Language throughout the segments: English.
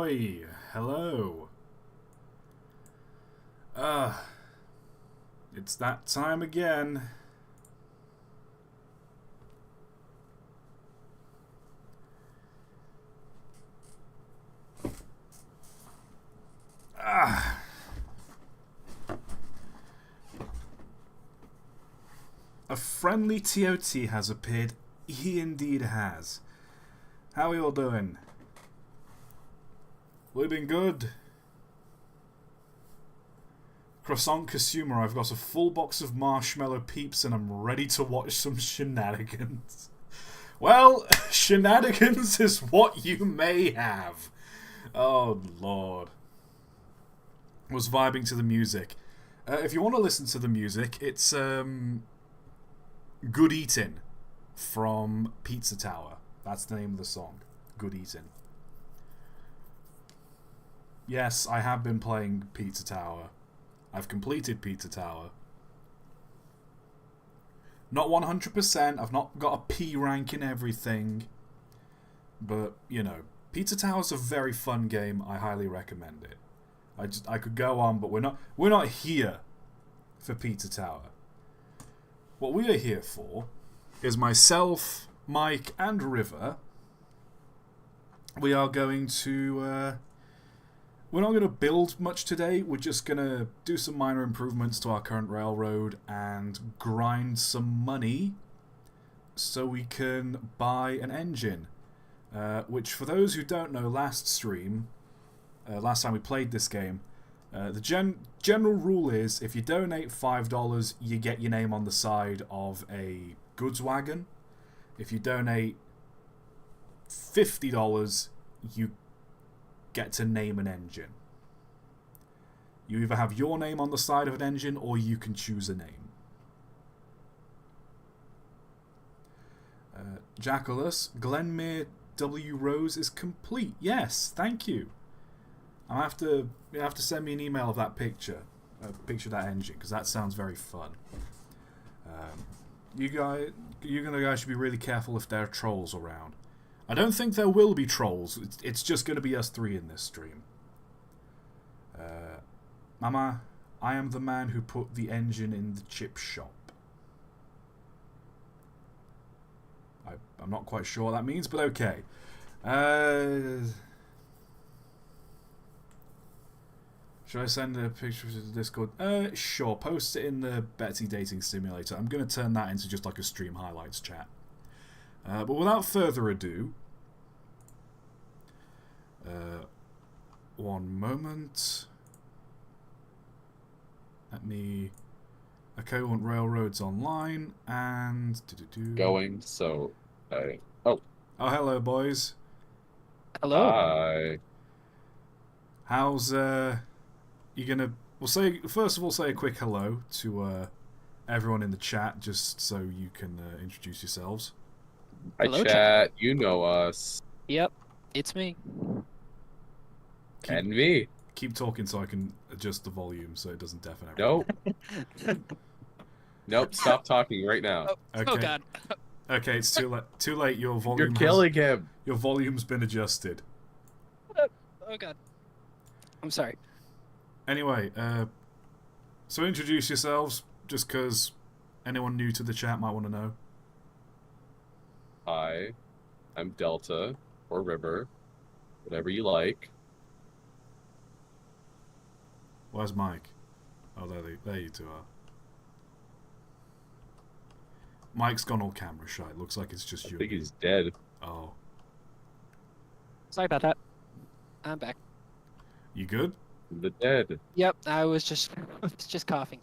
Ahoy! Hello. It's that time again. A friendly ToT has appeared. He indeed has. How are you all doing? We've been good. Croissant consumer, I've got a full box of marshmallow peeps and I'm ready to watch some shenanigans. Well, shenanigans is what you may have. Oh, Lord. Was vibing to the music. If you want to listen to the music, it's Good Eatin' from Pizza Tower. That's the name of the song. Good Eatin'. Yes, I have been playing Pizza Tower. I've completed Pizza Tower. Not 100%, I've not got a P rank in everything. But, you know, Pizza Tower's a very fun game. I highly recommend it. I could go on, but we're not here for Pizza Tower. What we are here for is myself, Mike, and River. We are going to we're not going to build much today. We're just going to do some minor improvements to our current railroad and grind some money so we can buy an engine. Which, for those who don't know, last time we played this game, the general rule is if you donate $5, you get your name on the side of a goods wagon. If you donate $50, you get to name an engine. You either have your name on the side of an engine or you can choose a name. Jackalus, Glenmere W. Rose is complete. Yes, thank you. You have to send me an email of that picture, a picture of that engine, because that sounds very fun. You guys should be really careful if there are trolls around. I don't think there will be trolls. It's just going to be us three in this stream. Mama, I am the man who put the engine in the chip shop. I'm not quite sure what that means, but okay. Should I send a picture to the Discord? Sure. Post it in the Betsy Dating Simulator. I'm going to turn that into just like a stream highlights chat. But without further ado, one moment. Okay, we want railroads online and going. So, oh, hello, boys. Hello. Hi. How's you gonna? We'll say first of all, say a quick hello to everyone in the chat, just so you can introduce yourselves. Hi, Hello, chat. You know us. Yep, it's me. And me. Keep talking so I can adjust the volume so it doesn't deafen everyone. Nope. Nope. Stop talking right now. Okay. Oh God. Okay, it's too late. Too late. Your volume. You're killing him. Your volume's been adjusted. Oh God. I'm sorry. Anyway, so introduce yourselves, just because anyone new to the chat might want to know. Hi. I'm Delta or River, whatever you like. Where's Mike? Oh, there you two are. Mike's gone all camera shy. Looks like it's just you. I think he's dead. Oh. Sorry about that. I'm back. You good? The dead. Yep, I was just coughing.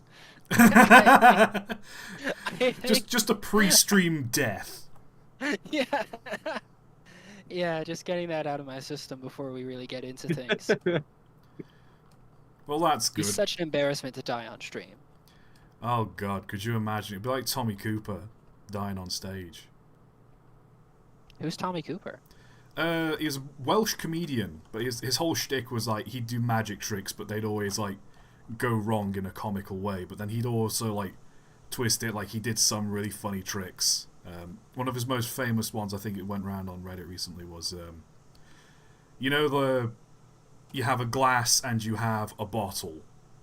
just a pre-stream death. Yeah. Yeah, just getting that out of my system before we really get into things. Well, that's good. It's such an embarrassment to die on stream. Oh God, could you imagine? It'd be like Tommy Cooper dying on stage. Who's Tommy Cooper? He's a Welsh comedian, but his whole shtick was like he'd do magic tricks, but they'd always like go wrong in a comical way. But then he'd also like twist it, like he did some really funny tricks. One of his most famous ones, I think it went around on Reddit recently, was you know you have a glass and you have a bottle,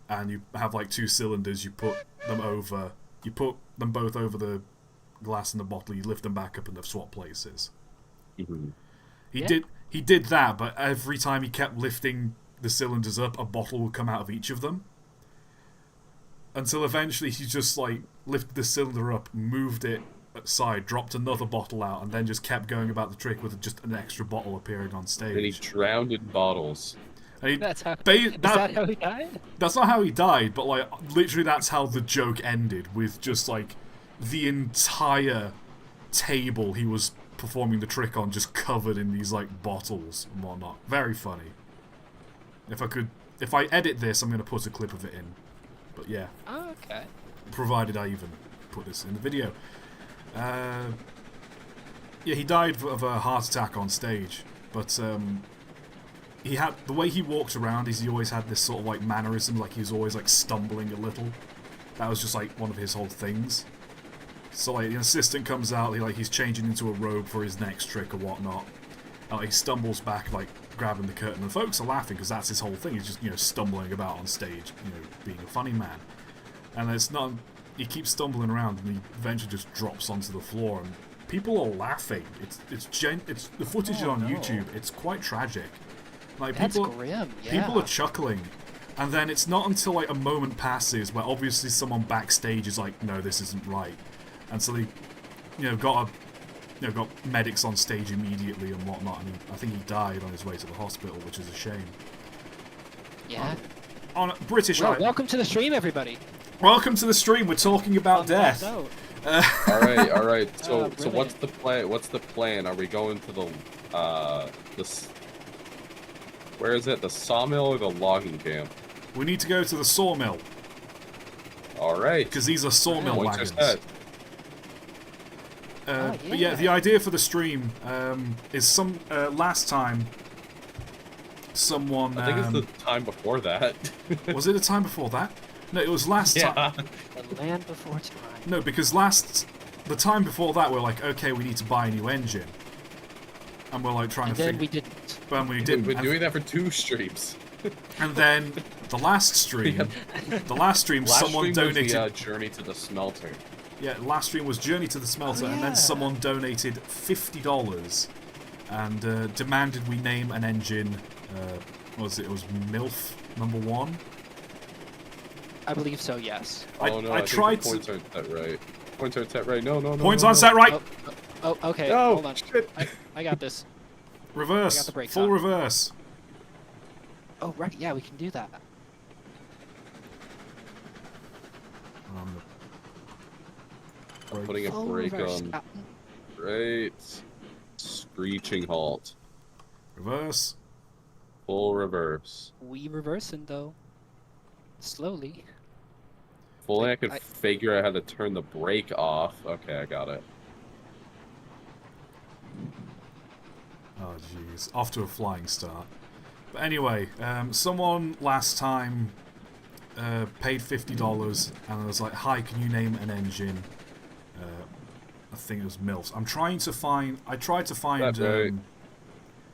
and you have like two cylinders. You put them over. You put them both over the glass and the bottle. You lift them back up and they've swapped places. Mm-hmm. He did that, but every time he kept lifting the cylinders up, a bottle would come out of each of them. Until eventually he just like lifted the cylinder up, moved it aside, dropped another bottle out, and then just kept going about the trick with just an extra bottle appearing on stage. And he drowned in bottles. Is that how he died? That's not how he died, but like literally that's how the joke ended, with just like the entire table he was performing the trick on just covered in these like bottles and whatnot. Very funny. If I edit this, I'm gonna put a clip of it in. But yeah. Oh, okay. Provided I even put this in the video. Yeah, he died of a heart attack on stage, but he had the way he walked around is he always had this sort of like mannerism, like he was always like stumbling a little. That was just like one of his whole things. So like the assistant comes out, he's changing into a robe for his next trick or whatnot. And he stumbles back, like grabbing the curtain, and folks are laughing because that's his whole thing. He's just stumbling about on stage, being a funny man. And it's not. He keeps stumbling around, and he eventually just drops onto the floor, and people are laughing. It's the footage on YouTube. It's quite tragic. Like That's grim. Yeah. People are chuckling. And then it's not until like a moment passes where obviously someone backstage is like, no, this isn't right. And so they, got medics on stage immediately and whatnot. And I think he died on his way to the hospital, which is a shame. Yeah. On a British. Welcome to the stream, everybody. Welcome to the stream. We're talking about death. All right. So what's the plan? What's the plan? Are we going to the where is it? The sawmill or the logging camp? We need to go to the sawmill. All right. Because these are sawmill wagons. But yeah, yeah, the idea for the stream is last time someone. I think it's the time before that. Was it the time before that? No, it was last time. The land before time. No, because the time before that, we're like, okay, we need to buy a new engine, and we're like trying to figure. We didn't. But we didn't. We've been doing that for 2 streams. And then the last stream, someone donated. Was the journey to the smelter. Yeah, last stream was Journey to the Smelter, and then someone donated $50 and demanded we name an engine. What was it? It was MILF #1. I believe so. Yes. Oh no! I tried think the points aren't set right. Points aren't set right. No. Points aren't set right. Oh, okay. No, hold on. Shit. I got this. Reverse. I got the brakes Full on. reverse. Oh right, yeah, we can do that. I'm putting a brake on. Right. Screeching halt. Reverse. Full reverse. We reversing though. Slowly. If only I could figure out how to turn the brake off. Okay, I got it. Oh jeez, off to a flying start. But anyway, someone last time paid $50 and was like, "Hi, can you name an engine?" I think it was MILFs. I tried to find.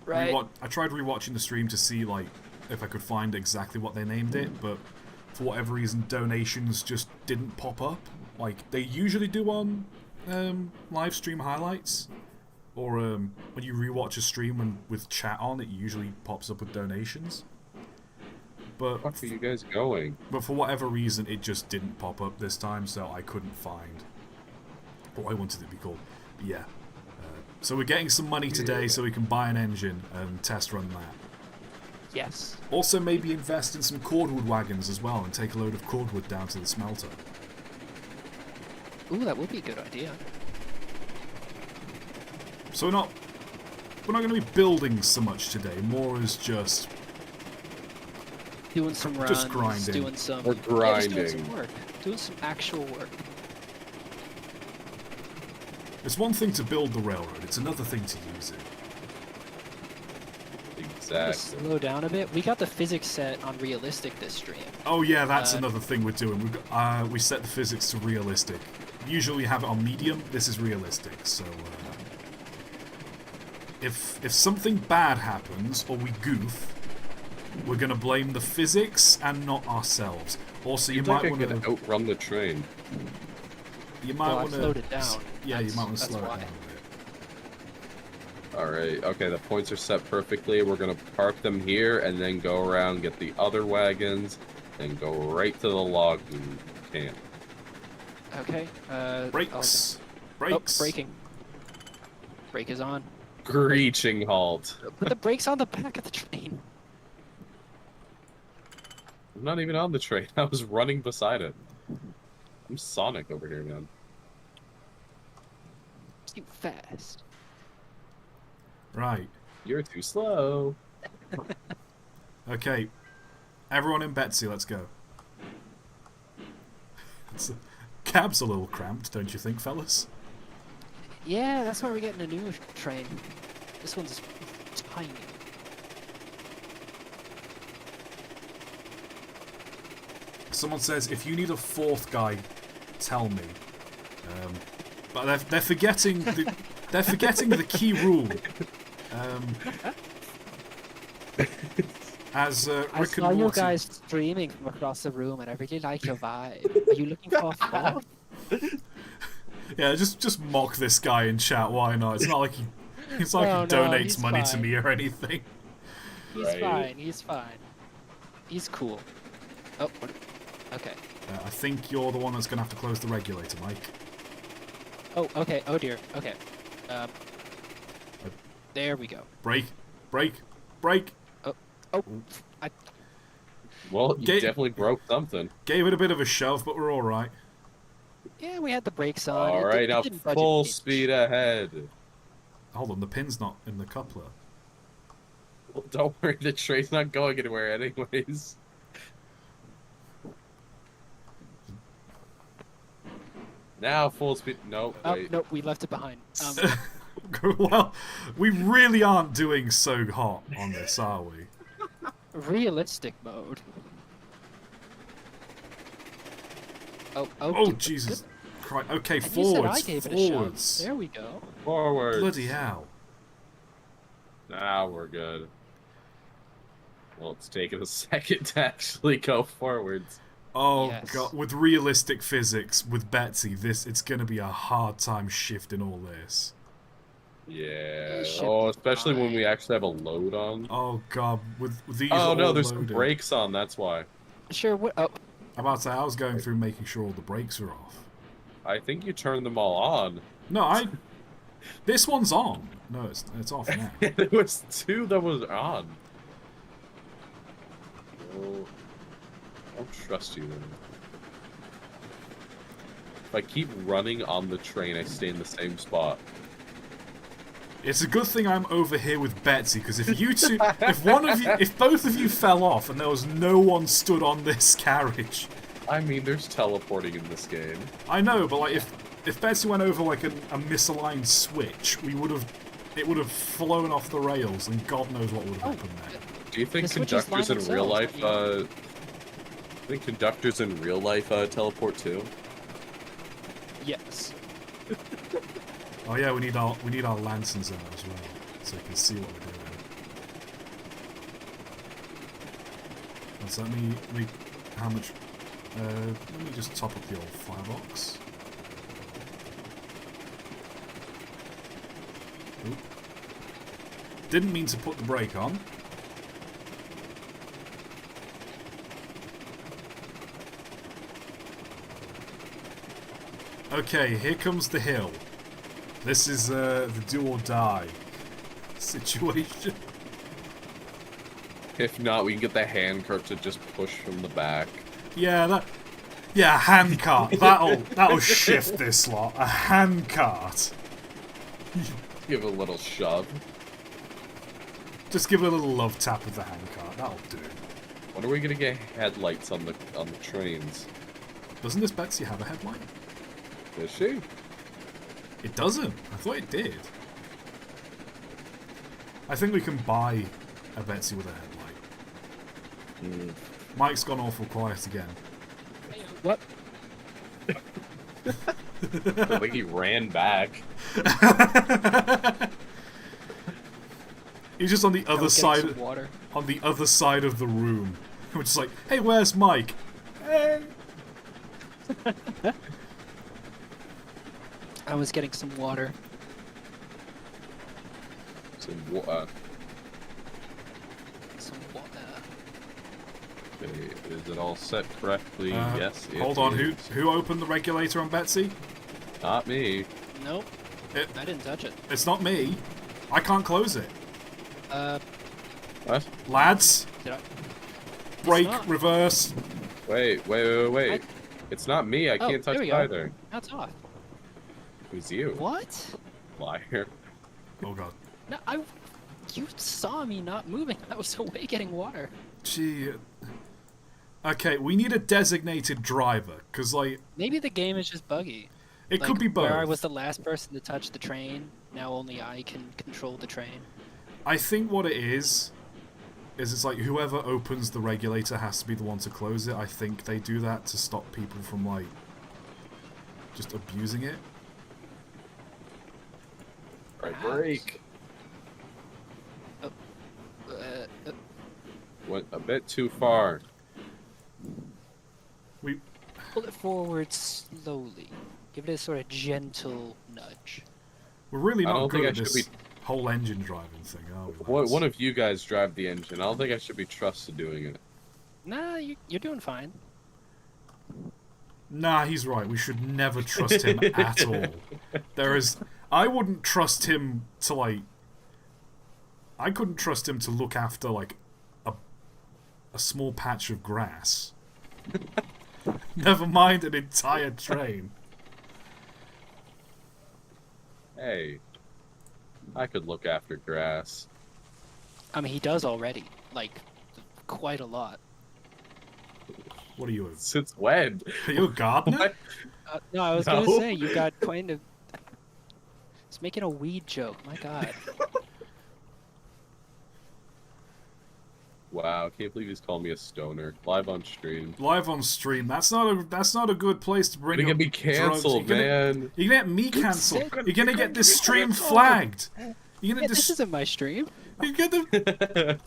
Right. I tried rewatching the stream to see like if I could find exactly what they named it, but for whatever reason, donations just didn't pop up like they usually do on live stream highlights. Or when you rewatch a stream with chat on, it usually pops up with donations. But Where the fuck are you guys going? But for whatever reason, it just didn't pop up this time, so I couldn't find what I wanted it to be called. But yeah. So we're getting some money today so we can buy an engine and test run that. Yes. Also maybe invest in some cordwood wagons as well and take a load of cordwood down to the smelter. Ooh, that would be a good idea. So we're not going to be building so much today. More is just doing some runs, just grinding. We're just grinding. doing some work, doing some actual work. It's one thing to build the railroad; it's another thing to use it. Exactly. Slow down a bit. We got the physics set on realistic this stream. Oh yeah, that's another thing we're doing. We set the physics to realistic. Usually we have it on medium. This is realistic, so. If something bad happens, or we goof, we're gonna blame the physics and not ourselves. Also, you Seems might like I want could to. outrun the train. You might Well, I want to. slowed it down. Yeah, you might want to That's slow it why. down a bit. Alright, okay, the points are set perfectly. We're gonna park them here and then go around, get the other wagons, and go right to the logging camp. Okay. Brakes. Oh, Brakes. braking. Brake is on. Screeching halt. Put the brakes on the back of the train. I'm not even on the train. I was running beside it. I'm Sonic over here, man. Just keep fast. Right. You're too slow. Okay. Everyone in Betsy, let's go. Cab's a little cramped, don't you think, fellas? Yeah, that's why we're getting a new train. This one's tiny. Someone says, if you need a fourth guy, tell me. But they're forgetting the key rule. As I Rick saw and you Morty. guys streaming from across the room, and I really like your vibe. Are you looking for a fourth? Yeah, just mock this guy in chat. Why not? It's not like he No, donates he's money to fine. me or anything. He's Right. fine. He's fine. He's cool. Oh, what? Okay. I think you're the one that's gonna have to close the regulator, Mike. Oh, okay. Oh dear. Okay. There we go. Brake, brake, brake. Oh, I. Well, you definitely broke something. Gave it a bit of a shove, but we're all right. Yeah, we had the brakes on. All right, now didn't budge an full inch. speed ahead. Hold on, the pin's not in the coupler. Well, don't worry, the train's not going anywhere anyways. Now full speed. No, Oh wait. no, we left it behind. Well, we really aren't doing so hot on this, are we? Realistic mode. Oh, Oh, good- Jesus good. Christ. Okay, And you said I forwards, gave it a shove. forwards. There we go. Forward. Bloody hell. Now we're good. Well, it's taking a second to actually go forwards. Oh, Yes. God. With realistic physics, with Betsy, it's going to be a hard time shifting all this. Yeah. It should Oh, be especially when we fine. actually have a load on. Oh, God. With these Oh all no, there's loaded. some brakes on. That's why. Sure. Oh, I'm about to say, I was going through making sure all the brakes are off. I think you turned them all on. No, This one's on. No, it's off now. There was two that was on. Oh, I don't trust you then. If I keep running on the train, I stay in the same spot. It's a good thing I'm over here with Betsy, because if you two, if both of you fell off and there was no one stood on this carriage, I mean, there's teleporting in this game. I know, but like if Betsy went over like a misaligned switch, it would have flown off the rails, and God knows what would have happened there. Do you think The switches conductors line in real life, themselves, teleport too? yes. Oh yeah, we need our lanterns out as well, so we can see what we're doing. So let me how much? Let me just top up the old firebox. Oop. Didn't mean to put the brake on. Okay, here comes the hill. This is the do or die situation. If not, we can get the hand cart to just push from the back. Yeah, handcart. That'll shift this lot. A handcart. Give it a little shove. Just give it a little love tap with the handcart. That'll do. When are we gonna get headlights on the trains? Doesn't this Betsy have a headlight? Is she? It doesn't. I thought it did. I think we can buy a Betsy with a headlight. Mike's gone awful quiet again. What? I think he ran back. He's just on the I other was getting side. some water. On the other side of the room. We're just like, hey, where's Mike? Hey. I was getting some water. Some Some water. okay, is it all set correctly? Yes. Hold on, who opened the regulator on Betsy? Not me. Nope. I didn't touch it. It's not me. I can't close it. What? Lads, Did I? brake, not. reverse. Wait. It's not me. I can't touch there we it go. either. That's off. Who's you? What? Liar. Oh god. No, you saw me not moving. I was away getting water. Gee. Okay, we need a designated driver, because, like, Maybe the game is just buggy. it Like, could be both. Where I was the last person to touch the train, now only I can control the train. I think what it is it's like whoever opens the regulator has to be the one to close it. I think they do that to stop people from, like, just abusing it. Right, break. Oh, Went a bit too far. We pull it forward slowly. Give it a sort of gentle nudge. We're really I not don't good think at I should this whole engine driving thing, are we? One of you guys drive the engine. I don't think I should be trusted doing it. Nah, you're doing fine. Nah, he's right. We should never trust him at all. I wouldn't trust him to, like... I couldn't trust him to look after, like, a small patch of grass. Never mind an entire train. Hey, I could look after grass. I mean, he does already. Like, quite a lot. What are you? Since when? Are you a gardener? What? No, I was No. gonna say, you got kind of... It's making a weed joke, my god. Wow, I can't believe he's calling me a stoner. Live on stream. Live on stream. That's not a good place to bring You're up gonna be cancelled, drugs. man. You're gonna get me cancelled. said- You're gonna get this stream cancelled. flagged. You're Yeah, gonna this isn't my stream. you're gonna.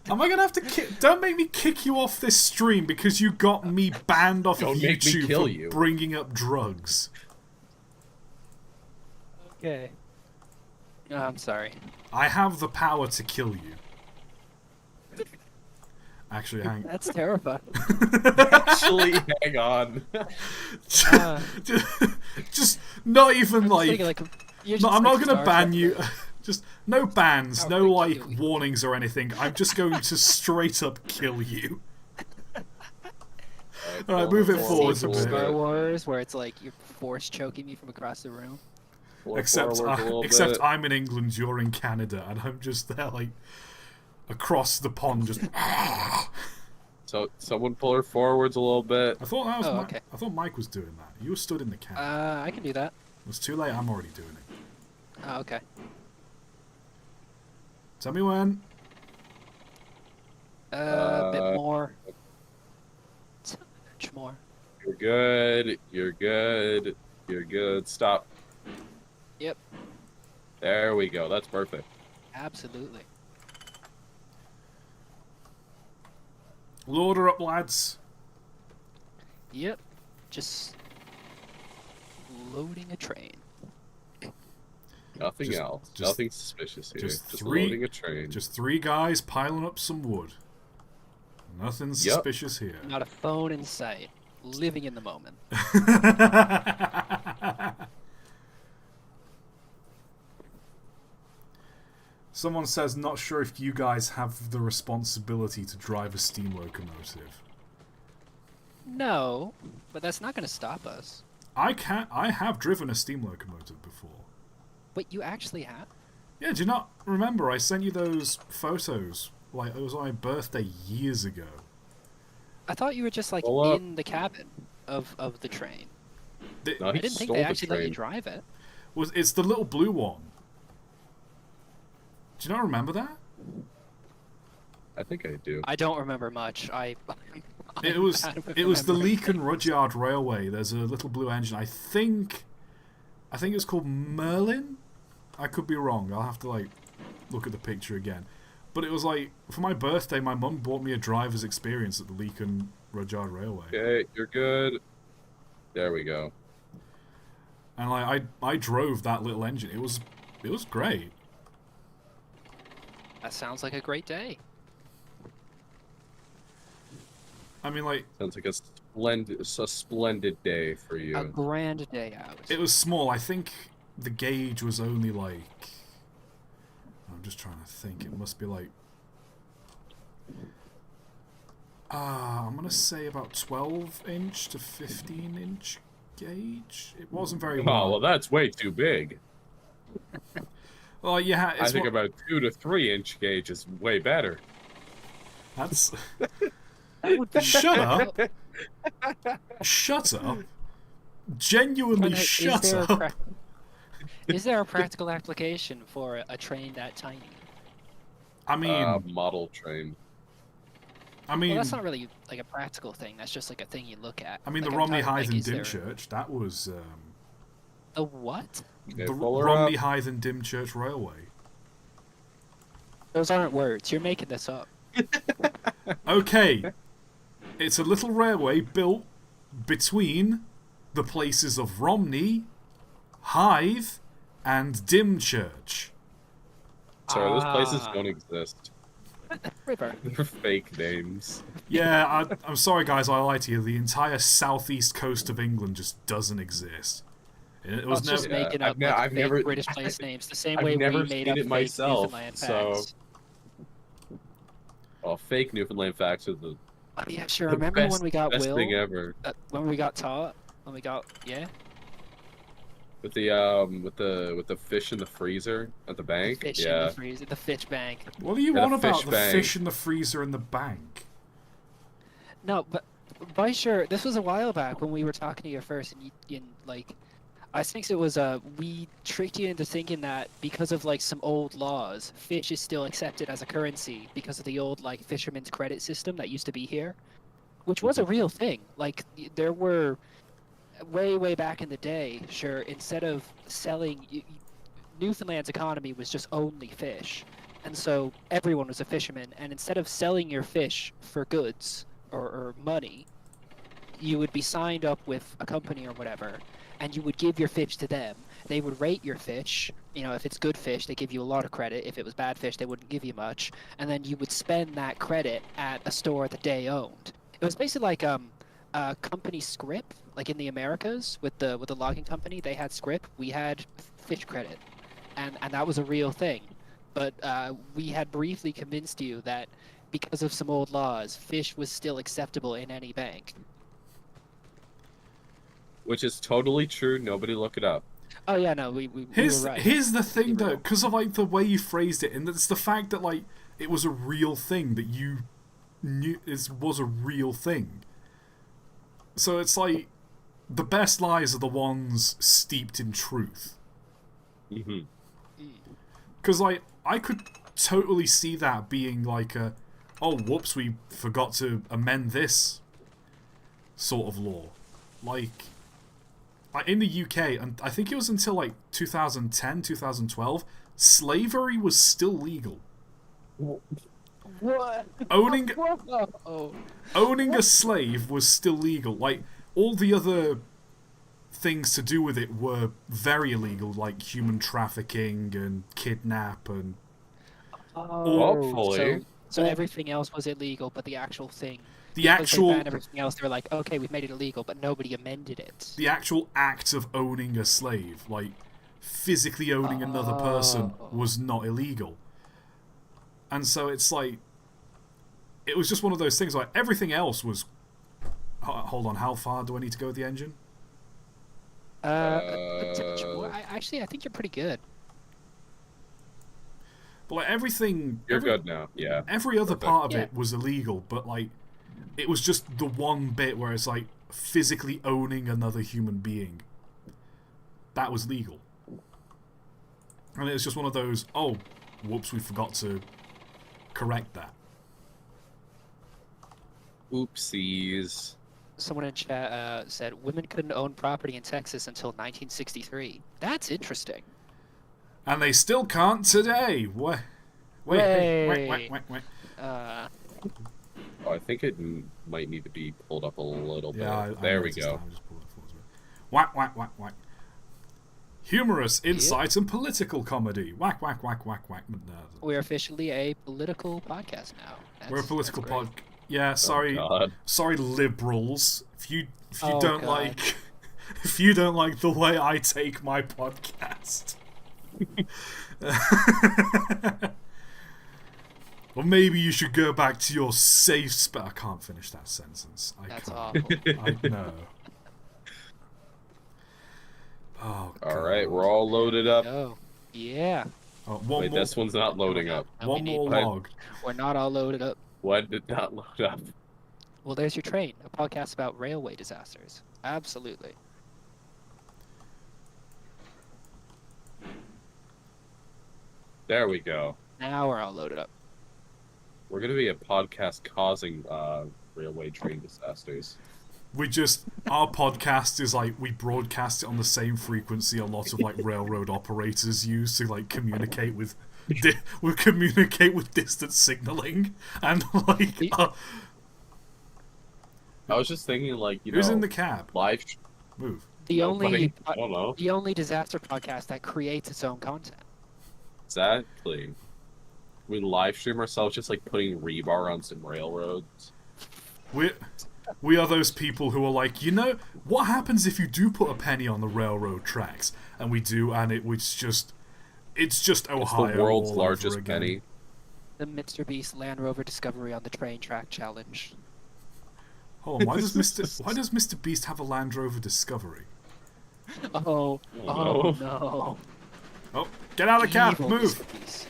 Am I gonna have to kick? Don't make me kick you off this stream because you got me banned off of Don't make me YouTube kill for you. bringing up drugs. Okay. Oh, I'm sorry. I have the power to kill you. Actually, hang. That's terrifying. Actually, hang on. Just not even I'm like. like you're No, just I'm not like gonna Star ban Trek. you. Just no bans, How no quick like kill you. warnings or anything. I'm just going to straight up kill you. Alright, move it Scene forward a from bit. Star Wars, where it's like you're force choking me from across the room. Except Forward a little bit. I'm in England, you're in Canada, and I'm just there like across the pond. Just. So someone pull her forwards a little bit. I thought that was. Oh, okay. I thought Mike was doing that. You were stood in the cab. I can do that. It's too late. I'm already doing it. Oh, okay. Tell me when. A bit more. Much more. You're good. You're good. You're good. Stop. Yep. There we go. That's perfect. Absolutely. Load her up, lads. Yep. Just loading a train. Nothing Just- else. just- Nothing suspicious here. just Just three- loading a train. Just 3 guys piling up some wood. Nothing Yep. suspicious here. Not a phone in sight. Living in the moment. Someone says, not sure if you guys have the responsibility to drive a steam locomotive. No, but that's not going to stop us. I have driven a steam locomotive before. Wait, you actually have? Yeah, do you not remember? I sent you those photos. Like, it was on my birthday years ago. I thought you were just like Pull up. in the cabin of the train. No, I he didn't think stole they the actually let you train. drive it. It's the little blue one. Do you not remember that? I think I do. I don't remember much. It I'm was bad with it was the memory. Leek and Rudyard Railway. There's a little blue engine. I think it's called Merlin. I could be wrong. I'll have to like look at the picture again. But it was like, for my birthday, my mum bought me a driver's experience at the Leeken Rudyard Railway. Okay, you're good. There we go. And like, I drove that little engine. It was great. That sounds like a great day. I mean, like, Sounds like a splendid day for you. A grand day out. it was small. I think the gauge was only like, I'm just trying to think. It must be like, I'm gonna say about 12-inch to 15-inch gauge. It wasn't very Oh, long. well, that's way too big. Well, yeah, I think about 2 to 3 inch gauge is way better. that's. That would be Shut up! Shut up! Genuinely, Is shut there a up! prac- Is there a practical application for a train that tiny? I mean, Model train. I mean, Well, that's not really like a practical thing. That's just like a thing you look at. I mean, Like, the I'm Romney talking, like, Hythe and is there- Dymchurch. That was The what? Okay, the pull her Romney up. Hythe and Dymchurch Railway. Those aren't words. You're making this up. Okay, it's a little railway built between the places of Romney, Hythe, and Dymchurch. Sorry, those places Ah. don't exist. River. They're fake names. Yeah, I'm sorry, guys. I lied to you. The entire southeast coast of England just doesn't exist. It was It's never. just Yeah, making I've up ne- like I've fake never- British place names, the same I've way never we made seen up it fake myself, Newfoundland so- facts. Oh, fake Newfoundland facts are the, Oh, yeah, sure. the Remember best, when we got best Will? thing ever. When we got ToT? When we got With the fish in the freezer at the bank. the fish in Yeah. the freezer, the fish bank. What are you Yeah, on the about? fish The bank. fish in the freezer in the bank. No, but by sure, this was a while back when we were talking to you first, and like, I think it was we tricked you into thinking that because of like some old laws, fish is still accepted as a currency because of the old like fisherman's credit system that used to be here, which was a real thing. Like there were way back in the day. Sure, instead of selling, Newfoundland's economy was just only fish, and so everyone was a fisherman. And instead of selling your fish for goods or money, you would be signed up with a company or whatever, and you would give your fish to them. They would rate your fish. You know, if it's good fish, they give you a lot of credit. If it was bad fish, they wouldn't give you much. And then you would spend that credit at a store that they owned. It was basically like a company scrip, like in the Americas with the logging company. They had scrip. We had fish credit, and that was a real thing. But we had briefly convinced you that because of some old laws, fish was still acceptable in any bank. Which is totally true. Nobody look it up. Oh yeah, no, we were right. Here's the thing, We were though, wrong. because of like the way you phrased it, and it's the fact that like it was a real thing that you knew it was a real thing. So it's like the best lies are the ones steeped in truth. hmm Because like I could totally see that being like a, oh whoops, we forgot to amend this sort of law, like in the UK, and I think it was until like 2010, 2012, slavery was still legal. What? Owning Oh. owning a slave was still legal. Like all the other things to do with it were very illegal, like human trafficking and kidnap and Hopefully. So everything else was illegal, but the actual thing. the Because actual they banned everything else, they were like, okay, we've made it illegal, but nobody amended it. the actual act of owning a slave, like physically owning another person, was not illegal. And so it's like, it was just one of those things. Like everything else was. Hold on, how far do I need to go with the engine? Actually, I think you're pretty good. But like everything, You're good now. Yeah. every other part of Yeah. it was illegal. But like, it was just the one bit where it's like physically owning another human being. That was legal. And it was just one of those. Oh, whoops, we forgot to correct that. Oopsies. Someone in chat said women couldn't own property in Texas until 1963. That's interesting. And they still can't today. Wait, hey, Hooray! wait. Oh, I think it might need to be pulled up a little bit. Yeah, There I we noticed go. that. I just pulled it forward a bit. Whack. Humorous insight and political comedy. Whack. No, We're officially a political podcast now. we're a political that's great. pod. Yeah, sorry, God. sorry, liberals. If you Oh, don't God. like, if you don't like the way I take my podcast, or maybe you should go back to your safe spot. I can't finish that sentence. That's can't. awful. I know. Oh, All right, God. we're all loaded up. Oh, yeah. Oh, one Wait, more, this one's not loading up. No, we one need- more log. We're not all loaded up. What did not load up? Well, there's your train, a podcast about railway disasters. Absolutely. There we go. Now we're all loaded up. We're gonna be a podcast causing railway train disasters. Our podcast is like, we broadcast it on the same frequency a lot of like railroad operators use to like communicate with distant signaling, and like I was just thinking, like, you who's know, in the cab? live. Move. The Nobody. I don't know. the only disaster podcast that creates its own content. Exactly. We live stream ourselves just like putting rebar on some railroads. We are those people who are like, you know, what happens if you do put a penny on the railroad tracks? And we do, and it's just Ohio. It's the world's all largest over again. penny. The Mr. Beast Land Rover Discovery on the Train Track Challenge. Hold on, why does Mr. Beast have a Land Rover Discovery? Oh no. no. Oh, get out of the cab, Evil move! Mr. Beast.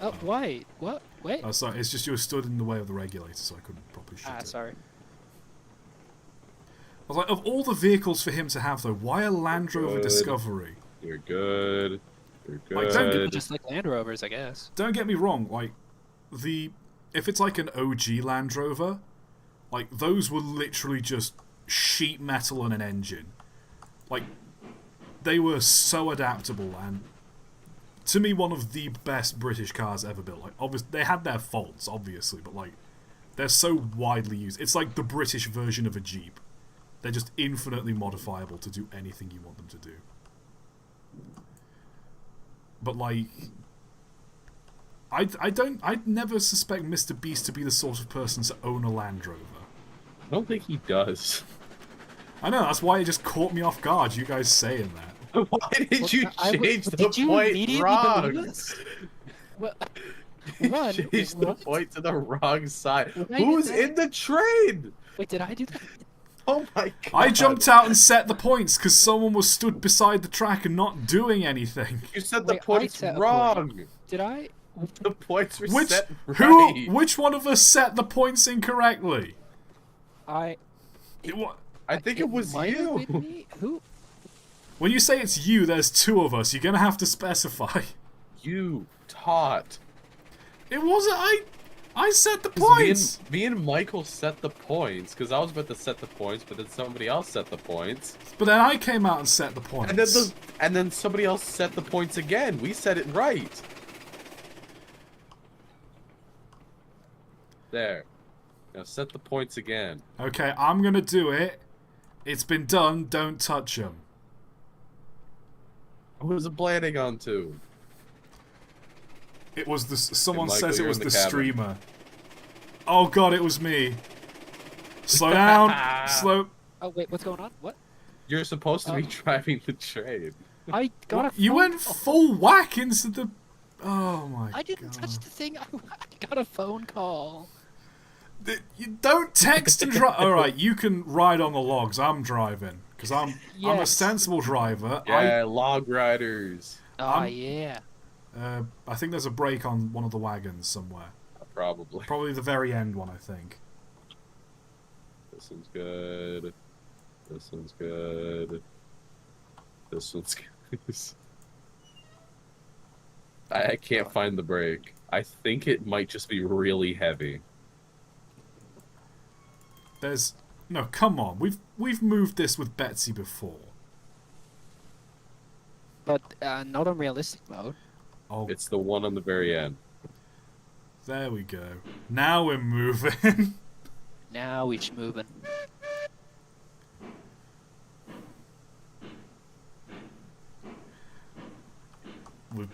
Oh, why? What? Wait. Oh, sorry, it's just you were stood in the way of the regulator, so I couldn't properly shoot it. Sorry. I was like, of all the vehicles for him to have, though, why a Land Rover Good. Discovery? You're good. You're Like, good. Just like Land Rovers, I guess. Don't get me wrong, like, if it's like an OG Land Rover, like, those were literally just sheet metal and an engine. Like, they were so adaptable, and to me, one of the best British cars ever built. Like, obviously, they had their faults, obviously, but like, they're so widely used. It's like the British version of a Jeep. They're just infinitely modifiable to do anything you want them to do. But like, I'd never suspect Mr. Beast to be the sort of person to own a Land Rover. I don't think he does. I know, that's why it just caught me off guard, you guys saying that. Why did you change the Did you point immediately wrong? believe us? What? You One, changed the what? point to the wrong side. Why did Who's that? in the train? Wait, did I do that? Oh my god. I jumped out and set the points because someone was stood beside the track and not doing anything. You said the Wait, I points set a wrong. Did I? The points were set right. Which one of us set the points incorrectly? I I think it was might have you. been me. Who? When you say it's you, there's two of us. You're gonna have to specify. You taught. It wasn't I set the points. Me and Michael set the points because I was about to set the points, but then somebody else set the points. But then I came out and set the points. And then somebody else set the points again. We said it right. There. Now set the points again. Okay, I'm gonna do it. It's been done. Don't touch them. Who was it planning on to? It was the. Someone Michael, says it you're was in the the cabin. streamer. Oh god, it was me. Slow down. Slow. Oh wait, what's going on? What? You're supposed to be driving the train. I got a. You phone went call. full whack into the. Oh my god. I didn't touch the thing. I got a phone call. You don't text and drive. All right, you can ride on the logs. I'm driving because I'm a Yes. sensible driver. Yeah, log riders. Oh yeah. I think there's a brake on one of the wagons somewhere. Probably. Probably the very end one, I think. This one's good. This one's good. This one's good. I can't find the brake. I think it might just be really heavy. There's no. Come on, we've moved this with Betsy before. But not on realistic mode. Oh, It's the one on the very end. There we go. Now we're moving. Now we're moving. We're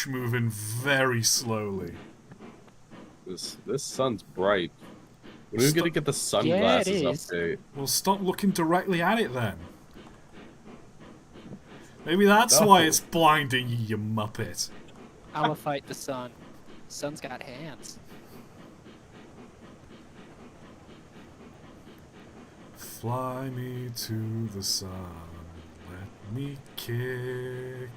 moving very slowly. This sun's bright. When are we gonna get the sunglasses update? Well, stop looking directly at it then. Maybe that's why it's blinding you, you muppet. I'll fight the sun. Sun's got hands. Fly me to the sun, let me kick.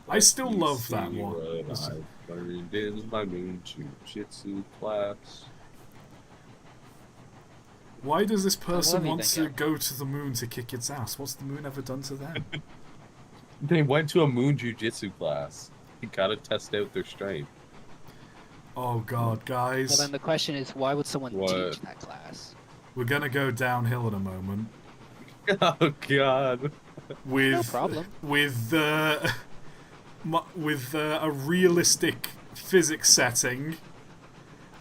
I still love that one. I learned in my moon jujitsu class. Why does this person you want to thinking? go to the moon to kick its ass? What's the moon ever done to them? They went to a moon jujitsu class. You gotta test out their strength. Oh god, guys. Well, then the question is, why would someone What? teach that class? We're gonna go downhill in a moment. Oh god. With No problem. with a realistic physics setting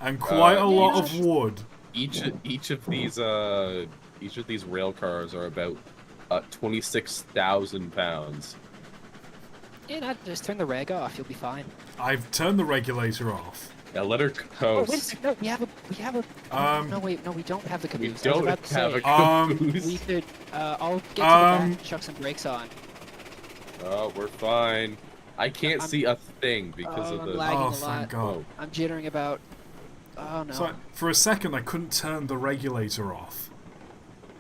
and quite a lot of wood. Each of these rail cars are about 26,000 pounds. Yeah, no, just turn the reg off. You'll be fine. I've turned the regulator off. Yeah, let her Oh, wait a coast. second. No, we have a. No, wait. No, we don't have the We caboose. I was don't about to have say, a we caboose. could. I'll get to the back and chuck some brakes on. Oh, we're fine. I can't see a thing because of I'm the. lagging Oh, a thank lot. god. I'm jittering about. Oh no. So for a second I couldn't turn the regulator off.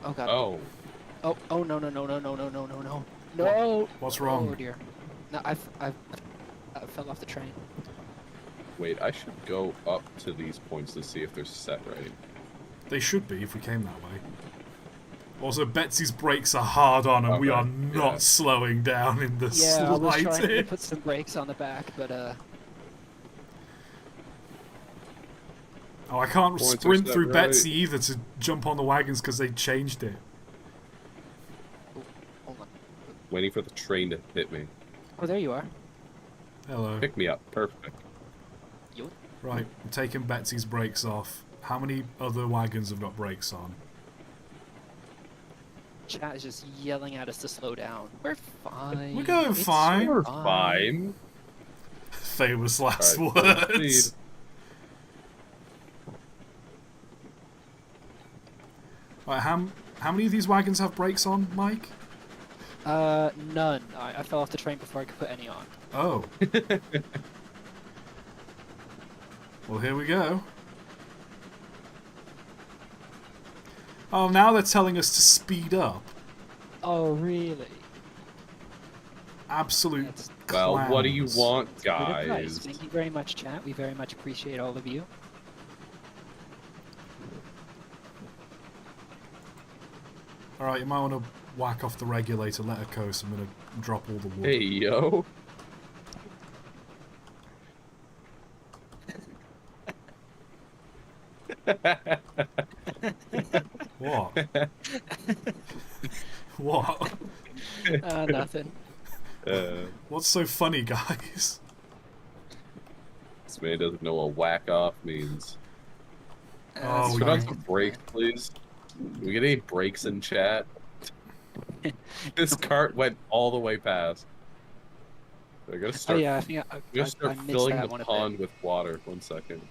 Oh god. Oh, Oh no no no no no no no no no no. What's wrong? Oh dear. No, I fell off the train. wait. I should go up to these points to see if they're set right. They should be if we came that way. Also, Betsy's brakes are hard on, and we Okay, are not yeah. slowing down in the Yeah, I was trying to slightest. put some brakes on the back, but Oh, I can't Points are sprint set through right. Betsy either to jump on the wagons because they changed it. hold on. Waiting for the train to hit me. Oh, there you are. Hello. Pick me up. Perfect. You. Right, I'm taking Betsy's brakes off. How many other wagons have got brakes on? Chat is just yelling at us to slow down. We're fine. We're going It's fine. We're fine. Famous last Alright, full words. speed. Right, how many of these wagons have brakes on, Mike? None. I fell off the train before I could put any on. Oh. Well, here we go. Oh, now they're telling us to speed up. Oh, really? Absolute That's Well, what do you clowns. want, good advice. guys? Thank you very much, chat. We very much appreciate all of you. Alright, you might want to whack off the regulator, let her coast. I'm going to drop all the wood. Hey, yo. What? What? Nothing. What's so funny, guys? This man doesn't know what whack off means. Oh, Put yeah. on some brakes, please. Can we get any brakes in chat? This cart went all the way past. I gotta Oh start. yeah, I think I'm gonna I start missed filling that the one a bit. pond with water. 1 second.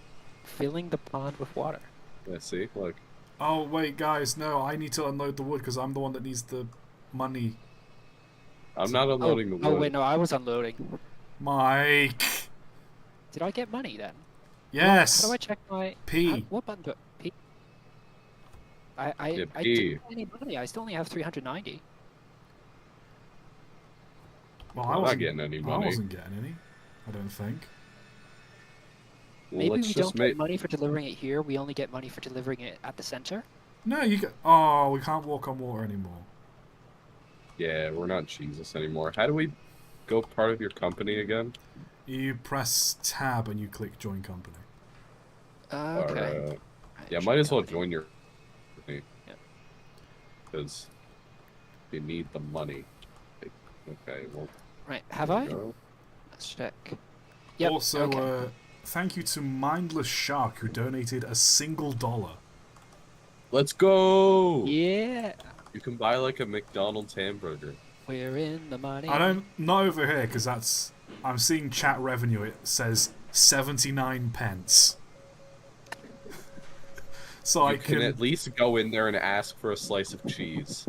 Filling the pond with water. Yeah, see, look. Oh, wait, guys, no, I need to unload the wood because I'm the one that needs the money. I'm not unloading the wood. Oh wait, no, I was unloading. Mike! Did I get money then? Yes! How do I check my P. what button? P. I Yeah, I P. didn't get any money. I still only have 390. Well, I'm I not wasn't getting any I money. wasn't getting any. I don't think. Well, Maybe let's we just don't get money for delivering it here. We only get money for delivering it at the center. No, you get. Oh, we can't walk on water anymore. Yeah, we're not Jesus anymore. How do we go part of your company again? You press tab and you click join company. Okay. Or, Right, yeah, sure, might as well got it. join your company. Yep. Because you need the money. Okay, well, Right, have There I? we go. Let's check. Yep. Also, okay. thank you to Mindless Shark who donated $1. Let's go! Yeah, You can buy like a McDonald's hamburger. we're in the money. I don't, not over here because that's, I'm seeing chat revenue. It says 79 pence. So You can at least go in there and ask for a slice of cheese.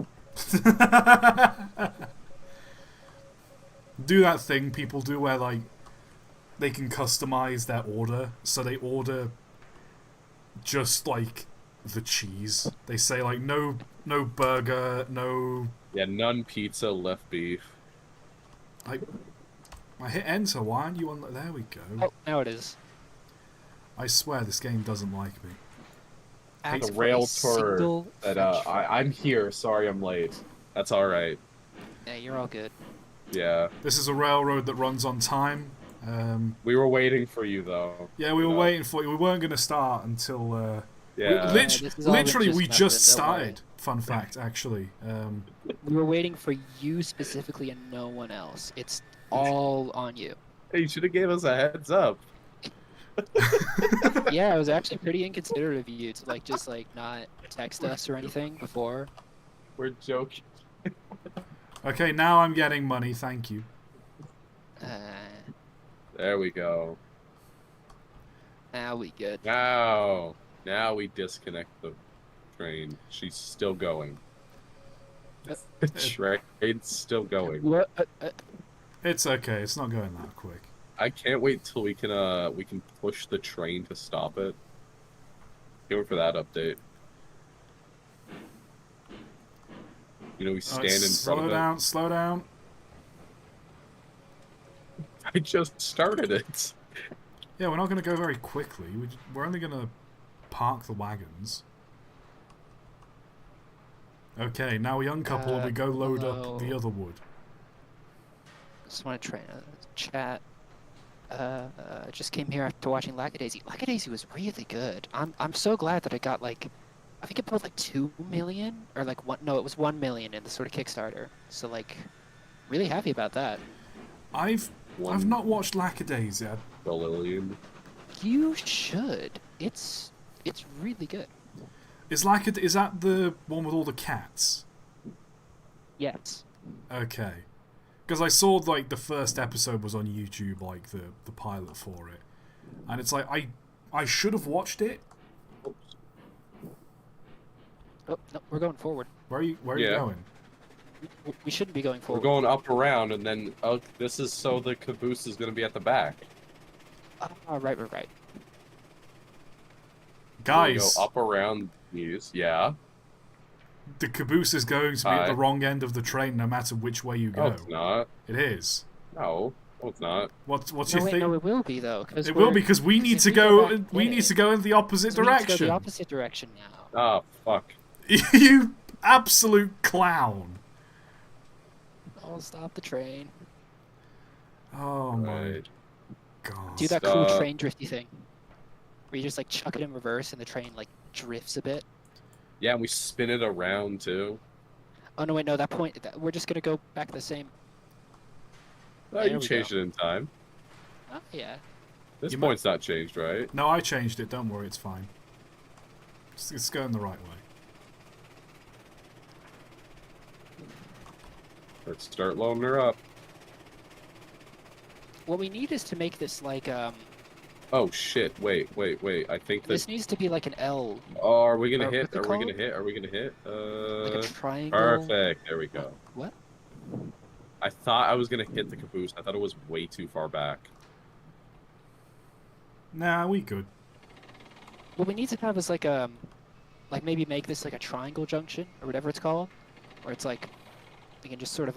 do that thing people do where like they can customize their order, so they order just like the cheese. They say like no burger, no. Yeah, none pizza, left beef. I hit enter. Why aren't you on? There we go. Oh, now it is. I swear this game doesn't like me. Ask The for a rail single tour that French fry. I'm here. Sorry, I'm late. That's all right. Yeah, you're all good. Yeah, This is a railroad that runs on time. we were waiting for you though. Yeah, we were No. waiting for you. We weren't going to start until. Yeah. this has all been Literally, just we nothing, just don't worry. started. Fun fact, actually. We were waiting for you specifically and no one else. It's all on you. Hey, you should have gave us a heads up. Yeah, it was actually pretty inconsiderate of you to just not text us or anything before. We're joking. Okay, now I'm getting money. Thank you. There we go. Now we good. Now we disconnect the train. She's still going. The train's still going. What? It's okay. It's not going that quick. I can't wait till we can push the train to stop it. Can't wait for that update. You know, we stand in front of it. Slow down. I just started it. Yeah, we're not going to go very quickly. We're only going to park the wagons. Okay, now we uncouple and we go load up the other wood. Just want to try chat. Just came here after watching Lackadaisy. Lackadaisy was really good. I'm so glad that I got I think it put 2 million or one. No, it was 1 million in the sort of Kickstarter. So really happy about that. I've not watched Lackadaisy. Lillian. You should. It's really good. Is that the one with all the cats? Yes. Okay. Because I saw the first episode was on YouTube, the pilot for it, and it's I should have watched it. Oh no, we're going forward. Where are you going? We shouldn't be going We're forward. going up around, and then this is so the caboose is going to be at the back. Right. Guys, Go up around these. Yeah. the caboose is going to be at the wrong end of the train, no matter which way you go. No, it's not. It is. No, it's not. What's No, your wait, thing? no, it will be though. It will because we need to go. We need to go in the opposite We need to go direction. the opposite direction now. Oh, fuck. You absolute clown! I'll stop the train. Oh my Right. god! Do that cool Stop. train drifty thing, where you just chuck it in reverse and the train drifts a bit. Yeah, and we spin it around, too. Oh no, wait, no, we're just gonna go back the same. Oh, There you we changed go. it in time. Oh yeah. This You point's not changed, right? No, I changed it. Don't worry, it's fine. It's going the right way. Let's start loading her up. What we need is to make this Oh, shit. Wait. I think that... this needs to be an L, Oh, are we gonna or hit? what's it Are we gonna called? hit? Are we gonna hit? like a triangle. Perfect. There we go. What? I thought I was gonna hit the caboose. I thought it was way too far back. Nah, we good. What we need to have is maybe make this a triangle junction or whatever it's called, where it's we can just sort of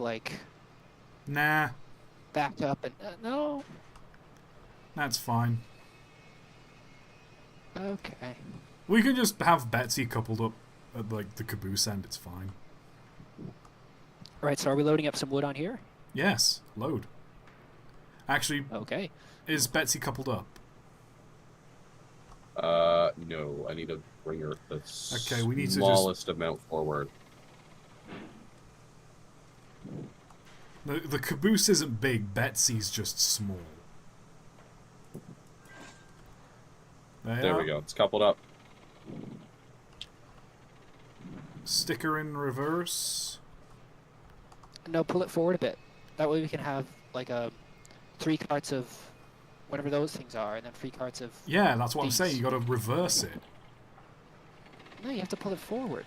Nah, back up and no. that's fine. Okay. We can just have Betsy coupled up at the caboose end. It's fine. All right. So are we loading up some wood on here? Yes, load. Actually, Okay. is Betsy coupled up? No. I need to bring her the Okay, we need to just- smallest amount forward. The caboose isn't big. Betsy's just small. There we go. It's coupled up. Sticker in reverse. No, pull it forward a bit. That way we can have like 3 carts of whatever those things are, and then 3 carts of. Yeah, that's what these. I'm saying. You got to reverse it. No, you have to pull it forward.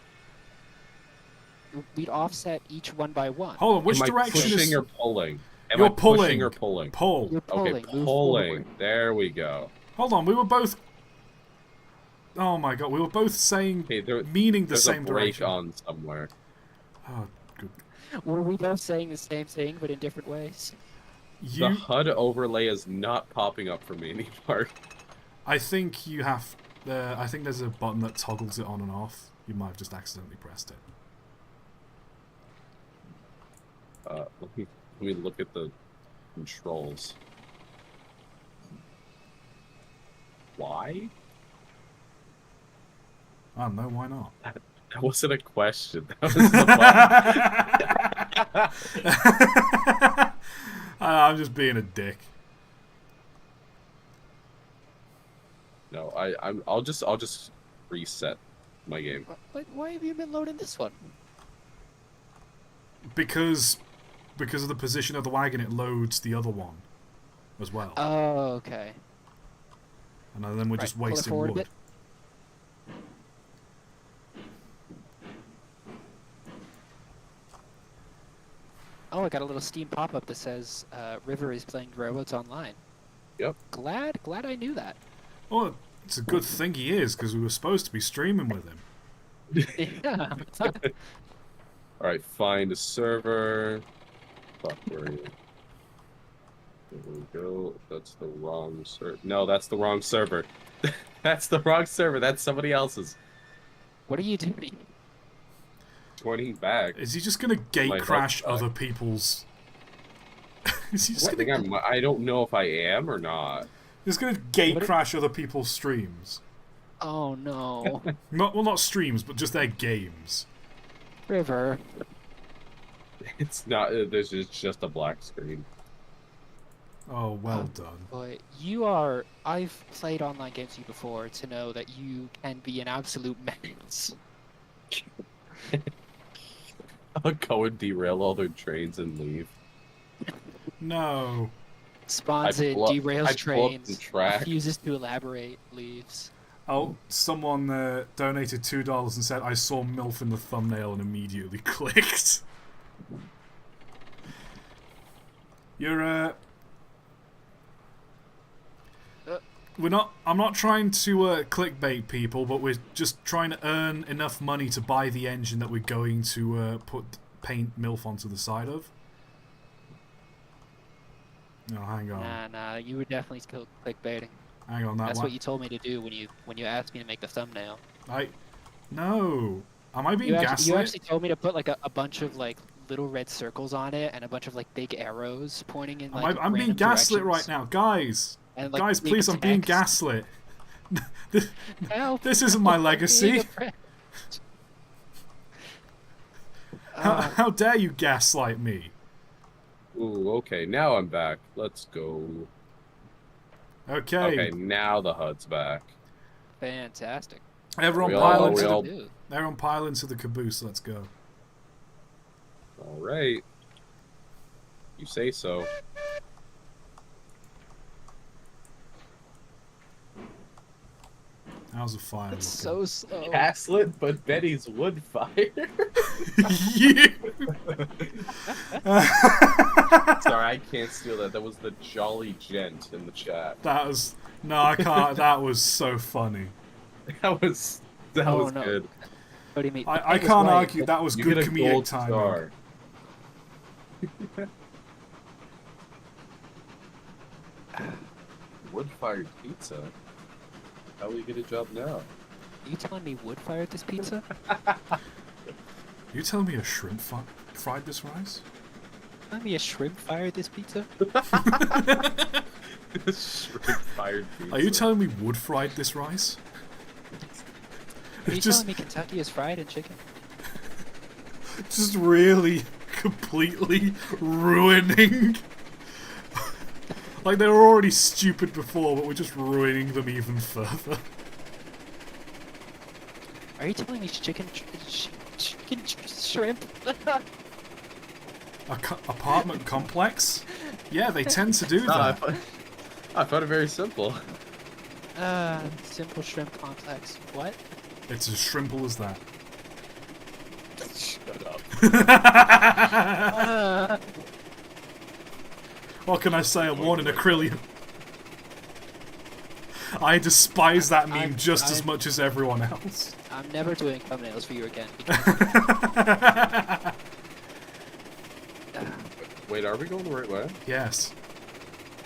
We'd offset each one by one. Hold on, which Am I direction pushing is? or pulling? Am You're I pulling. pushing or pulling? Pull. You're pulling. Okay, Move pulling. forward. There we go. Hold on, we were both. Oh my god, we were both saying, Okay, meaning the there's same a break direction. on somewhere. Oh, good. Were we both saying the same thing, but in different ways? The You, HUD overlay is not popping up for me anymore. I think you have. I think there's a button that toggles it on and off. You might have just accidentally pressed it. Let me look at the controls. Why? Oh no, why not? That wasn't a question. That was the button. I'm just being a dick. No, I'll just reset my game. Why have you been loading this one? Because of the position of the wagon, it loads the other one as well. Oh, okay. And then we're just Pull it wasting forward a wood. bit. Oh, I got a little Steam pop-up that says River is playing Railroads Online. Yep. Glad I knew that. Well, it's a good thing he is, because we were supposed to be streaming with him. Yeah. All right, find a server. Fuck, where are you? There we go. That's the wrong server. No, that's the wrong server. That's the wrong server. That's somebody else's. What are you doing? Pointing back. Is he just going to gate My crash butt's other people's... Is he just I going think I don't know if I am or not. He's going to gate What if- crash other people's streams? Oh no. Not streams, but just their games. River. It's not. There's just a black screen. Oh, well done. Boy, I've played online games with you before to know that you can be an absolute menace. I'll go and derail all their trains and leave. No. Spawns in, I derails pull up the trains, track. refuses to elaborate, leaves. Oh, someone donated $2 and said, I saw MILF in the thumbnail and immediately clicked. You're, I'm not trying to clickbait people, but we're just trying to earn enough money to buy the engine that we're going to paint MILF onto the side of. No, hang on. Nah, you were definitely still clickbaiting. Hang on, That's what you told me to do when you asked me to make the thumbnail. No. Am I being gaslit? You actually told me to put like a bunch of like little red circles on it and a bunch of like big arrows pointing in like I'm being random gaslit directions. right now, guys. And, like, Guys, big please, I'm being text. gaslit. Help, This isn't my being a legacy. friend. How dare you gaslight me? Ooh, okay. Now I'm back. Let's go. Okay, Okay, now the HUD's back. Fantastic. everyone We pile all- into we the, all- Dude. everyone pile into the caboose. Let's go. All right. You say so. How's the fire It's looking? so slow. Gaslit, but Betty's wood fire. You- Sorry, I can't steal that. That was the Jolly Gent in the chat. That was no, I can't. That was so funny. That was Oh, no. good. What do you mean? I It was can't right, argue. but- That was You good get a comedic gold timing. star. Wood-fired pizza. How will you get a job now? You telling me wood fired this pizza? You telling me a shrimp fried this rice? Telling me a shrimp fired this pizza? Shrimp-fired pizza. Are you telling me wood fried this rice? Are you Just telling me Kentucky is fried and chicken? just really completely ruining. Like, they were already stupid before, but we're just ruining them even further. Are you telling me chicken shrimp? Apartment complex? Yeah, they tend to do No, that. I found it very simple. Simple shrimp complex. What? It's as shrimple as that. Shut up. What can I say? I'm one in a trillion. I despise that meme just as much as everyone else. I'm never doing thumbnails for you again. Wait, are we going the right way? Yes.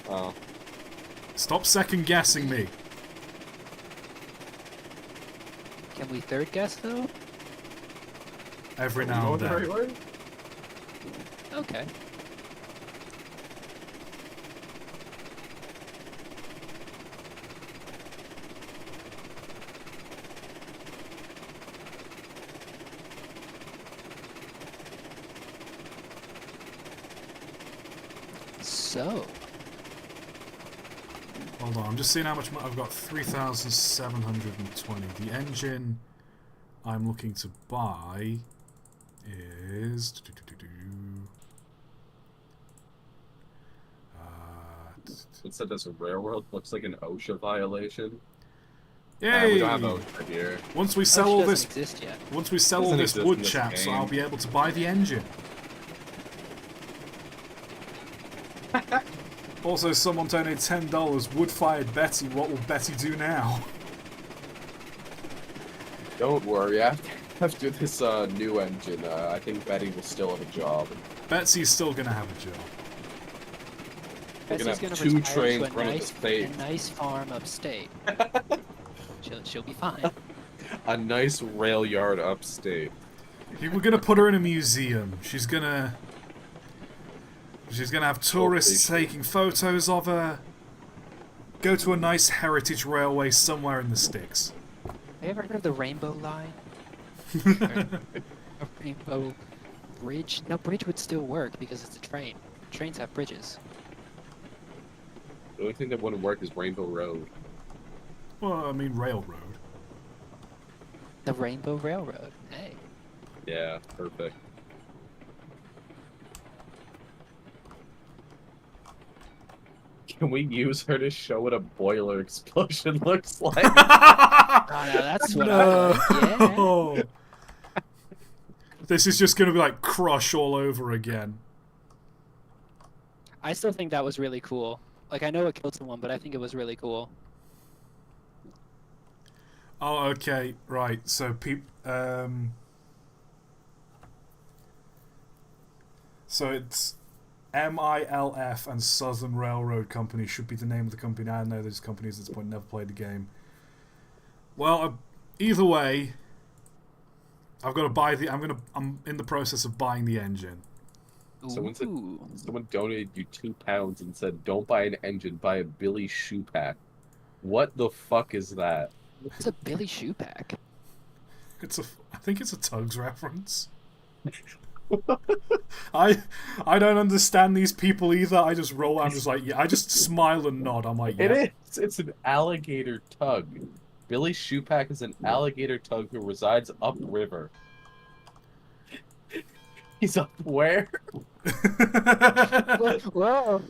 Oh. Stop second guessing me. Can we third guess though? Every Are we now and going the then. right way? Okay. So. Hold on, I'm just seeing how much I've got. 3,720. The engine I'm looking to buy is. It said this railroad looks like an OSHA violation. Yay! We don't have OSHA here. Once we sell all this, Exist yet. once we sell all Doesn't this exist wood, in this chaps, game. I'll be able to buy the engine. Also, someone donated $10. Wood-fired Betty. What will Betty do now? Don't worry, after this new engine, I think Betty will still have a job. Betsy's still gonna have a job. We're gonna Betsy's have gonna two retire trains to a running the nice, state. a nice farm upstate. she'll be fine. A nice rail yard upstate. We're gonna put her in a museum. She's gonna have tourists taking photos of her. Go to a nice heritage railway somewhere in the sticks. Have you ever heard of the Rainbow Line? A Rainbow Bridge? No, bridge would still work because it's a train. Trains have bridges. The only thing that wouldn't work is Rainbow Road. Well, I mean railroad. The Rainbow Railroad. Hey. Yeah, perfect. Can we use her to show what a boiler explosion looks like? Oh, no, that's what I like. Yeah. This is just gonna be like Crush all over again. I still think that was really cool. Like, I know it killed someone, but I think it was really cool. Oh, okay, right. So so it's MILF and Southern Railroad Company should be the name of the company. I know those companies at this point never played the game. Well, either way, I've got to buy the. I'm in the process of buying the engine. Someone donated you £2 and said, "Don't buy an engine, buy a Billy shoe pack." What the fuck is that? It's a Billy shoe pack. I think it's a Tugs reference. I don't understand these people either. I just roll out. I'm just like, yeah. I just smile and nod. I'm like, yeah. It is. It's an alligator tug. Billy Shoepack is an alligator tug who resides upriver. He's up where? Whoa.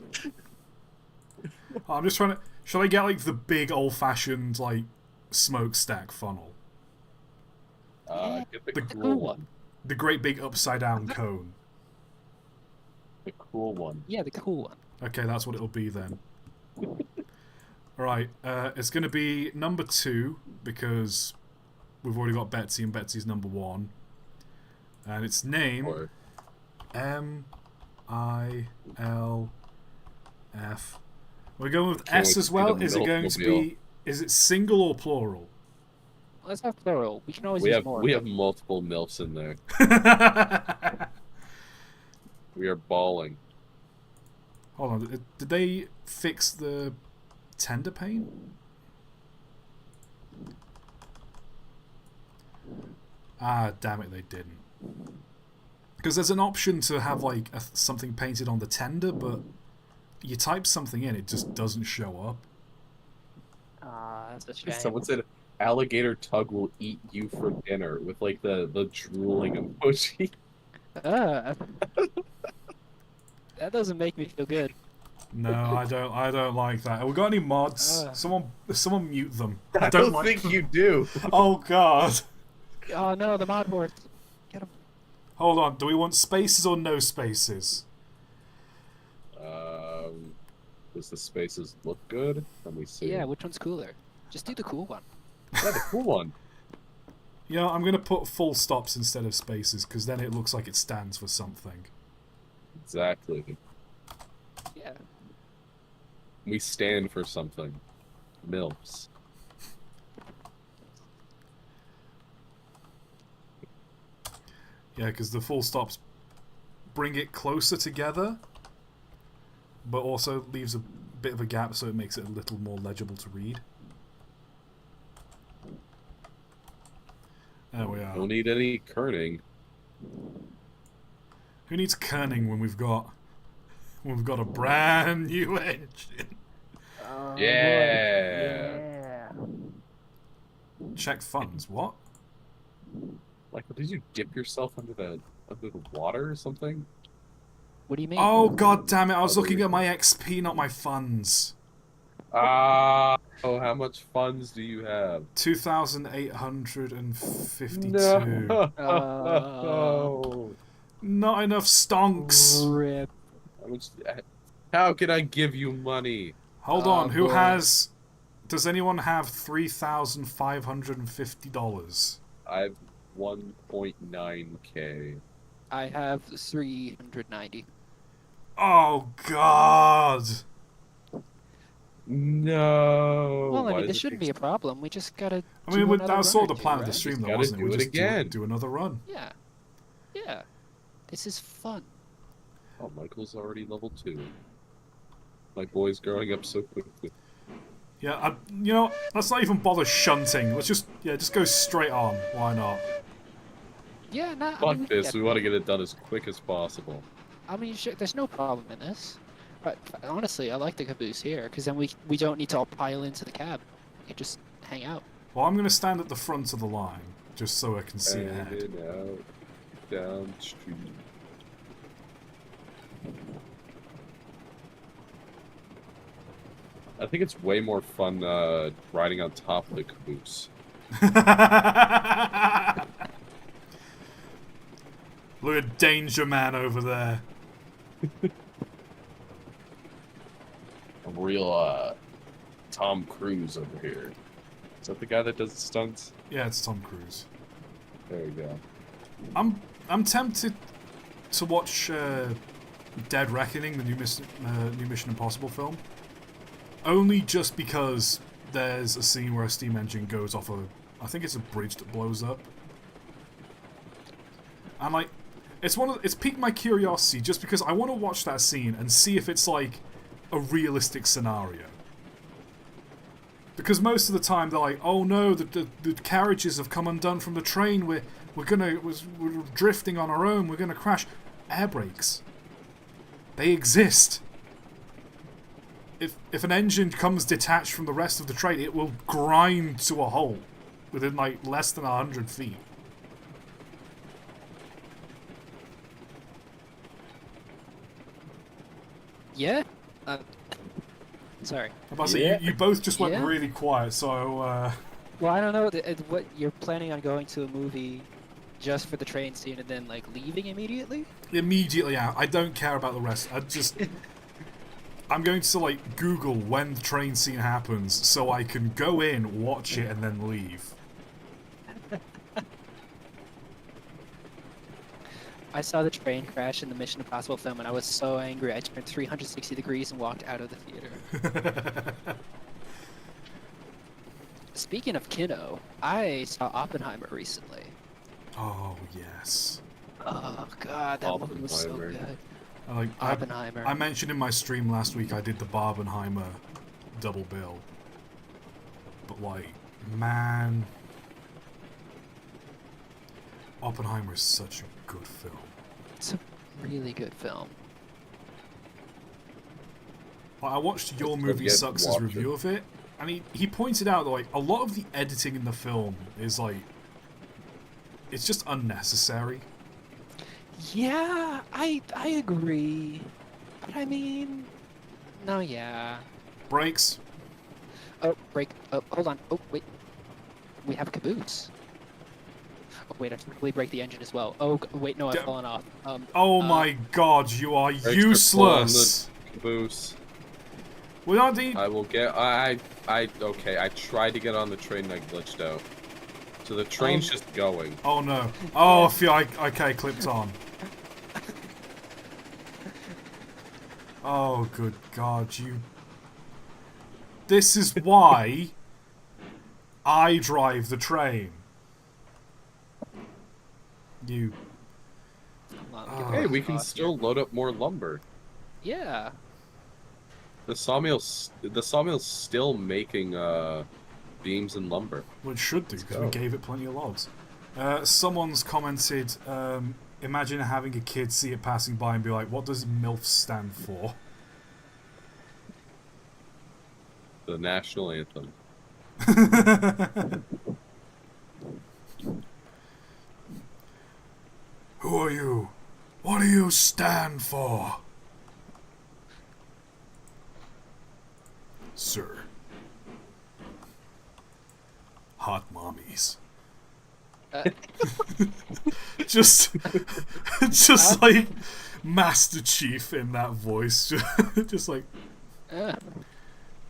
I'm just trying to. Shall I get like the big old-fashioned like smokestack funnel? Get the cool one. The great big upside-down cone. The cool one. Yeah, the cool one. Okay, that's what it'll be then. Alright, it's going to be number 2, because we've already got Betsy, and Betsy's number 1. And its name... M-I-L-F. We're going with S as well? Is it going to be... Is it single or plural? Let's have plural. We can always use more. We have multiple MILFs in there. We are balling. Hold on, did they fix the tender pane? Ah, damn it, they didn't. Because there's an option to have like something painted on the tender, but you type something in, it just doesn't show up. Ah, that's a shame. Someone said alligator tug will eat you for dinner with like the drooling emoji. Uh, that doesn't make me feel good. No, I don't. I don't like that. Have we got any mods? Uh. Someone mute them. I don't don't like think them. you do. Oh god. Oh no, the mod board. Get him. Hold on. Do we want spaces or no spaces? Does the spaces look good? Let me see. Yeah, which one's cooler? Just do the cool one. Yeah, the cool one. You know, I'm gonna put full stops instead of spaces because then it looks like it stands for something. Exactly. Yeah. We stand for something. MILFs. Yeah, because the full stops bring it closer together, but also leaves a bit of a gap so it makes it a little more legible to read. There we are. Don't need any kerning. Who needs kerning when we've got a brand new engine? Oh, Yeah. Yeah. Check funds. What? Like, did you dip yourself under the water or something? What do you mean? Oh god damn it! I was looking at my XP, not my funds. Oh, how much funds do you have? 2,852. No. Not enough stonks. Rip. How can I give you money? Hold on. Who boy. has? Does anyone have $3,550? I have 1.9K. I have 390. Oh god. No. Well, I Why mean, does this it shouldn't take be a problem. We just gotta. I mean, do another that was sort run of the or plan two, of the right? stream, though, gotta wasn't it? do We it just again. do another run. Yeah. Yeah. This is fun. Oh, Michael's already level 2. My boy's growing up so quickly. Yeah, you know, let's not even bother shunting. Let's just go straight on. Why not? Yeah, nah. Fuck this. We want to get it done as quick as possible. I mean, there's no problem in this. But honestly, I like the caboose here because then we don't need to all pile into the cab. We can just hang out. Well, I'm going to stand at the front of the line just so I can see ahead. Headed out down the street. I think it's way more fun riding on top of the caboose. Look at Danger Man over there. A real Tom Cruise over here. Is that the guy that does the stunts? Yeah, it's Tom Cruise. There we go. I'm tempted to watch Dead Reckoning, the new Mission Impossible film. Only just because there's a scene where a steam engine goes off I think it's a bridge that blows up. And like, it's piqued my curiosity just because I want to watch that scene and see if it's like a realistic scenario. Because most of the time they're like, oh no, the carriages have come undone from the train. We're drifting on our own. We're gonna crash. Air brakes. They exist. If an engine comes detached from the rest of the train, it will grind to a halt within like less than 100 feet. Yeah. Sorry. I'm about to say, you both just went Yeah. really quiet, so Well, I don't know what you're planning on going to a movie just for the train scene and then like leaving immediately. immediately out. I don't care about the rest. I'm going to like Google when the train scene happens so I can go in, watch it, and then leave. I saw the train crash in the Mission Impossible film and I was so angry I turned 360 degrees and walked out of the theater. Speaking of Kino, I saw Oppenheimer recently. Oh yes. Oh god, that movie was so Oppenheimer. good. I Oppenheimer. mentioned in my stream last week I did the Barbenheimer double bill. But like, man, Oppenheimer is such a good film. It's a really good film. I watched Your Let's Movie get Sucks' watching. review of it, and he pointed out that like a lot of the editing in the film is like it's just unnecessary. Yeah, I agree. But I mean, no, yeah. Breaks. Oh, break. Oh, hold on. Oh, wait. We have a caboose. Oh, wait, I totally break the engine as well. Oh, wait, no, I've fallen off. Oh my god, you are Brakes are useless. pulling the caboose. We don't need. I will get. Okay. I tried to get on the train and I glitched out. So the train's just going. Oh no. Oh, I feel okay, clipped on. Oh, good god, you. This is why I drive the train. You. Hold on, Oh. get Hey, rid of we the can boss still here. load up more lumber. Yeah. The sawmill's still making beams and lumber. Well, it should do, because we go. gave it plenty of logs. Someone's commented, imagine having a kid see it passing by and be like, what does MILF stand for? The national anthem. Who are you? What do you stand for? Sir. Hot mommies. Just like Master Chief in that voice. Just like,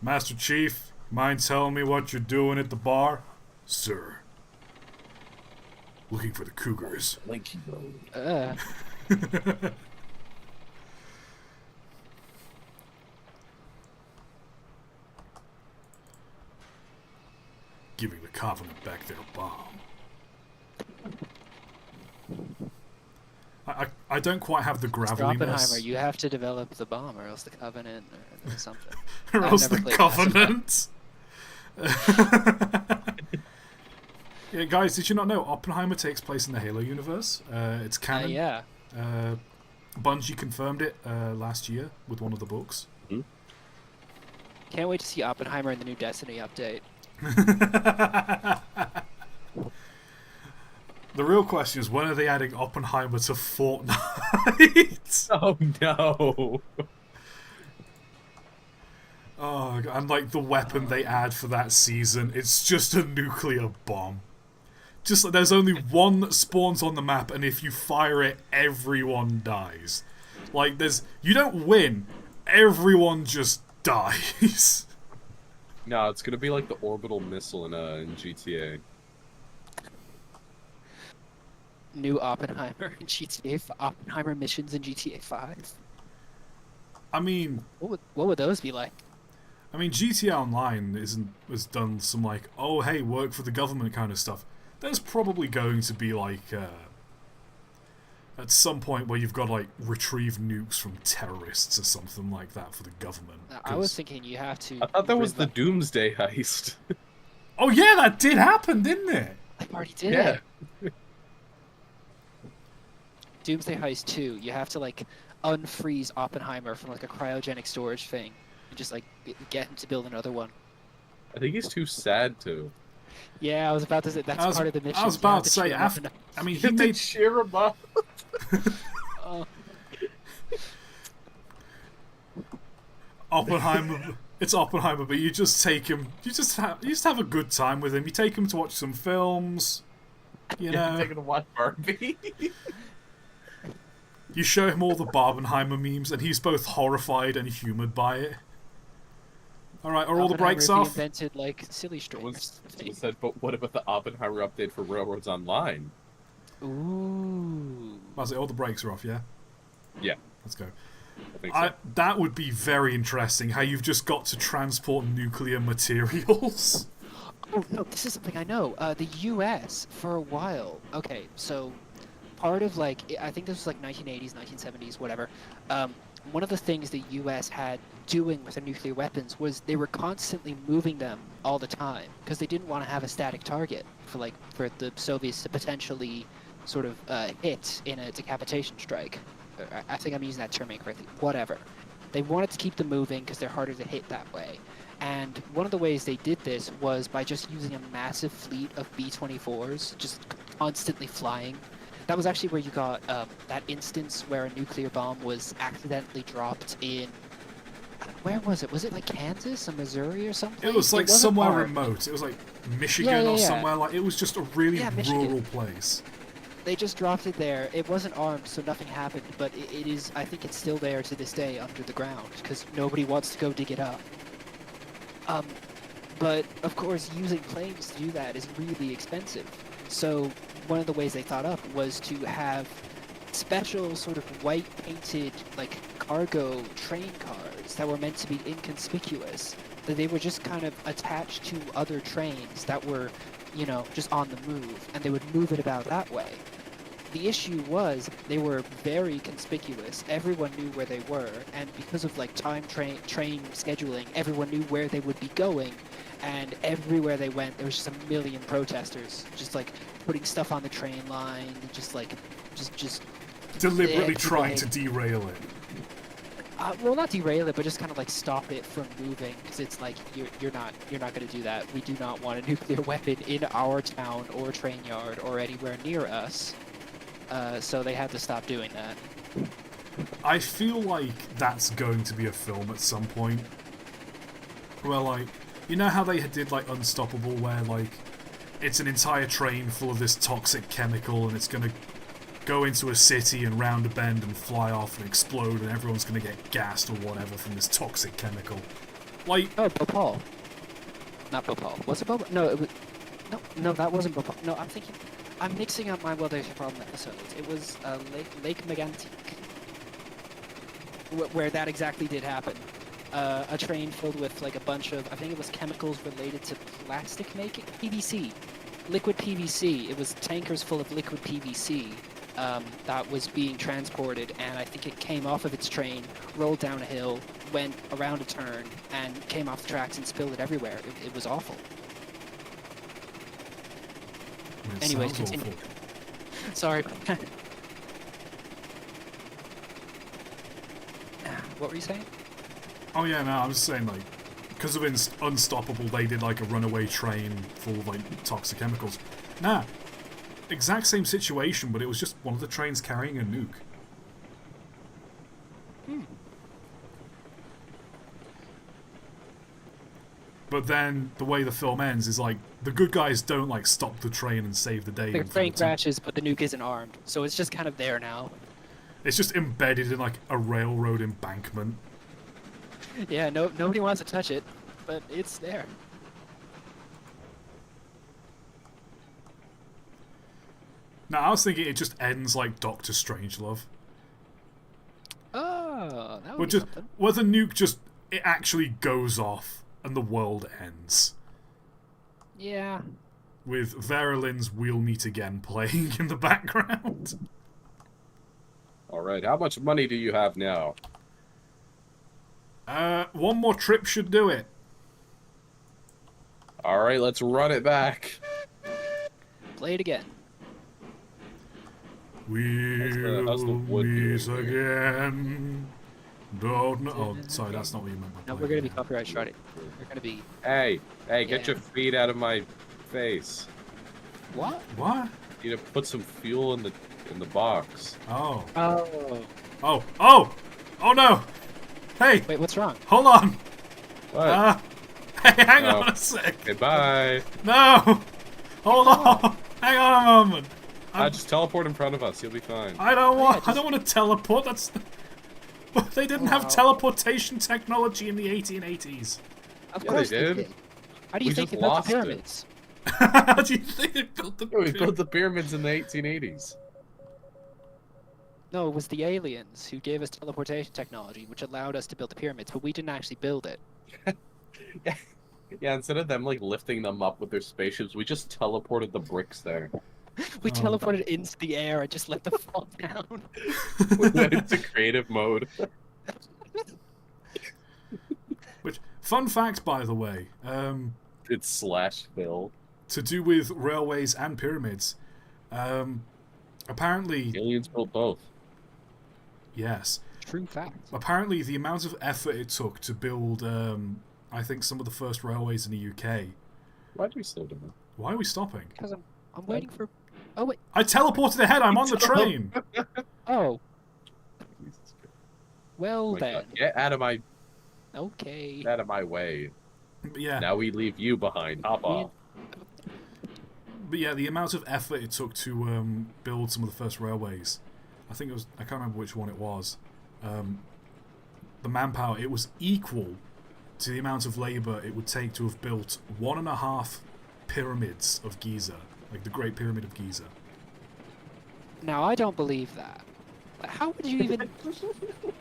Master Chief, mind telling me what you're doing at the bar? Sir. Looking for the cougars. Linky Road. Giving the Covenant back their bomb. I don't quite have the Mr. graveliness. Oppenheimer, you have to develop the bomb, or else the Covenant, or something. Or I've else never the played Mass Covenant. Yeah, guys, did you not know Oppenheimer takes place in the Halo universe? It's canon. Yeah. Bungie confirmed it last year with one of the books. Can't wait to see Oppenheimer in the new Destiny update. The real question is, when are they adding Oppenheimer to Fortnite? Oh no! Oh, and like the weapon they add for that season, it's just a nuclear bomb. Just like there's only one that spawns on the map, and if you fire it, everyone dies. Like you don't win, everyone just dies. No, it's gonna be like the orbital missile in GTA. New Oppenheimer in GTA. Oppenheimer missions in GTA 5. I mean, What would those be like? GTA Online has done some like, oh hey, work for the government kind of stuff. There's probably going to be like at some point where you've got to like retrieve nukes from terrorists or something like that for the government. I was thinking you have to. I thought that was the rev- Doomsday heist. Oh yeah, that did happen, didn't it? I already did Yeah. it. Doomsday Heist 2. You have to like unfreeze Oppenheimer from like a cryogenic storage thing, and just like get him to build another one. I think he's too sad to. Yeah, I was about to say that's part of the mission. I was You have about to say, cheer him up after, enough. I mean, You he have to made cheer him up. Oppenheimer. It's Oppenheimer, but you just take him. You just have a good time with him. You take him to watch some films. You know, Taking to watch Barbie. you show him all the Barbenheimer memes, and he's both horrified and humoured by it. All right, are all the brakes Oppenheimer off? Invented like silly strings. Someone said, but what about the Oppenheimer update for Railroads Online? Ooh. Was it all the brakes are off? Yeah. Yeah, Let's go. I think so. That would be very interesting. How you've just got to transport nuclear materials. Oh no, this is something I know. The U.S. for a while. Okay, so part of like I think this was like 1980s, 1970s, whatever. One of the things the U.S. had doing with their nuclear weapons was they were constantly moving them all the time because they didn't want to have a static target for the Soviets to potentially sort of hit in a decapitation strike. I think I'm using that term incorrectly. Whatever. They wanted to keep them moving because they're harder to hit that way. And one of the ways they did this was by just using a massive fleet of B-24s, just constantly flying. That was actually where you got that instance where a nuclear bomb was accidentally dropped in... Where was it? Was it like Kansas or Missouri or something? It was like wasn't somewhere armed. remote. It was like Michigan or somewhere like. It was just a really Michigan. rural place. They just dropped it there. It wasn't armed, so nothing happened. But it is. I think it's still there to this day under the ground because nobody wants to go dig it up. But of course, using planes to do that is really expensive. So one of the ways they thought up was to have special sort of white painted like cargo train cars that were meant to be inconspicuous. That they were just kind of attached to other trains that were, you know, just on the move, and they would move it about that way. The issue was they were very conspicuous. Everyone knew where they were, and because of like train scheduling, everyone knew where they would be going, and everywhere they went, there was just a million protesters, just like putting stuff on the train line, just Deliberately trying to derail it. Well, not derail it, but just kind of like stop it from moving, because it's like you're not going to do that. We do not want a nuclear weapon in our town or train yard or anywhere near us. So they had to stop doing that. I feel like that's going to be a film at some point. Where, like, you know how they did, like, Unstoppable, where, like, it's an entire train full of this toxic chemical and it's gonna go into a city and round a bend and fly off and explode and everyone's gonna get gassed or whatever from this toxic chemical. Like... Oh, Bhopal. Not Bhopal. Was it Bhopal? No, it was... No, that wasn't Bhopal. No, I'm mixing up my World There's a Problem episodes. It was Lake Megantic, where that exactly did happen. A train filled with like a bunch of, I think it was chemicals related to plastic making, PVC, liquid PVC. It was tankers full of liquid PVC that was being transported, and I think it came off of its train, rolled down a hill, went around a turn, and came off the tracks and spilled it everywhere. It was awful. Anyways, continue. Sorry. What were you saying? Oh yeah, no, I was saying, like, because of Unstoppable, they did, like, a runaway train full of, like, toxic chemicals. Nah, exact same situation, but it was just one of the trains carrying a nuke. But then, the way the film ends is, like, the good guys don't, like, stop the train and save the day. The train crashes, but the nuke isn't armed, so it's just kind of there now. It's just embedded in, like, a railroad embankment. Yeah, nobody wants to touch it, but it's there. Now, I was thinking it just ends like Doctor Strangelove. Oh, that would be something. Where the nuke just, it actually goes off and the world ends. Yeah. With Vera Lynn's We'll Meet Again playing in the background. Alright, how much money do you have now? One more trip should do it. Alright, let's run it back. Play it again. We'll meet again. Don't know. Oh, sorry, that's not what you meant by No, playing we're gonna be again. copyright strike. We're gonna be. Hey, get Yeah. your feet out of my face. What? What? You need to put some fuel in the box. Oh. Oh. Oh. Oh! Oh no! Hey! Wait, what's wrong? Hold on! What? Hey, hang Oh. on a sec! Okay, bye. No! Hold on! Hang on a moment! Just teleport in front of us. You'll be fine. I don't want. yeah, I don't want to teleport. That's. They didn't have Wow. teleportation technology in the 1880s. Of Yeah, course they did. How do you We think just they built lost the it. pyramids? How do you think they built the? Yeah, we built the pyramids in the 1880s. No, it was the aliens who gave us teleportation technology, which allowed us to build the pyramids, but we didn't actually build it. Yeah, instead of them like lifting them up with their spaceships, we just teleported the bricks there. We Oh. teleported into the air and just let them fall down. We went into creative mode. Which, fun fact, by the way, It's /Phil. to do with railways and pyramids. Apparently, Aliens built both. yes. True fact. Apparently, the amount of effort it took to build, I think, some of the first railways in the UK. Why do we slow down? Why are we stopping? Because I'm waiting for. Oh wait. I teleported ahead. I'm on the train. Oh. Jesus Christ. Well My then. God, get out of my Okay. way. But yeah, Now we leave you behind. Hop off. but yeah, the amount of effort it took to build some of the first railways. I think it was. I can't remember which one it was. The manpower. It was equal to the amount of labour it would take to have built 1.5 pyramids of Giza, like the Great Pyramid of Giza. Now I don't believe that. How would you even?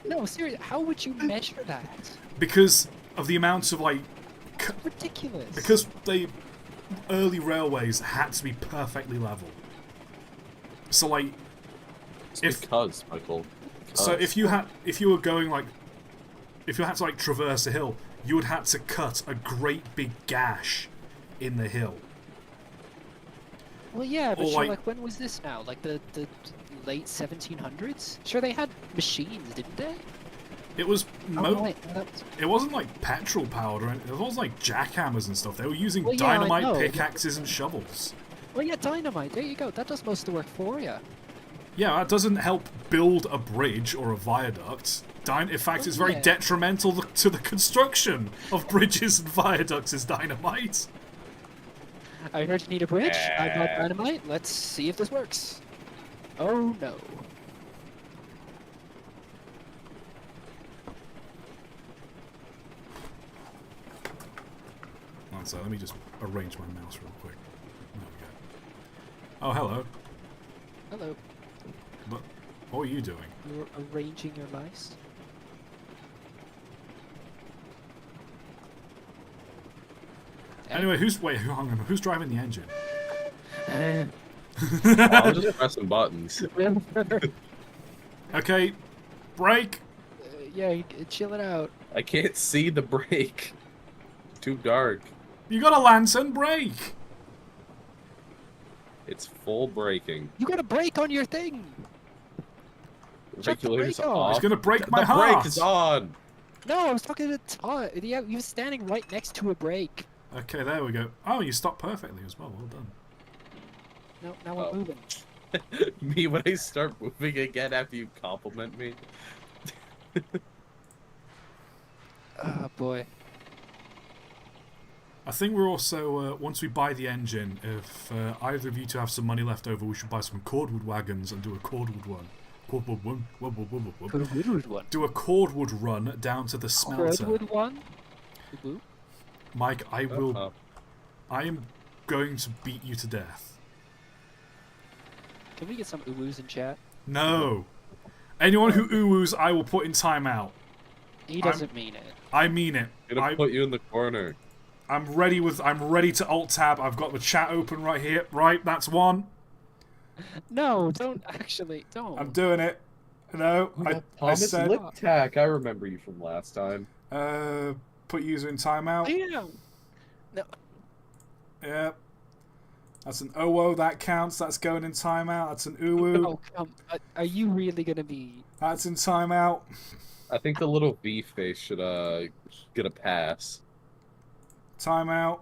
No, seriously. How would you measure that? Because of the amount of like. Ridiculous. Because the early railways had to be perfectly level. So like, It's because, Michael. so if you were going like, if you had to like traverse a hill, you would have to cut a great big gash in the hill. Well, yeah, but Or sure, like- like when was this now? Like the late 1700s? Sure, they had machines, didn't they? It was Oh, wait, no, that was... it wasn't like petrol powered or anything. It was like jackhammers and stuff. They were using Well, yeah, I dynamite know. pickaxes and shovels. Well, yeah, dynamite. There you go. That does most of the work for you. Yeah, that doesn't help build a bridge or a viaduct. In fact, it's very yeah. detrimental to the construction of bridges and viaducts is dynamite. I heard you need a bridge. I bought dynamite. Let's see if this works. Oh no. So let me just arrange my mouse real quick. There we go. Oh, hello. Hello. What are you doing? You're arranging your mice. Anyway, who's driving the engine? I'm just pressing buttons. Okay, brake. Yeah, chill it out. I can't see the brake. Too dark. You got a lantern, brake. It's full braking. You got a brake on your thing. Shut the Regulators brake off. off. It's gonna break my the heart. brake is on. No, I was talking to Todd. Yeah, he was standing right next to a brake. Okay, there we go. Oh, you stopped perfectly as well. Well done. No, now we're Oh. moving. Me when I start moving again after you compliment me. Oh boy. I think we're also once we buy the engine, if either of you two have some money left over, we should buy some cordwood wagons and do a cordwood one. Cordwood one. Do a cordwood run down to the smelter. Cordwood one. Woo. Mike, I will. Uh-oh. I am going to beat you to death. Can we get some uwoos in chat? No. Anyone who oohs, I will put in timeout. He doesn't mean it. I mean it. I'm gonna put you in the corner. I'm ready to alt tab. I've got the chat open right here. Right, that's No, don't actually. Don't. I'm doing it. No, I said Lip tack. I remember you from last time. put user in timeout. Damn. No. Yeah. That's an OO, that counts. That's going in timeout. That's an uwu. Oh, come. Are you really gonna be? That's in timeout. I think the little V face should get a pass. Timeout.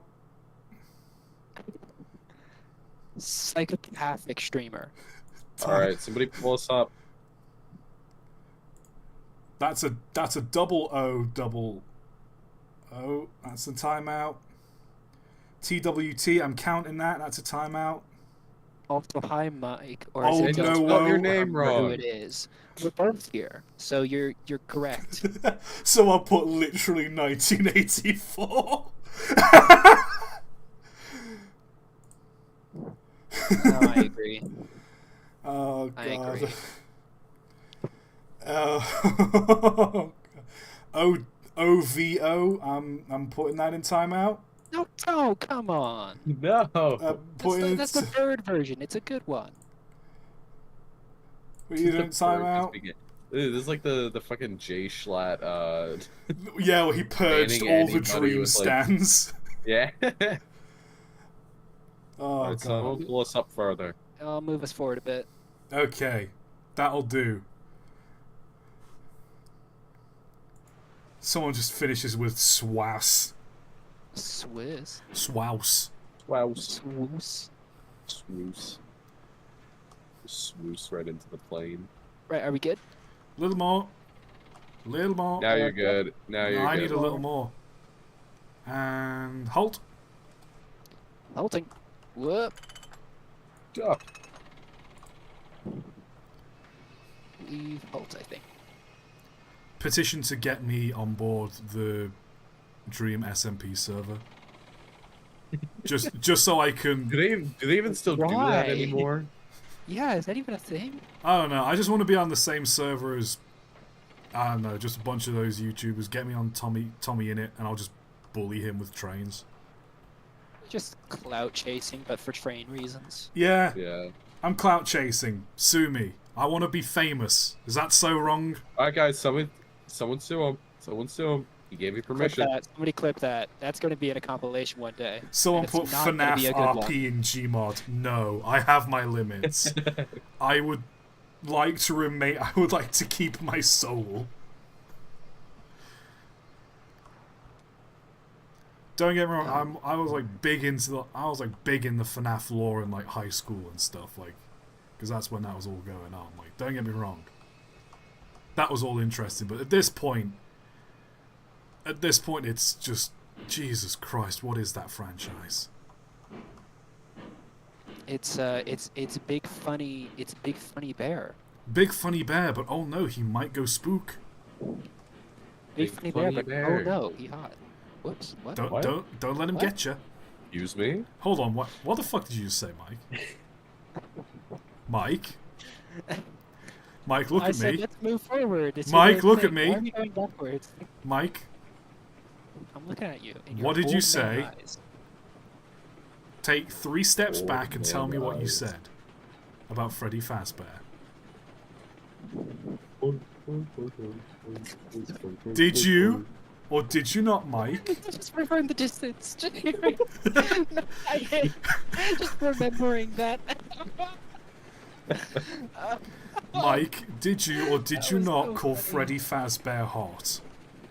Psychopathic streamer. All right, somebody pull us up. That's a double O. That's a timeout. TWT, I'm counting that. That's a timeout. Also, hi, Mike. Or Oh, is it no, Delta? whoa. Your name Remember who wrong. it is. We're both here, so you're correct. So I'll put literally 1984. No, I agree. Oh, God. I agree. OVO, I'm putting that in timeout. No, come on. No. That's the third version. It's a good one. What are you doing timeout? This is like the fucking J Schlatt. Yeah, well, he purged banning all the anybody dream with, like- stands. Yeah. Oh, Alright, so God. we'll pull us up further. I'll move us forward a bit. Okay, that'll do. Someone just finishes with swass. Swiss. Swaus. Wow. Swoos. Swoosh. Swoosh right into the plane. Right, are we good? Little more. Little more. Now you're good. Now you're I good. need a little more. And halt. Halting. Whoop. Oh, Leave halt, I think. Petition to get me on board the Dream SMP server. just so I can. do they even still do Why? that anymore? Yeah, is that even a thing? I don't know. I just want to be on the same server as, I don't know, just a bunch of those YouTubers. Get me on Tommy in it, and I'll just bully him with trains. Just clout chasing, but for train reasons. Yeah, Yeah. I'm clout chasing. Sue me. I want to be famous. Is that so wrong? All right, guys. Someone sue him. Someone sue him. He gave me Clip permission. that. Somebody clip that. That's going to be in a compilation one day. Someone And put it's not gonna be FNAF a good one. RP in Gmod. No, I have my limits. I would like to remain. I would like to keep my soul. Don't get me wrong. I was like big into the. I was like big in the FNAF lore in like high school and stuff, like, because that's when that was all going on. Like, don't get me wrong. That was all interesting, but at this point, it's just Jesus Christ. What is that franchise? It's big funny. It's Big Funny Bear. Big funny bear, but oh no, he might go spook. Big Funny Bear, but oh no, he hot. Whoops. What? Don't What? don't let him What? get you. Excuse me? Hold on, what the fuck did you just say, Mike? Mike? Mike, look I at said me. let's move forward. It's Mike, your look thing. at me. Why are we going backwards? Mike, I'm looking at you. And your What did you old say? man eyes. take 3 steps Oh, back and tell me what you nice. said about Freddy Fazbear. Did you or did you not, Mike? Just remembering the distance. Just remembering that. Mike, did you or did That you was not so call funny. Freddy Fazbear hot?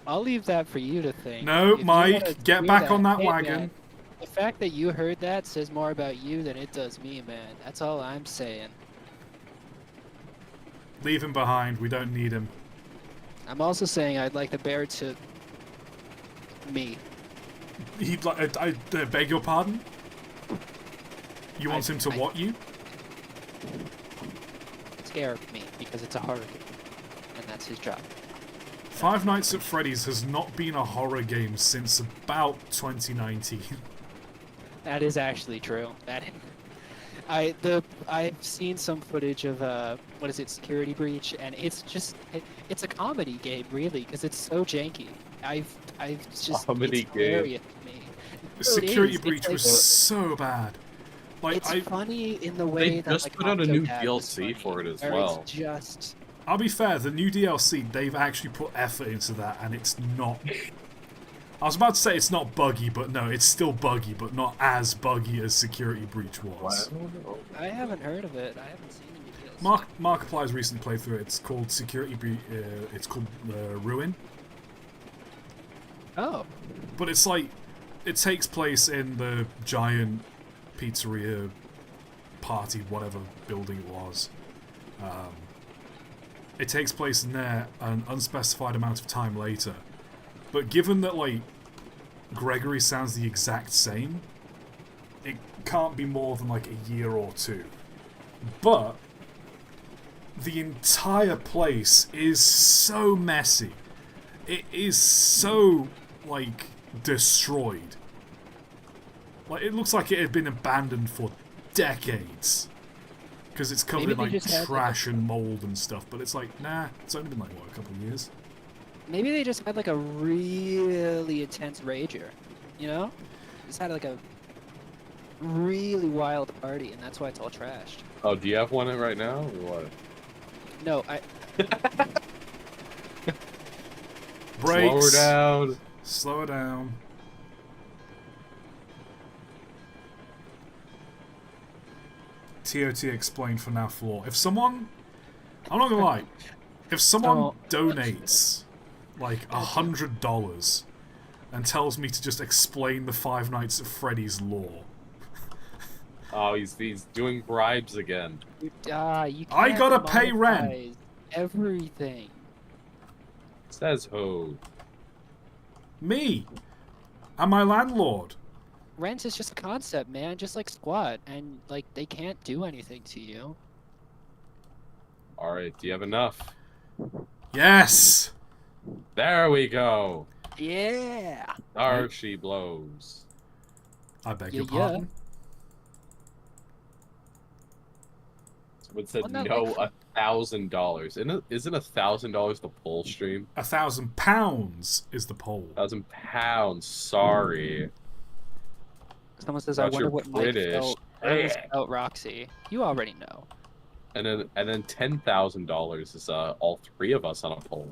I'll leave that for you to think. No, If you Mike, wanna get do back on that hey, wagon. man, the fact that you heard that says more about you than it does me, man. That's all I'm saying. Leave him behind. We don't need him. I'm also saying I'd like the bear to me. He'd like. I beg your pardon. You want him to I- what you? Scare me because it's a horror game, and that's his job. Five Nights at Freddy's has not been a horror game since about 2019. That is actually true. I've seen some footage of what is it, Security Breach, and it's just it's a comedy game really because it's so janky. I've just Comedy it's game. hilarious to me. No, Security it is. Breach It's was like- so bad. Like It's I, funny in the way They that just like put out a Octodad new was DLC funny, for it as where well. It's just I'll be fair. The new DLC, they've actually put effort into that, and it's not. I was about to say it's not buggy, but no, it's still buggy, but not as buggy as Security Breach was. I haven't heard of it. I haven't seen the DLC. Markiplier's recently played through it. It's called Security Breach. It's called Ruin. Oh, But it's like, it takes place in the giant pizzeria party, whatever building it was. It takes place in there an unspecified amount of time later. But given that, like, Gregory sounds the exact same, it can't be more than, like, a year or two. But the entire place is so messy. It is so, like, destroyed. Like, it looks like it had been abandoned for decades. Because it's covered Maybe in, they like, just had, like, trash and mold and stuff. But it's like, nah, it's only been, like, what, a couple of years? maybe they just had like a really intense rager, you know? Just had like a really wild party, and that's why it's all trashed. Oh, do you have one right now or what? No, Brakes. Slow her down. Slow her down. ToT explained FNAF lore. If someone, I'm not gonna lie, if someone donates like $100 and tells me to just explain the Five Nights at Freddy's lore, Oh, he's doing bribes again. You can't I gotta pay rent. monetize everything. Says who? Me, and my landlord. Rent is just a concept, man, just like squat, and like they can't do anything to you. All right, do you have enough? Yes. There we go. Yeah. There she blows. I beg Yeah, your pardon. Someone said Well, no, no, like- $1,000. Isn't $1,000 the poll stream? £1,000 is the poll. £1,000. Sorry. Someone says, Thought I wonder you're what Mike British. felt about Roxy. You already know. And then $10,000 is all three of us on a poll.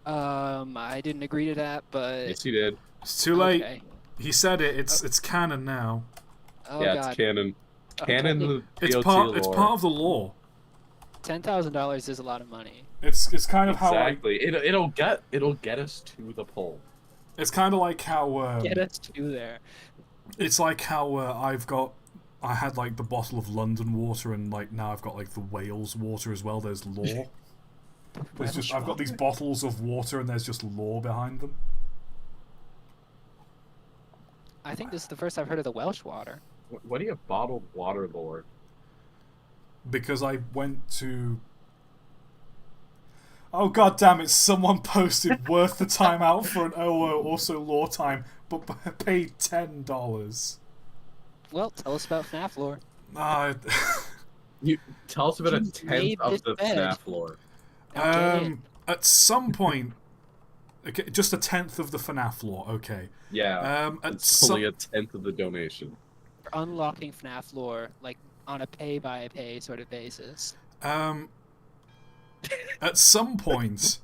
I didn't agree to that, but Yes, you did. It's too late. okay. He said it. It's canon now. Oh Yeah, god. it's canon. Okay. Canon the It's ToT part. lore. It's part of the law. $10,000 is a lot of money. It's kind of how like, Exactly. It'll get us to the poll. it's kind of like how Get us to there. it's like how I had like the bottle of London water and like now I've got like the Wales water as well. There's law. There's just I've got these bottles of water and there's just law behind them. I think this is the first I've heard of the Welsh water. What do you have bottled water lore? Because I went to. Oh god damn it! Someone posted worth the time out for an OO, also lore time, but paid $10. Well, tell us about FNAF lore. You tell us about a You tenth made of this the bed. FNAF lore. Okay. At some point, okay, just a tenth of the FNAF lore. Okay. Yeah. At It's only a tenth of the donation. We're unlocking FNAF lore, like, on a pay-by-pay sort of basis. At some point,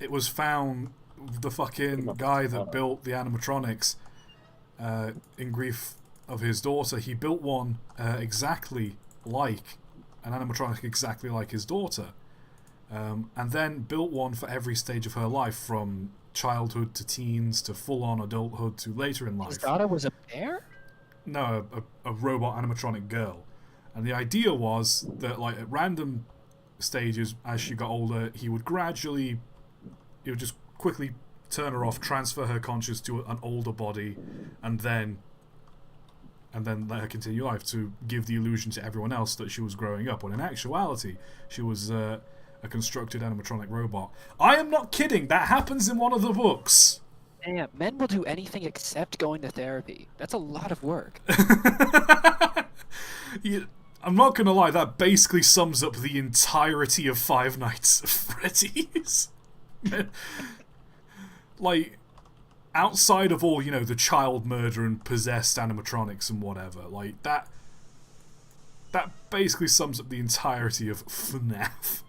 it was found the fucking guy that built the animatronics, in grief of his daughter, he built one exactly like an animatronic, exactly like his daughter, and then built one for every stage of her life, from childhood to teens to full-on adulthood to later in life. His daughter was a bear? No, a robot animatronic girl. And the idea was that, like, at random stages, as she got older, he would just quickly turn her off, transfer her conscious to an older body, and then let her continue life to give the illusion to everyone else that she was growing up, when in actuality, she was a constructed animatronic robot. I am not kidding, that happens in one of the books. Damn, men will do anything except going to therapy. That's a lot of work. I'm not gonna lie, that basically sums up the entirety of Five Nights at Freddy's. Like, outside of all, the child murder and possessed animatronics and whatever, like, that basically sums up the entirety of FNAF.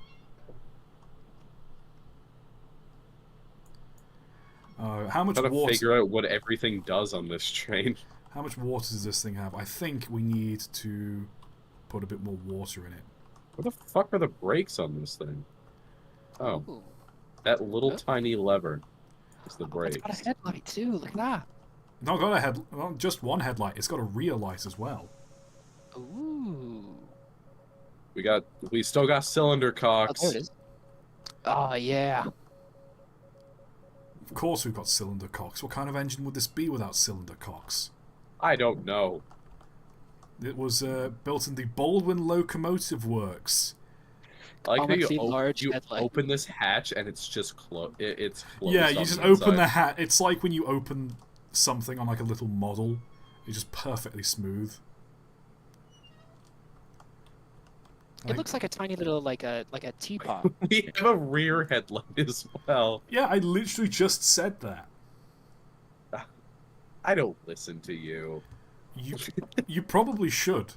How much Gotta water? figure out what everything does on this train. How much water does this thing have? I think we need to put a bit more water in it. What the fuck are the brakes on this thing? Oh, Ooh. that little Oh. tiny lever is the It's brake. got a headlight too. Look at that. Not just one headlight. It's got a rear light as well. Ooh. We still got cylinder Oh, cocks. there it is. Oh yeah. Of course we've got cylinder cocks. What kind of engine would this be without cylinder cocks? I don't know. It was built in the Baldwin Locomotive Works. I like that Comically large you headlight. open this hatch and it's just it's closed. Yeah, on you just the open inside. the hat. It's like when you open something on like a little model. It's just perfectly smooth. It looks like a tiny little like a teapot. We have a rear headlight as well. Yeah, I literally just said that. I don't listen to you. You probably should.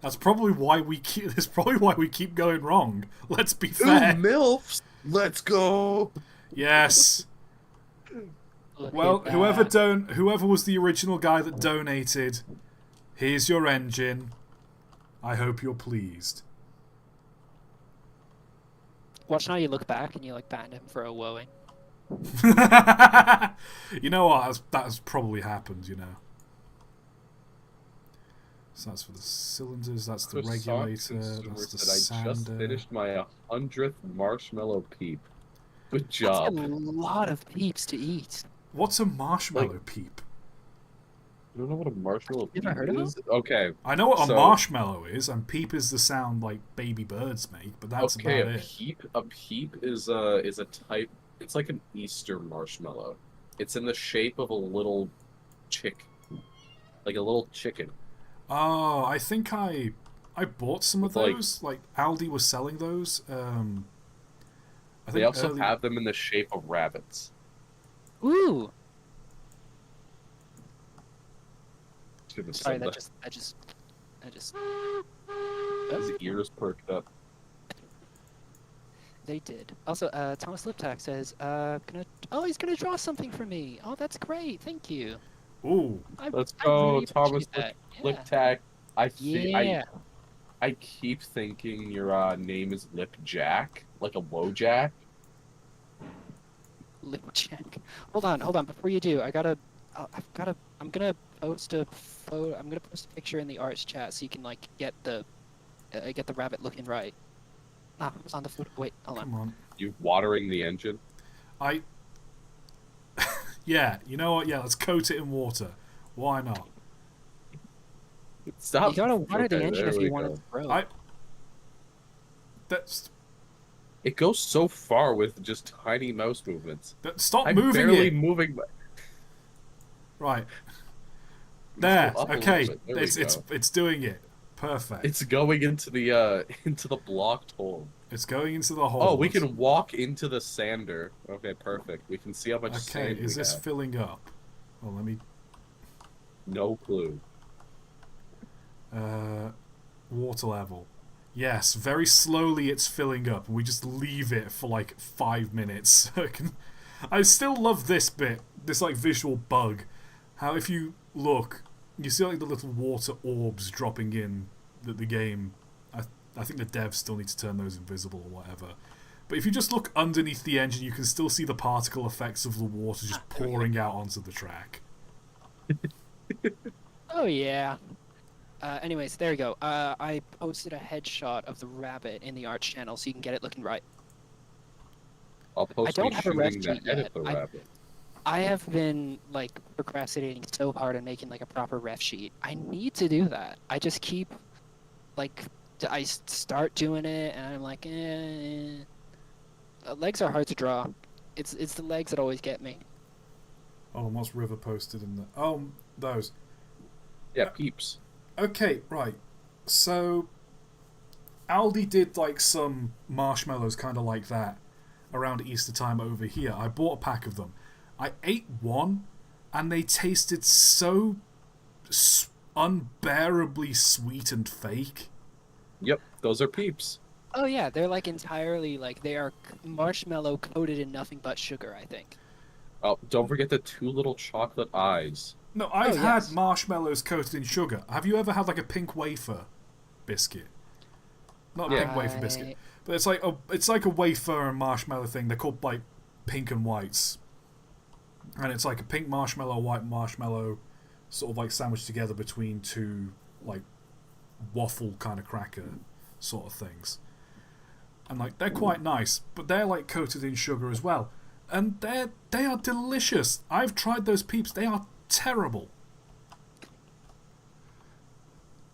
That's probably why we keep. That's probably why we keep going wrong. Let's be fair. MILFs! Let's go! Yes. Look Well, at whoever was the original guy that donated, here's your engine. I hope you're pleased. Watch now. You look back and you like ban him for a woeing. You know what? That's probably happened. You know. So that's for the cylinders. That's the regulator. That's the said, I just sander. finished my 100th marshmallow peep. Good That's job. a lot of peeps to eat. What's a marshmallow peep? You don't know what a marshmallow You peep ever heard of is? Okay. I know what a So- marshmallow is, and peep is the sound like baby birds make, but that's Okay, about it. a peep is a type. It's like an Easter marshmallow. It's in the shape of a little chick, like a little chicken. Oh, I think I bought some of With, like- those. Like Aldi was selling those. I They think also early- have them in the shape of rabbits. Ooh. Should have Sorry, said that. I just. His ears perked up. They did. Also, Thomas Liptak says, he's gonna draw something for me. Oh, that's great. Thank you. Ooh, Let's I go, really Thomas appreciate that. Lip Tack. Yeah. I keep thinking your name is Lip Jack, like a Wojak. Lipjack. Hold on. Before you do, I'm gonna post a photo. I'm gonna post a picture in the arts chat so you can like get the rabbit looking right. Ah, it's on the photo. Wait, hold on. come on. You watering the engine? Yeah, you know what? Yeah, let's coat it in water. Why not? Stop. You gotta water the Okay, engine there if we you want go. it to grow. That's It goes so far with just tiny mouse movements. stop I'm moving barely it. moving. Right. There. Up a little Okay. bit. There we go. It's doing it. Perfect. It's going into the blocked hole. It's going into the hole. Oh, we can walk into the sander. Okay, perfect. We can see how much Okay, sand is we this have. filling up? Well, let me. No clue. Water level. Yes, very slowly it's filling up. We just leave it for like 5 minutes. I still love this bit, this like visual bug. How if you look, you see like the little water orbs dropping in that the game. I think the devs still need to turn those invisible or whatever. But if you just look underneath the engine, you can still see the particle effects of the water just pouring out onto the track. Oh yeah. Anyways, there you go. I posted a headshot of the rabbit in the arts channel so you can get it looking right. I'll post don't me have a ref shooting the sheet head yet. of the rabbit. I have been like procrastinating so hard on making like a proper ref sheet. I need to do that. I just keep like I start doing it and I'm like, legs are hard to draw. It's the legs that always get me. Oh, and what's River posted in the? Oh, those. Yeah, peeps. Okay, right. So, Aldi did like some marshmallows kind of like that around Easter time over here. I bought a pack of them. I ate one, and they tasted so unbearably sweet and fake. Yep, those are peeps. Oh yeah, they're like entirely like they are marshmallow coated in nothing but sugar, I think. Oh, don't forget the two little chocolate eyes. No, I've yes. had marshmallows coated in sugar. Have you ever had like a pink wafer biscuit? Not a pink wafer biscuit, but it's like a wafer and marshmallow thing. They're called like pink and whites, and it's like a pink marshmallow, white marshmallow, sort of like sandwiched together between two like waffle kind of cracker sort of things. And like they're quite nice, but they're like coated in sugar as well, and they are delicious. I've tried those peeps; they are terrible.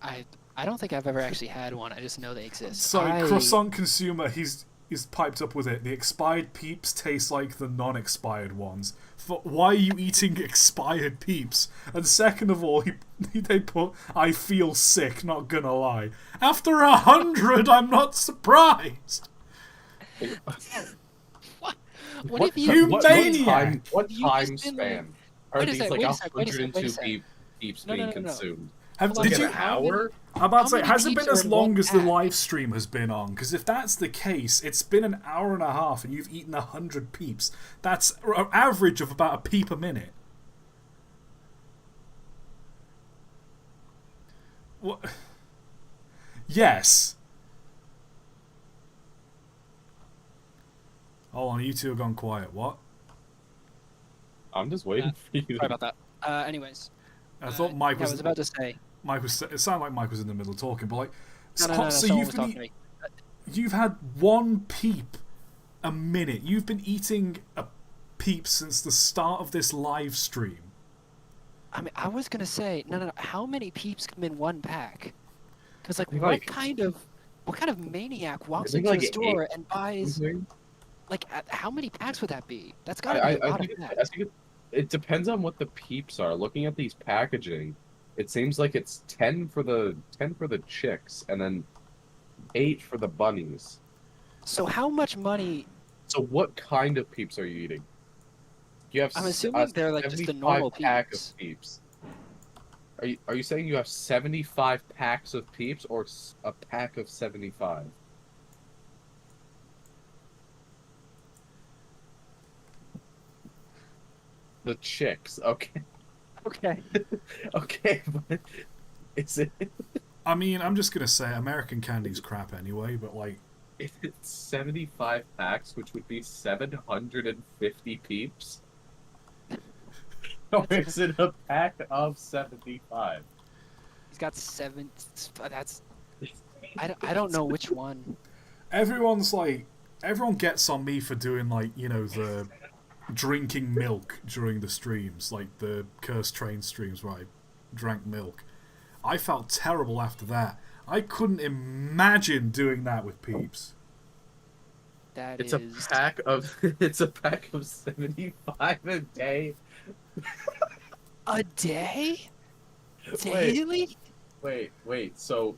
I don't think I've ever actually had one. I just know they exist. Sorry, croissant consumer, he's piped up with it. The expired peeps taste like the non-expired ones. Why are you eating expired peeps? And second of all, they put, I feel sick, not gonna lie. After 100, I'm not surprised. What if you what maniac! What You time just been span are Wait a these sec, like wait a sec, wait a sec, 102 wait a sec. peeps No, being no, no, no. consumed? Have, Like did an you? hour? I'm about How to say, many has it peeps been are as in long one as the pack? live stream has been on? Because if that's the case, it's been an hour and a half, and you've eaten 100 peeps. That's an average of about a peep a minute. What? Yes. Hold on, you two have gone quiet. What? I'm just waiting for you. Sorry about that. Anyways. I thought Mike Yeah, I was. was about to say. Mike was. It sounded like Mike was in the middle of talking, but like. No. So Someone you've was been talking to me. you've had one peep a minute. You've been eating a peep since the start of this live stream. I mean, I was gonna say no. How many peeps come in one pack? Because like, think, what like- kind of maniac walks think, into like, the store 8 and buys something. like how many packs would that be? That's gotta be a I lot think of I packs. think it depends on what the peeps are. Looking at these packaging, it seems like it's 10 for the chicks and then 8 for the bunnies. So how much money? So what kind of peeps are you eating? You have I'm a assuming they're like just the 75 normal pack peeps. of peeps. Are you saying you have 75 packs of peeps or a pack of 75? The chicks, okay. Okay. Okay, but is it I mean, I'm just gonna say American candy's crap anyway, but like, if it's 75 packs, which would be 750 peeps? Or is it a pack of 75? He's got 7. That's I don't know which one. everyone gets on me for doing like, you know, the drinking milk during the streams, like the Cursed Train streams where I drank milk. I felt terrible after that. I couldn't imagine doing that with peeps. That It's is a pack of it's a pack of 75 a day. a day. Wait, Daily? wait. So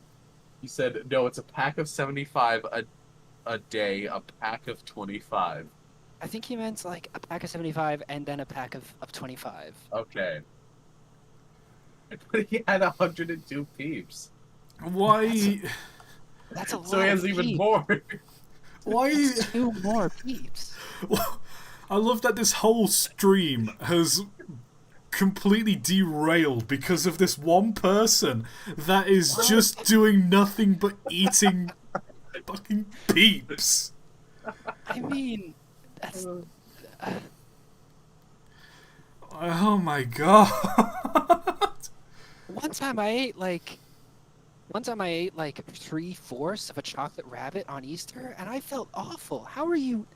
you said no, it's a pack of 75 a day, a pack of 25. I think he meant like a pack of 75 and then a pack of 25. Okay. But he had 102 peeps. Why? That's a lot. So he has of even peeps. more. Why? That's 2 more peeps. I love that this whole stream has completely derailed because of this one person that is just doing nothing but eating fucking peeps. I mean, that's Oh my god. one time I ate like 3/4 of a chocolate rabbit on Easter, and I felt awful. How are you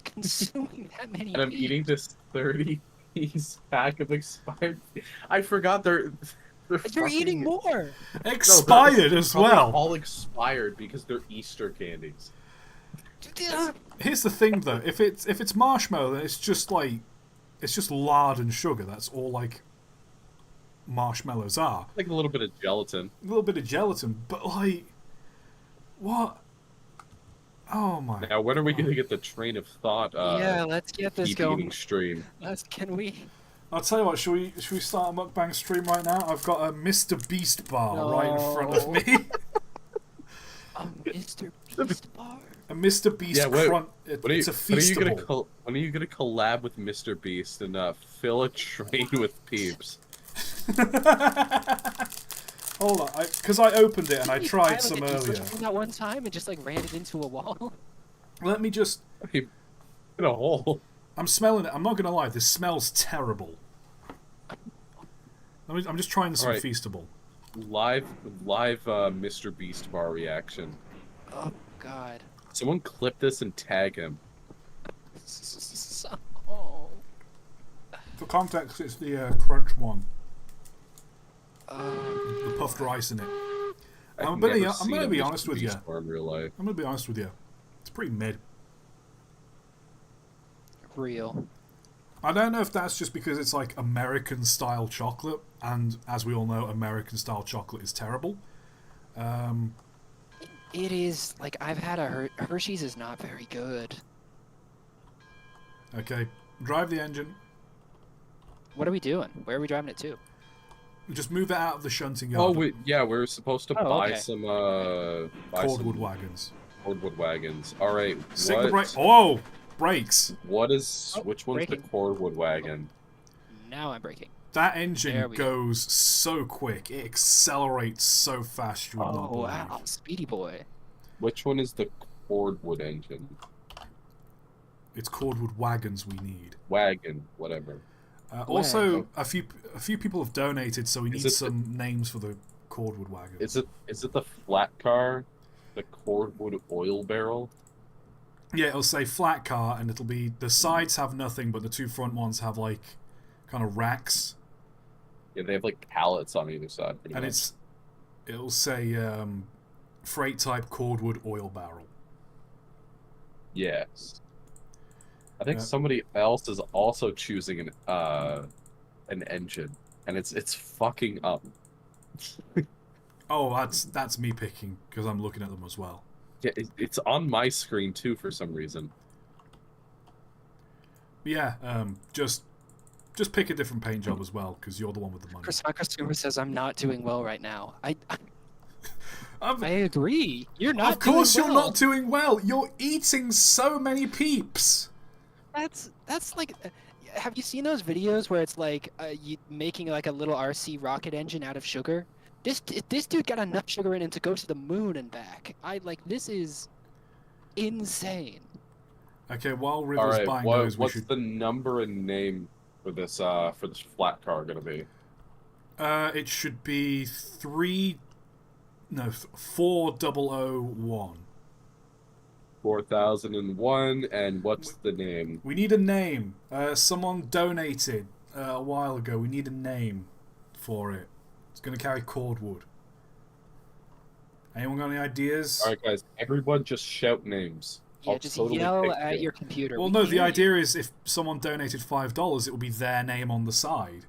consuming that many? And I'm peeps? eating this 30-piece pack of expired. I forgot they're You're eating fucking- more. Expired as probably well. All expired because they're Easter candies. Here's the thing though, if it's marshmallow, then it's just lard and sugar. That's all like marshmallows are. Like a little bit of gelatin. A little bit of gelatin, but like, what? Oh my! Now, when are we gonna get the train of thought? Yeah, let's get this keep going. eating stream. Can we? I'll tell you what. Should we start a mukbang stream right now? I've got a Mr. Beast bar right in front of me. A Mr. Beast bar. A Mr. Beast Yeah, what- crunch. When are you, It's a when are you gonna feastable. when are you gonna collab with Mr. Beast and fill a train with peeps? Hold on, because I opened it and I Didn't he tried buy, like, some a diesel earlier. train that one time and just like ran it into a wall. Let me just. In a hole. I'm smelling it. I'm not gonna lie. This smells terrible. I'm just trying some Alright. feastable. Live Mr. Beast bar reaction. Oh God. Someone clip this and tag him. Oh. For context, it's the crunch one. Uh, The puffed rice in it. I've I'm never gonna seen a be Mr. honest with you. Beast bar in real life. I'm gonna be honest with you. It's pretty mid. real. I don't know if that's just because it's like American style chocolate, and as we all know, American style chocolate is terrible. It is like I've had a Hershey's is not very good. Okay, drive the engine. What are we doing? Where are we driving it to? Just move it out of the shunting Oh, yard. yeah, we're supposed to Oh, buy okay. some Cordwood wagons. cordwood wagons. All right, Signal brake. what? Oh, brakes. What is? Oh, Which one's braking. the cordwood wagon? Now I'm braking. That There engine we go. goes so quick. It accelerates so fast you would not Oh believe. wow, speedy boy. Which one is the cordwood engine? It's cordwood wagons we need. Wagon, whatever. Also, a few people have donated, so we Is need it some names for the cordwood wagons. Is it the flat car? The cordwood oil barrel? Yeah, it'll say flat car, and it'll be the sides have nothing, but the two front ones have like kind of racks, Yeah, they have like pallets on either side. Pretty and much. it'll say freight type cordwood oil barrel. Yes. I think Yeah. somebody else is also choosing an engine, and it's fucking up. Oh, that's me picking because I'm looking at them as well. Yeah, it's on my screen too for some reason. But yeah, just pick a different paint job as well because you're the one with the money. Croissant Consumer says I'm not doing well right now. I Um, agree. You're not. of course, doing you're well. not doing well. You're eating so many peeps. That's like. Have you seen those videos where it's like you making like a little RC rocket engine out of sugar? This dude got enough sugar in him to go to the moon and back. This is insane. Okay, while All River's right, buying those, we what's should. the number and name for this flat car gonna be? It should be 4001. 4001, and what's the name? We need a name. Someone donated a while ago. We need a name for it. It's going to carry cordwood. Anyone got any ideas? All right, guys, everyone just shout names. Yeah, I'll just totally yell pick at it. your computer. Well, We no, can the hear you. idea is if someone donated $5, it will be their name on the side.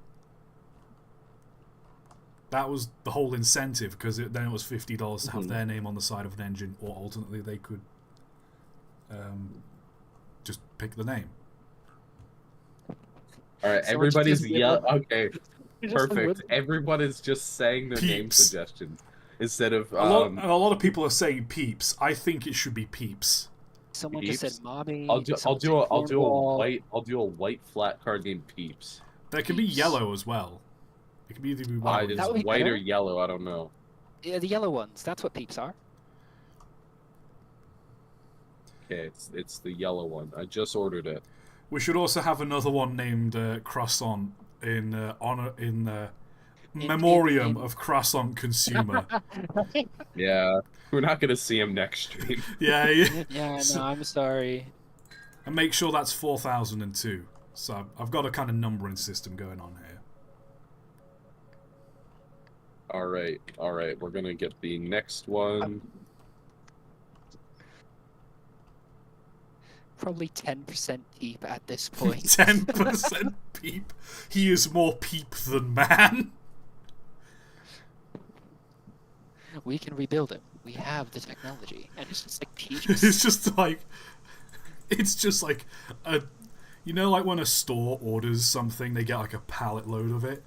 That was the whole incentive, because then it was $50 to have their name on the side of an engine, or alternately they could just pick the name. All right, Someone just everybody's did yell. Whitlam. Okay, Just perfect. Everyone is just saying their name Peeps. suggestions instead of A lot of people are saying peeps. I think it should be peeps. Someone just Peeps? said mommy. I'll do someone said a cornball. white flat car named Peeps. They can be Peeps. yellow as well. It can be either be white. It's That would be white better. or yellow. I don't know. Yeah, the yellow ones. That's what peeps are. Okay, it's the yellow one. I just ordered it. We should also have another one named Croissant in honor memoriam of Croissant Consumer. Yeah, we're not gonna see him next stream. Yeah, Yeah, no, I'm sorry. and make sure that's 4002. So I've got a kind of numbering system going on here. All right. We're gonna get the next one. Probably 10% peep at this point. 10% peep. He is more peep than man. We can rebuild him. We have the technology, and it's just like peeps. It's just like a, you know, like when a store orders something, they get like a pallet load of it.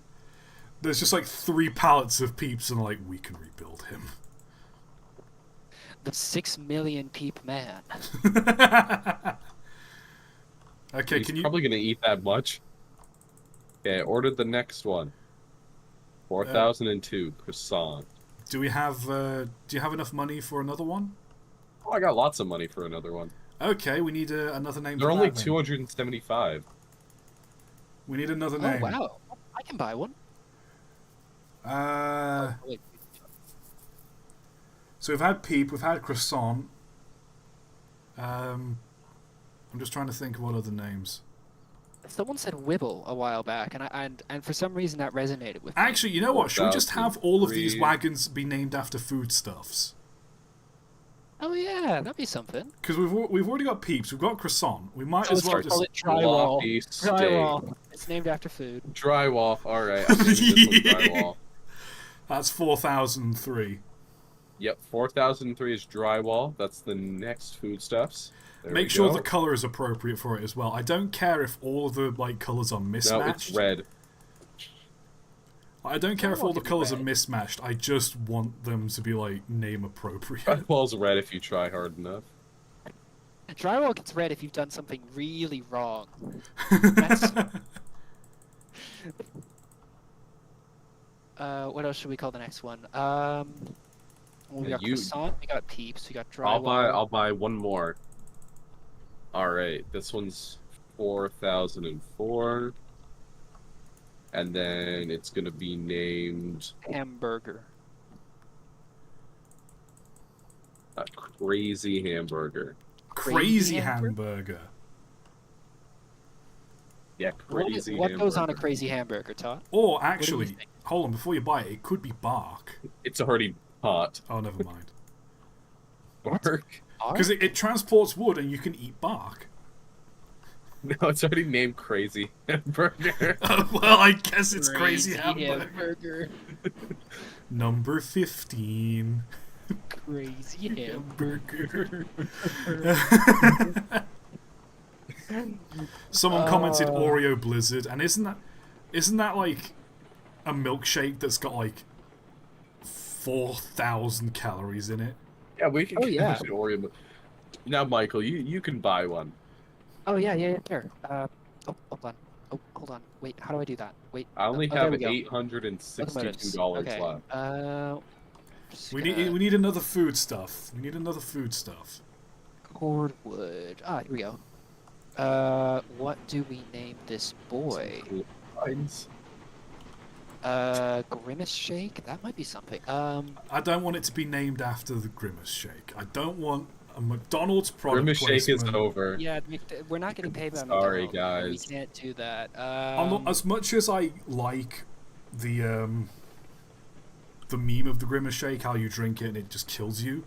There's just like 3 pallets of peeps, and like we can rebuild him. The 6 million peep man. Okay, He's can you? probably gonna eat that much. Okay, I ordered the next one. 4002 croissant. Do we have? Do you have enough money for another one? Oh, I got lots of money for another one. Okay, we need another name. They're for only that, then. 275. We need another Oh name. wow, I can buy one. Uh, Wait, so we've had peep, we've had croissant. I'm just trying to think of what other names. someone said Wibble a while back, and for some reason that resonated with me. Actually, you know what? Should we just have all of these 4003. wagons be named after foodstuffs? Oh yeah, that'd be something. Because we've already got peeps, we've got croissant. We might Oh, as well let's call just. it drywall. Floppy steak. Drywall. It's named after food. Drywall. All right, I'm naming this one drywall. That's 4003. Yep, 4003 is drywall. That's the next foodstuffs. There Make we sure go. the color is appropriate for it as well. I don't care if all of the colors are mismatched. No, it's red. I don't care if all the Drywall can be colours are red. mismatched. I just want them to be like name appropriate. Drywall's red if you try hard enough. Drywall gets red if you've done something really wrong. That's- what else should we call the next one? We got croissant, we got peeps, we got drywall. I'll buy one more. All right, this one's 4004, and then it's gonna be named Hamburger. a crazy hamburger. Crazy hamburger? hamburger. Yeah, crazy. What goes on a hamburger. crazy hamburger, Todd? Or What do you actually, think? hold on, before you buy it, it could be bark. It's already hot. Oh, never mind. Bark. Because it transports wood and you can eat bark. No, it's already named crazy hamburger. Well, I guess it's crazy hamburger. hamburger. Number 15. Crazy hamburger. Someone commented Oreo Blizzard, and isn't that like a milkshake that's got like 4,000 calories in it? Yeah, we can Oh, yeah. an Oreo. Now, Michael, you can buy one. Oh yeah, sure. Hold on. Oh, hold on. Wait, how do I do that? Wait. I only oh, there have we go. $862 Okay. left. Just We gonna- need another food stuff. We need another food stuff. cordwood. Ah, here we go. What do we name this boy? Lines. Grimace Shake? That might be something. I don't want it to be named after the Grimace Shake. I don't want a McDonald's product Grimace Shake is placement. over. yeah, we're not getting paid by Sorry, McDonald's. guys. We can't do that. As much as I like the meme of the Grimace Shake, how you drink it and it just kills you.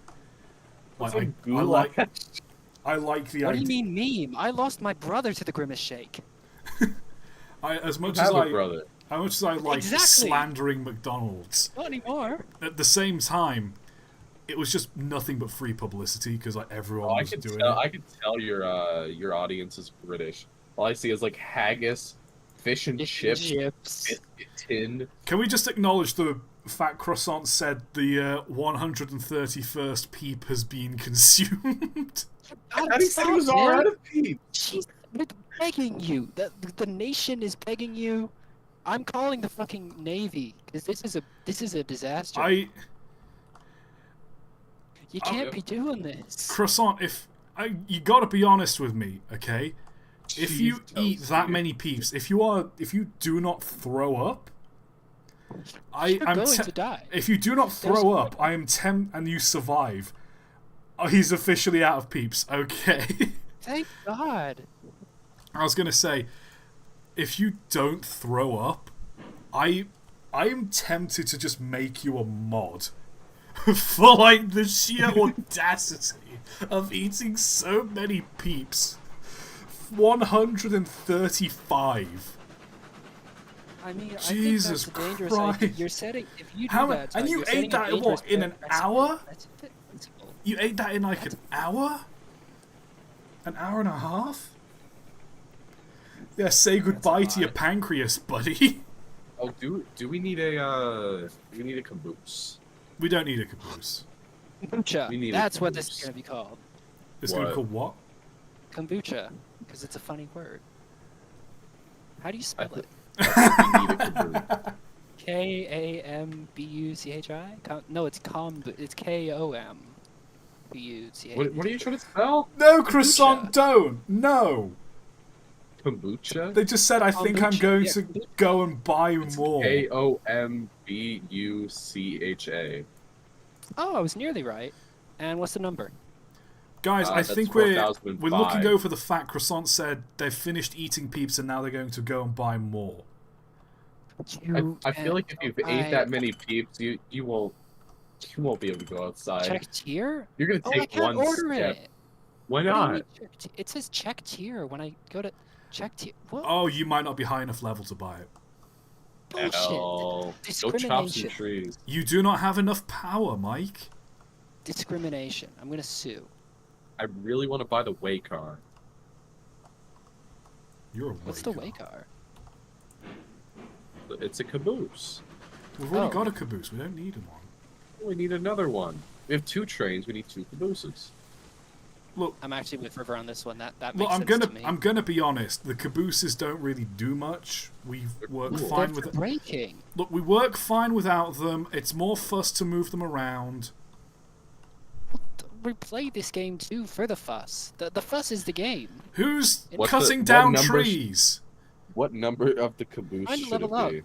What's Like, a I goulash? like the what do idea. you mean meme? I lost my brother to the Grimace Shake. As much You as have a I brother. How much as I like Exactly. slandering McDonald's, Not anymore. at the same time, it was just nothing but free publicity because like everyone Oh, I was can doing tell. it. I can tell your audience is British. All I see is like haggis, fish and chips, biscuit tin. Can we just acknowledge the Fat Croissant said the 131st peep has been consumed? I think he was all out of peep. She's begging you. The nation is begging you. I'm calling the fucking Navy because this is a disaster. You can't be doing this. Croissant, you gotta be honest with me, okay? If you Cheese eat toast, that dude. many peeps, if you do not throw up, You're I'm going to die. If you do not There's throw no- up, I am and you survive. He's officially out of peeps. Okay. Thank God. I was gonna say, if you don't throw up, I am tempted to just make you a mod for like the sheer audacity of eating so many peeps. 135. I mean, Jesus I think that's a dangerous idea. Christ. You're setting if you do How that, and Todd, you you're setting ate a that dangerous in an precedent. hour? That's invincible. You ate that in like an hour? An hour and a half? Yeah, say goodbye to your lot. pancreas, buddy. Oh, do we need a caboose? We don't need a caboose. Kombucha. We need a That's what this is caboose. going to be called. It's gonna be What? called what? Kombucha, because it's a funny word. How do you spell thi- it? We need a caboose. Kambuchi? No, it's It's Kombuchi. What are you trying to spell? No, croissant, don't! No! Kombucha? They just said, I think I'm Kombucha, going yeah, to kombucha. go and buy more. Kombucha. Oh, I was nearly right. And what's the number? Guys, I That's think we're 4005. looking over the fact Croissant said they've finished eating peeps and now they're going to go and buy more. I feel like if you've ate that many peeps, you won't be able to go outside. Check tier? You're gonna Oh, I take can't one order step. it. Why What do you not? mean check it says check tier when I go to check tier. What? Oh, you might not be high enough level to buy it. Bullshit. Hell. Go chop some Discrimination. trees. You do not have enough power, Mike. Discrimination. I'm gonna sue. I really want to buy the way car. You're a What's the waker. way car? It's a caboose. We've already Oh. got a caboose. We don't need one. We need another one. We have 2 trains. We need 2 cabooses. Look, I'm actually with River on this one. That look. makes I'm sense gonna to me. I'm gonna be honest. The cabooses don't really do much. We work cool. fine They're with it. breaking. Look, we work fine without them. It's more fuss to move them around. We played this game too for the fuss. The fuss is the game. Who's What cutting what down number trees? What number of the caboose Trying to should it level be?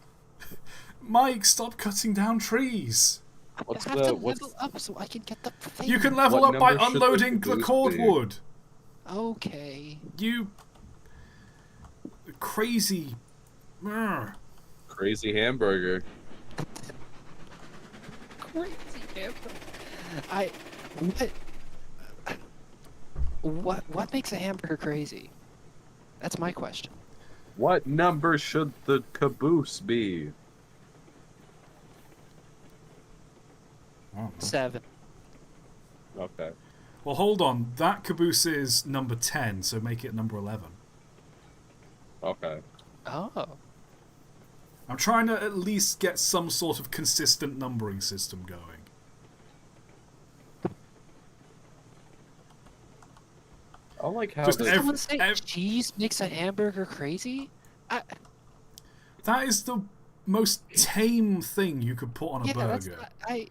Mike, stop cutting down trees. What's I have to the level up so I can get the thing. You can level What up by number should the unloading the caboose cordwood. Okay. You crazy. Urgh. crazy hamburger? Crazy hamburger. What makes a hamburger crazy? That's my question. What number should the caboose be? I don't know. 7. Okay. Well, hold on. That caboose is number 10, so make it number 11. Okay. Oh. I'm trying to at least get some sort of consistent numbering system going. I like how Just the, ev- Someone say ev- cheese makes a hamburger crazy? That is the most tame thing you could put on a Yeah, that's burger. not,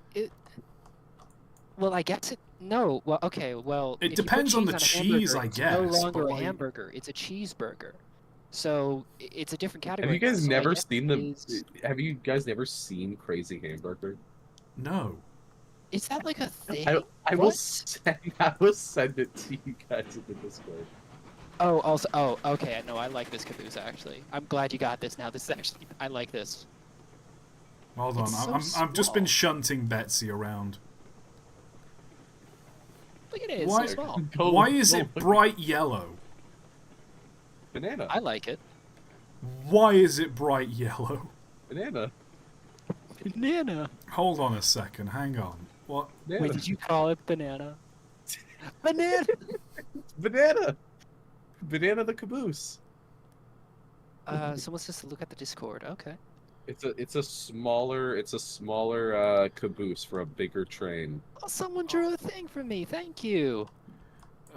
well, I guess it. No. Well, okay. Well, It if you put depends on the a cheese, hamburger, I it's guess, no but, longer a like- hamburger. It's a cheeseburger. So it's a different category. have you guys now, so I never guess seen it the? is- Have you guys never seen Crazy Hamburger? No. Is that like a thing? I will What? send it to you guys in the Discord. Oh, also. Oh, okay. No, I like this caboose actually. I'm glad you got this. Now this is actually. I like this. Hold on. It's so I've just been small. shunting Betsy around. Look at it. It's Why- so small. Why is it bright yellow? Banana? I like it. Why is it bright yellow? Banana? Banana. Hold on a second. Hang on. What? Banana? Wait, did you call it banana? Banana. Banana! Banana the caboose. Someone says to look at the Discord. Okay. It's a smaller caboose for a bigger train. Oh, someone drew a thing for me. Thank you.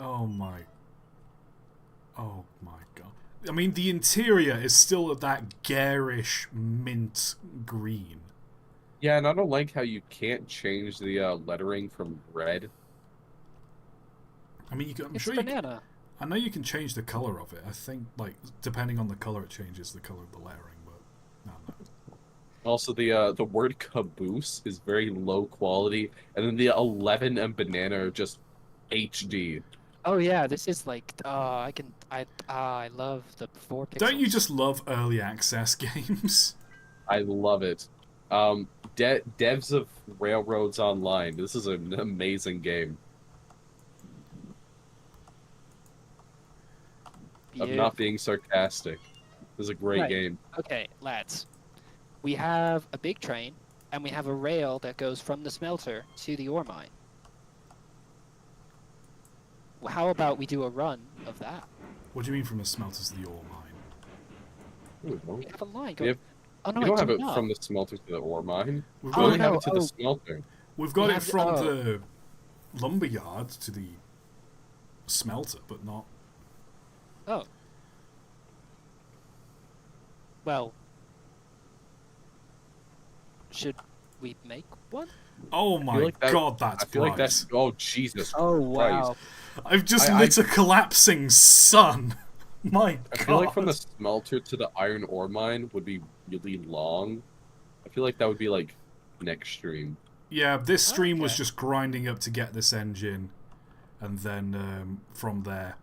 Oh my. Oh my god. I mean, the interior is still that garish mint green. Yeah, and I don't like how you can't change the lettering from red. I mean, you can, I'm It's sure banana. I know you can change the color of it. I think, like, depending on the color, it changes the color of the lettering. But no. Also, the word caboose is very low quality, and then the 11 and banana are just HD. Oh yeah, this is like. I love the 4 pixels. Don't you just love early access games? I love it. Devs of Railroads Online. This is an amazing game. I'm not being sarcastic. This is a great Right. game. Okay, lads. We have a big train, and we have a rail that goes from the smelter to the ore mine. Well, how about we do a run of that? What do you mean from the smelters to the ore mine? Ooh, no. We have a line We going. have- Oh no, We I don't have do it not. from the smelter to the ore mine. We've We got only it, have it to the oh. smelter. we've got we it have- from oh. the lumberyard to the smelter, but not. Oh. Well. Should we make one? Oh my like that- god, that's I feel like bright. that's. Oh, Jesus Oh Christ. I've just I- lit a collapsing sun. My I god. feel like from the smelter to the iron ore mine would be really long. I feel like that would be like next stream. Yeah, this stream was Okay. just grinding up to get this engine, and then from there.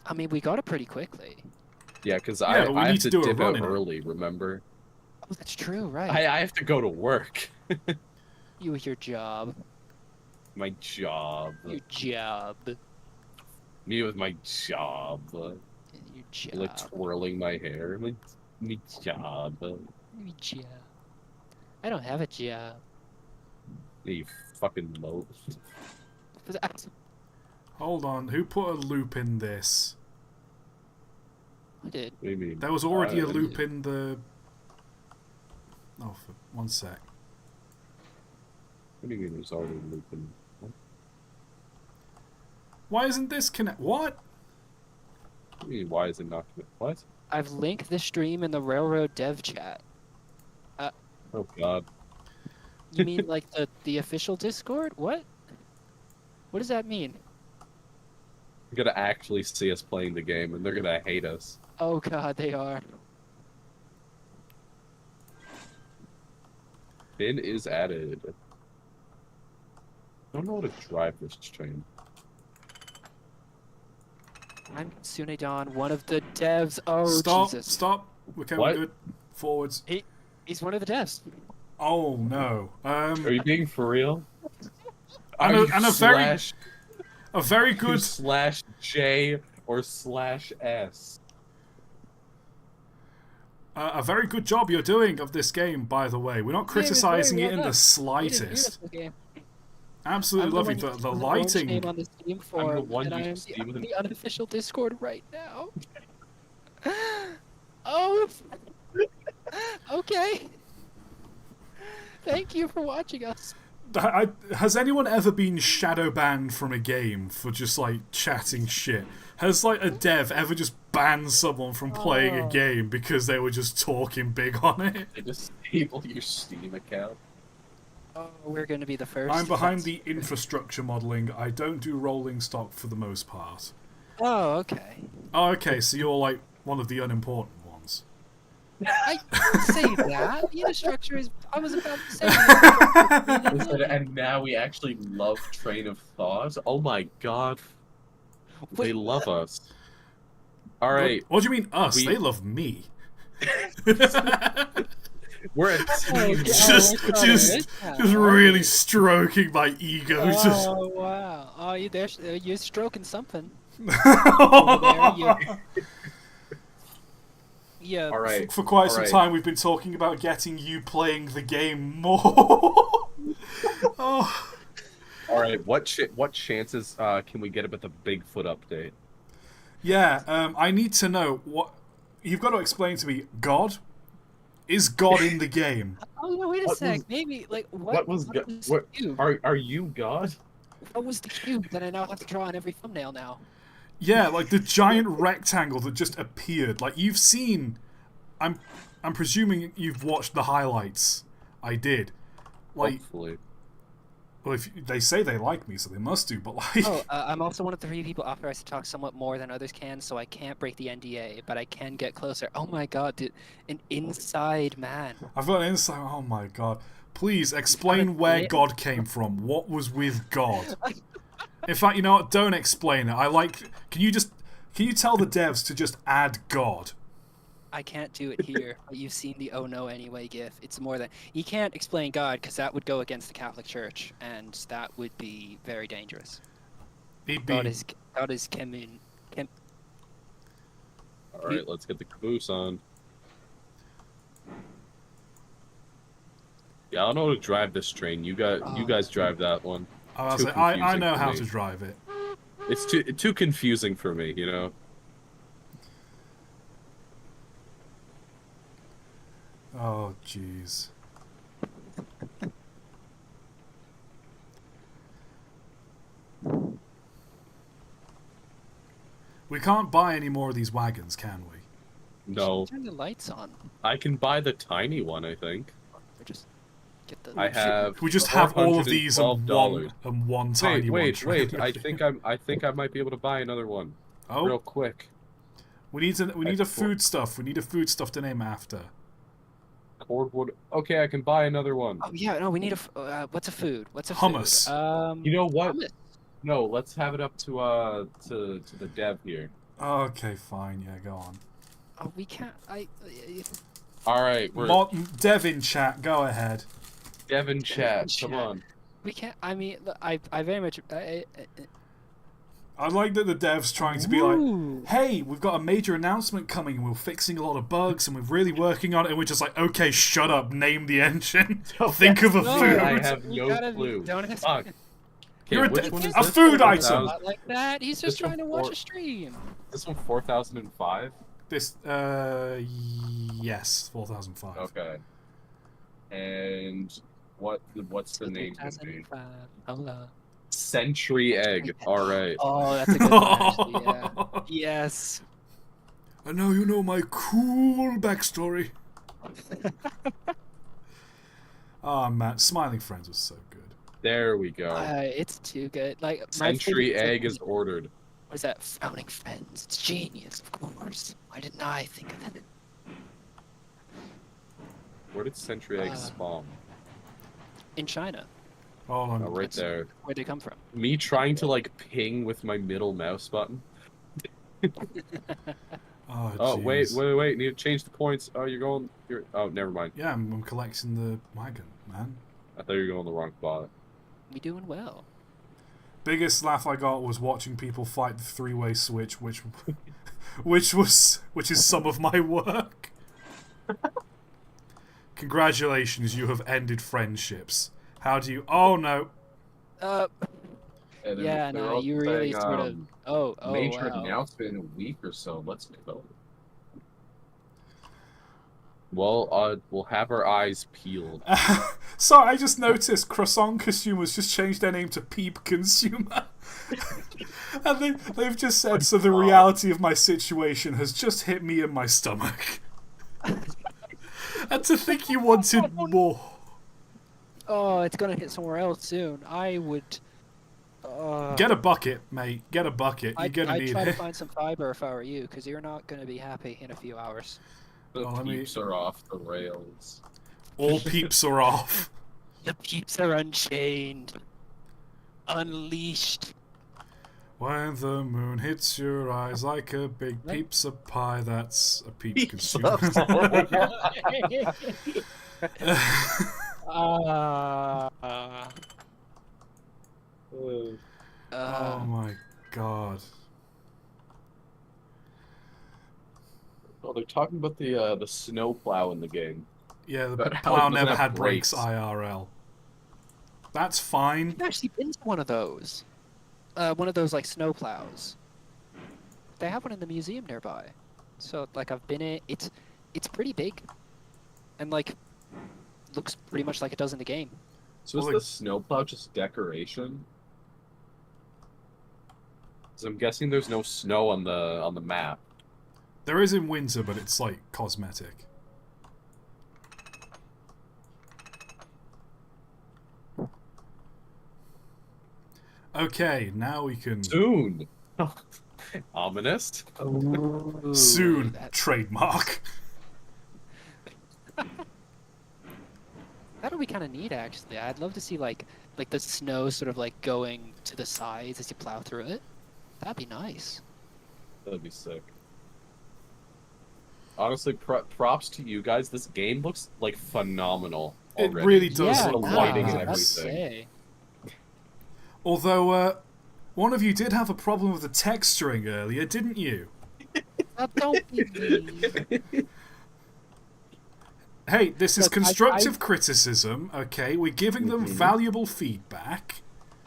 I mean, we got it pretty quickly. Yeah, because Yeah, but we I need have to to do a dip run out in it. early, remember? Oh, that's true, right? I have to go to work. You with your job. My job. Your job. Me with my job. Your job. Like twirling my hair. My job. Your job. I don't have a job. You fucking low. Hold on, who put a loop in this? I did. What do you mean? There was already a Uh, loop in the. Oh, for 1 sec. What do you mean it's already looping? Why isn't this connect? What? What do you mean, why is it not connected? What? I've linked the stream in the Railroad dev chat. Oh god. You mean like the official Discord? What? What does that mean? They're gonna actually see us playing the game, and they're gonna hate us. Oh god, they are. Bin is added. I don't know how to drive this train. I'm Sunedon, one of the devs. Oh Stop! Jesus! Stop! Okay, What? we're good. Forwards. He's one of the devs. Oh no. Are you being for real? And Are a- you and a slash very good. slash J or slash S? A very good job you're doing of this game, by the way. We're not criticizing it in the slightest. Absolutely lovely. The lighting. Name on the Steam I'm the forum, one and I you am Steam the unofficial Discord right now. Oh, okay. Thank you for watching us. Has anyone ever been shadow banned from a game for just like chatting shit? Has like a dev ever just banned someone from playing a game because they were just talking big on it? They disable your Steam account. Oh, we're going to be the first. I'm behind the infrastructure modelling. I don't do rolling stock for the most part. Oh, okay. Oh, okay, so you're like one of the unimportant ones. I didn't say that. The infrastructure is. I was about to say. Listen, and now we actually love Train of Thought. Oh my god. They Wait, love us. Alright. What do you mean us? We- They love me. We're a team. Just really stroking my ego. Just... Oh wow! Oh, you're stroking something. Over there. Yeah. All right. For quite some Alright. time, we've been talking about getting you playing the game more. Oh. All right. What chances can we get about the Bigfoot update? Yeah, I need to know what you've got to explain to me. God, is God in the game? Oh no! Wait a What sec. was- Maybe like What was what what? the cube? Are you God? What was the cube that I now have to draw on every thumbnail now? Yeah, like the giant rectangle that just appeared. Like you've seen. I'm presuming you've watched the highlights. I did. Like, Hopefully. well, if they say they like me, so they must do. But like, Oh, I'm also one of the 3 people authorized to talk somewhat more than others can, so I can't break the NDA, but I can get closer. Oh my god, dude, an inside man. I've got an insight. Oh my god! Please explain where God came from. What was with God? In fact, you know what? Don't explain it. I like. Can you tell the devs to just add God? I can't do it here, but you've seen the "oh no" anyway gif. It's more than you can't explain God because that would go against the Catholic Church, and that would be very dangerous. He'd God be. is Kemin. All right. Let's get the caboose on. Yeah, I don't know how to drive this train. You guys drive that one. I Too confusing know for how me. to drive it. It's too confusing for me, you know. Oh jeez. We can't buy any more of these wagons, can we? No, Turn the lights on. I can buy the tiny one. I think Or just get the. I have. We just have all of these and $412. one tiny Wait. one. I think I might be able to buy another one Oh, real quick. we need a Export. foodstuff. We need a foodstuff to name after. Cordwood. Okay, I can buy another one. Oh yeah, no, we need what's a food? What's a Hummus. Food? You know what? Hummus. No, let's have it up to the dev here. Okay, fine. Yeah, go on. Oh, we can't. All right, we're Devin chat, go ahead. Devin chat. Chat. Come on. We can't. I mean, I very much. I like that the devs trying to be like, Ooh. hey, we've got a major announcement coming and we're fixing a lot of bugs and we're really working on it, and we're just like, okay, shut up, name the engine. Think of a No, food. I have we no gotta clue. Don't have Fuck. You're Okay, which one is a this? food 4,000? item. Not like that. He's just This one trying to watch for- a stream. This one 4005. This, yes, 4005. Okay. And what's the name gonna be? 2005. Hola. Century Egg. All right. Oh, that's a good one, actually. Yeah. Yes. And now you know my cool backstory. Oh man, Smiling Friends was so good. There we go. It's too good. Like my Century favorite Egg thing is ordered. what is that? Frowning Friends. It's genius, of course. Why didn't I think of it? Where did Century Egg Uh, spawn? In China, Hold on. Oh, right there. where'd they come from? Me trying to like ping with my middle mouse button. Oh, Oh, wait, jeez. wait. Need to change the points. Oh, you're. Oh, never mind. Yeah, I'm collecting the wagon, man. I thought you were going the wrong spot. We doing well. Biggest laugh I got was watching people fight the three-way switch, which is some of my work. Congratulations, you have ended friendships. How do you? Oh no! And then Yeah, they're no, also you really saying, sort of. Oh, major wow. announcement in a week or so. Let's go. Well, we'll have our eyes peeled. Sorry, I just noticed Croissant Consumers just changed their name to Peep Consumer. And they've just said, so the reality of my situation has just hit me in my stomach. And to think you wanted more. Oh, it's gonna hit somewhere else soon. I would. Get a bucket, mate. Get a bucket. You're gonna I'd need try to it. find some fiber if I were you, because you're not gonna be happy in a few hours. The Oh, let me- peeps are off the rails. All peeps are off. The peeps are unchained, unleashed. When the moon hits your eyes like a big What? pizza pie, that's a peep Pizza consumer. Oh my god. Oh, they're talking about the snow plow in the game. Yeah, the But how it plow doesn't never have had brakes brakes. IRL. That's fine. I've actually been to one of those. One of those like snow plows. They have one in the museum nearby. So like I've been in. It's pretty big, and like looks pretty much like it does in the game. So Well, is the snowplow just decoration? Because I'm guessing there's no snow on the map. There is in winter, but it's like cosmetic. Okay, now we can Soon. Ominous. Ooh, soon that- trademark. That'll be kind of neat, actually. I'd love to see like the snow sort of like going to the sides as you plow through it. That'd be nice. That'd be sick. Honestly, props to you guys. This game looks like phenomenal It already. really does Yeah, The look lighting and I'd everything. say. Although, one of you did have a problem with the texturing earlier, didn't you? Now, don't be mean. Hey, this is Look, constructive criticism, okay? We're giving them valuable feedback.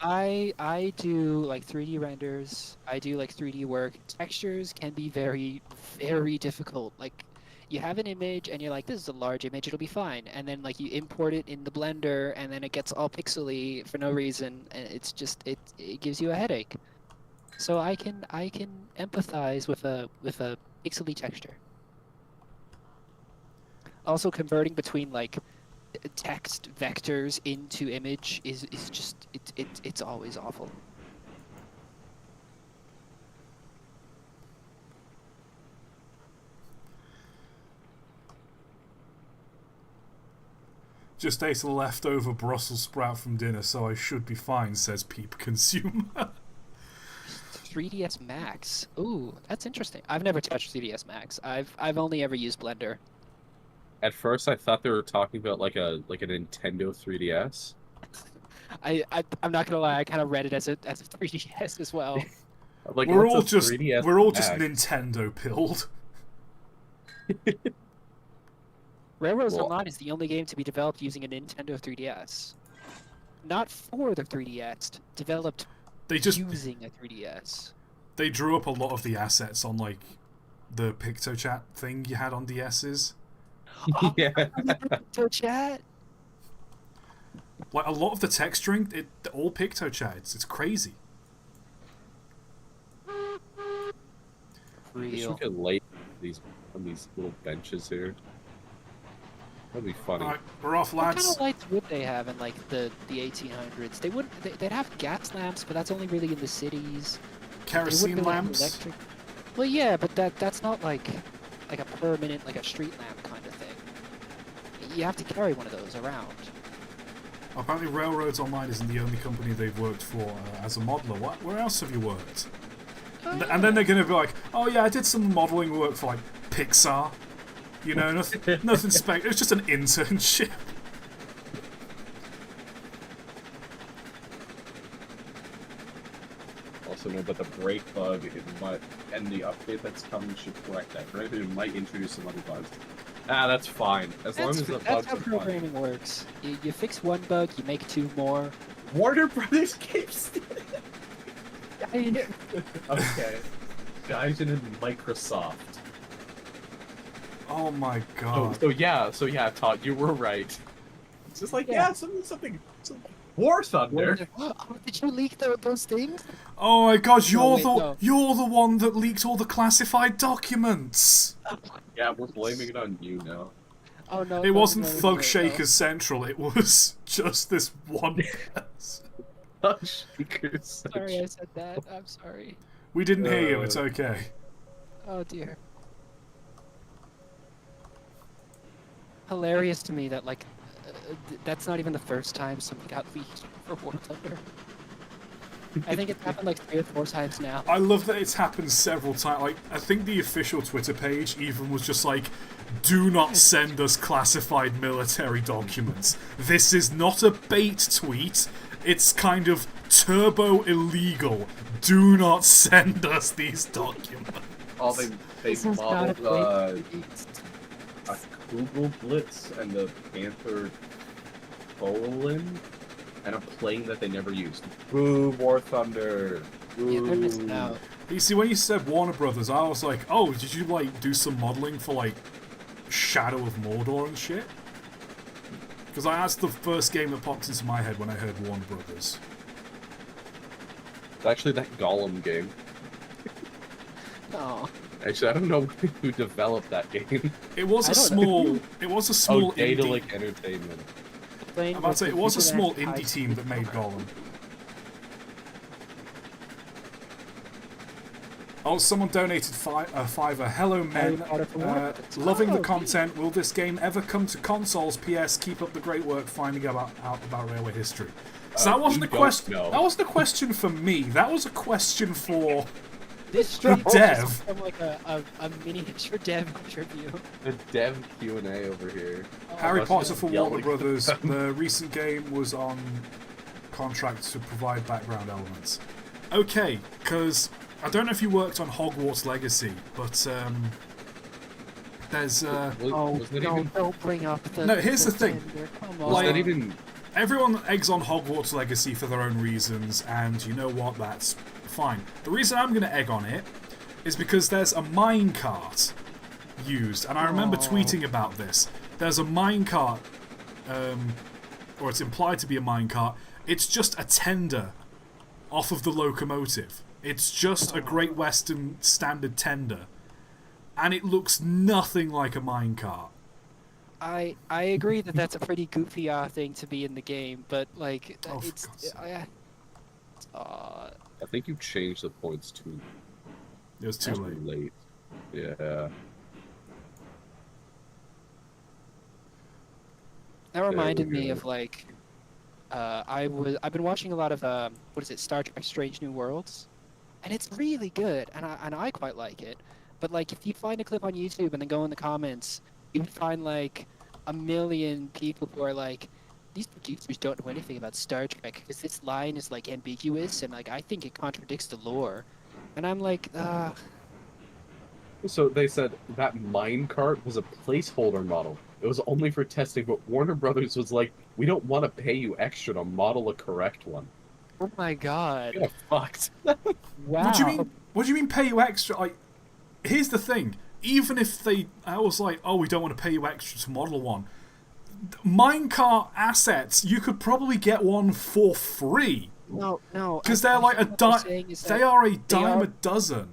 I do like 3D renders. I do like 3D work. Textures can be very, very difficult. Like, you have an image and you're like, this is a large image, it'll be fine. And then like you import it in the Blender and then it gets all pixely for no reason, and it's just it gives you a headache. So I can empathize with a pixely texture. Also, converting between like text vectors into image is just it's always awful. Just ate a leftover Brussels sprout from dinner, so I should be fine, says Peep Consumer. 3ds Max. Ooh, that's interesting. I've never touched 3ds Max. I've only ever used Blender. At first, I thought they were talking about like a Nintendo 3DS. I'm not gonna lie. I kind of read it as a 3ds as well. Like we're what's all a just 3DS we're all just Max? Nintendo pilled. Railroads Well- Online is the only game to be developed using a Nintendo 3DS. Not for the 3DS, developed They just using a 3DS. they drew up a lot of the assets on like the PictoChat thing you had on DS's. Yeah. So chat. Like a lot of the texturing, they're all PictoChad. It's crazy. I wish we Real. could lay these on these little benches here. That'd be funny. Alright, we're off, What kind lads. of lights would they have in like the 1800s? They wouldn't. They'd have gas lamps, but that's only really in the cities. They wouldn't Kerosene really have lamps. electric. Well, yeah, but that's not like a permanent, like a street lamp kind of thing. You have to carry one of those around. Apparently, Railroads Online isn't the only company they've worked for as a modeler. Where else have you worked? And then they're going to be like, oh yeah, I did some modeling work for like Pixar. You know, nothing spec. It was just an internship. Also know that the brake bug and the update that's coming should correct that. Granted, it might introduce some other bugs. That's fine. As long as the That's bugs how are fine. programming works. You fix one bug, you make two more. Warner Brothers keeps. I- Okay. Guys in Microsoft. Oh my god. So yeah, Todd, you were right. It's just like Yeah. something. War Thunder. Oh, did you leak those things? Oh my god, No, wait, no. you're the one that leaked all the classified documents. Yeah, we're blaming it on you now. Oh no. It no, wasn't no, Thug no, Shakers Central, it was just this one person. Sorry, I said that. I'm sorry. We didn't hear you, it's okay. Oh dear. Hilarious to me that like that's not even the first time something got leaked for War Thunder. I think it's happened like 3 or 4 times now. I love that it's happened several times. Like, I think the official Twitter page even was just like, do not send us classified military documents. This is not a bait tweet. It's kind of turbo illegal. Do not send us these documents. Oh, they This is not a modeled bait. a Google Blitz and the Panther Poland and a plane that they never used. Boo, War Thunder. Boo. Yeah, they're missing out. You see, when you said Warner Brothers, I was like, oh, did you, like, do some modeling for, like, Shadow of Mordor and shit? Because that's the first game that popped into my head when I heard Warner Brothers. It's actually that Gollum game. Oh. Actually, I don't know who developed that game. It was I a don't know. small, it was a small indie. Daedalic Entertainment. Playing I'm about to say, it was a with small computer indie team that made Gollum. Oh, someone donated a fiver. Hello, men. Harry Potter for what? Loving the Oh, content. Will this game ever come to consoles? P.S. Keep up the great work finding out about railway history. So that wasn't a we don't question. know. That wasn't a question for me. That was a question for This the stream has dev. just become like a miniature dev interview. The dev Q&A over here. Harry Us Potter just for yelling. Warner Brothers. The recent game was on contract to provide background elements. Okay, because I don't know if you worked on Hogwarts Legacy, but there's Oh, Was that no, even... don't bring up the... No, here's the thing. gender. Come Was on. that even... everyone eggs on Hogwarts Legacy for their own reasons, and you know what? That's fine. The reason I'm going to egg on it is because there's a minecart used, and I remember tweeting about this. There's a minecart, or it's implied to be a minecart. It's just a tender off of the locomotive. It's just a Great Western standard tender, and it looks nothing like a minecart. I agree that that's a pretty goofy thing to be in the game, but like Oh, for it's God's sake. I think you changed the points too It was too late. late. Yeah. that reminded we me go. of like I've been watching a lot of what is it, Star Trek Strange New Worlds, and it's really good, and I quite like it. But like if you find a clip on YouTube and then go in the comments, you would find like a million people who are like, these producers don't know anything about Star Trek because this line is like ambiguous and like I think it contradicts the lore, and I'm like, So they said that minecart was a placeholder model. It was only for testing, but Warner Brothers was like, we don't want to pay you extra to model a correct one. oh my god, Get fucked. wow. What do you mean? What do you mean pay you extra? Like, here's the thing. Even if I was like, oh, we don't want to pay you extra to model one. minecart assets, you could probably get one for free. No. Because they're like what they're saying is they that are a dime a dozen.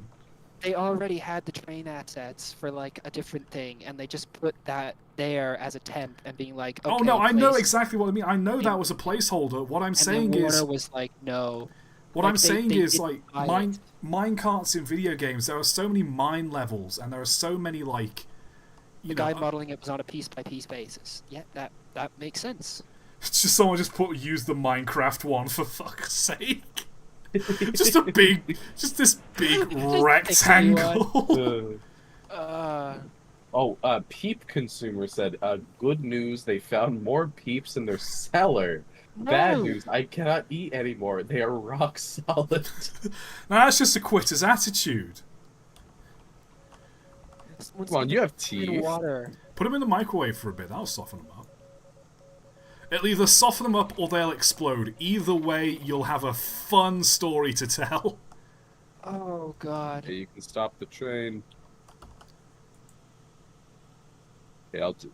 they already had the train assets for like a different thing, and they just put that there as a temp and being like, okay, Oh no, I know place- exactly what I mean. I know that was a placeholder. What I'm and saying then is, Warner was like, no. what Like, I'm saying they is, didn't like, buy it. minecarts in video games, there are so many mine levels, and there are so many, like, The you guy know, modeling it was on a piece-by-piece basis. Yeah, that makes sense. it's just someone just use the Minecraft one for fuck's sake. just this big rectangle. Peep consumer said, good news, they found more peeps in their cellar. No. Bad news, I cannot eat anymore. They are rock solid. Now that's just a quitter's attitude. Come on, you have in teeth. water. Put them in the microwave for a bit, that'll soften them up. It'll either soften them up or they'll explode. Either way, you'll have a fun story to tell. Oh god. Okay, you can stop the train. Okay,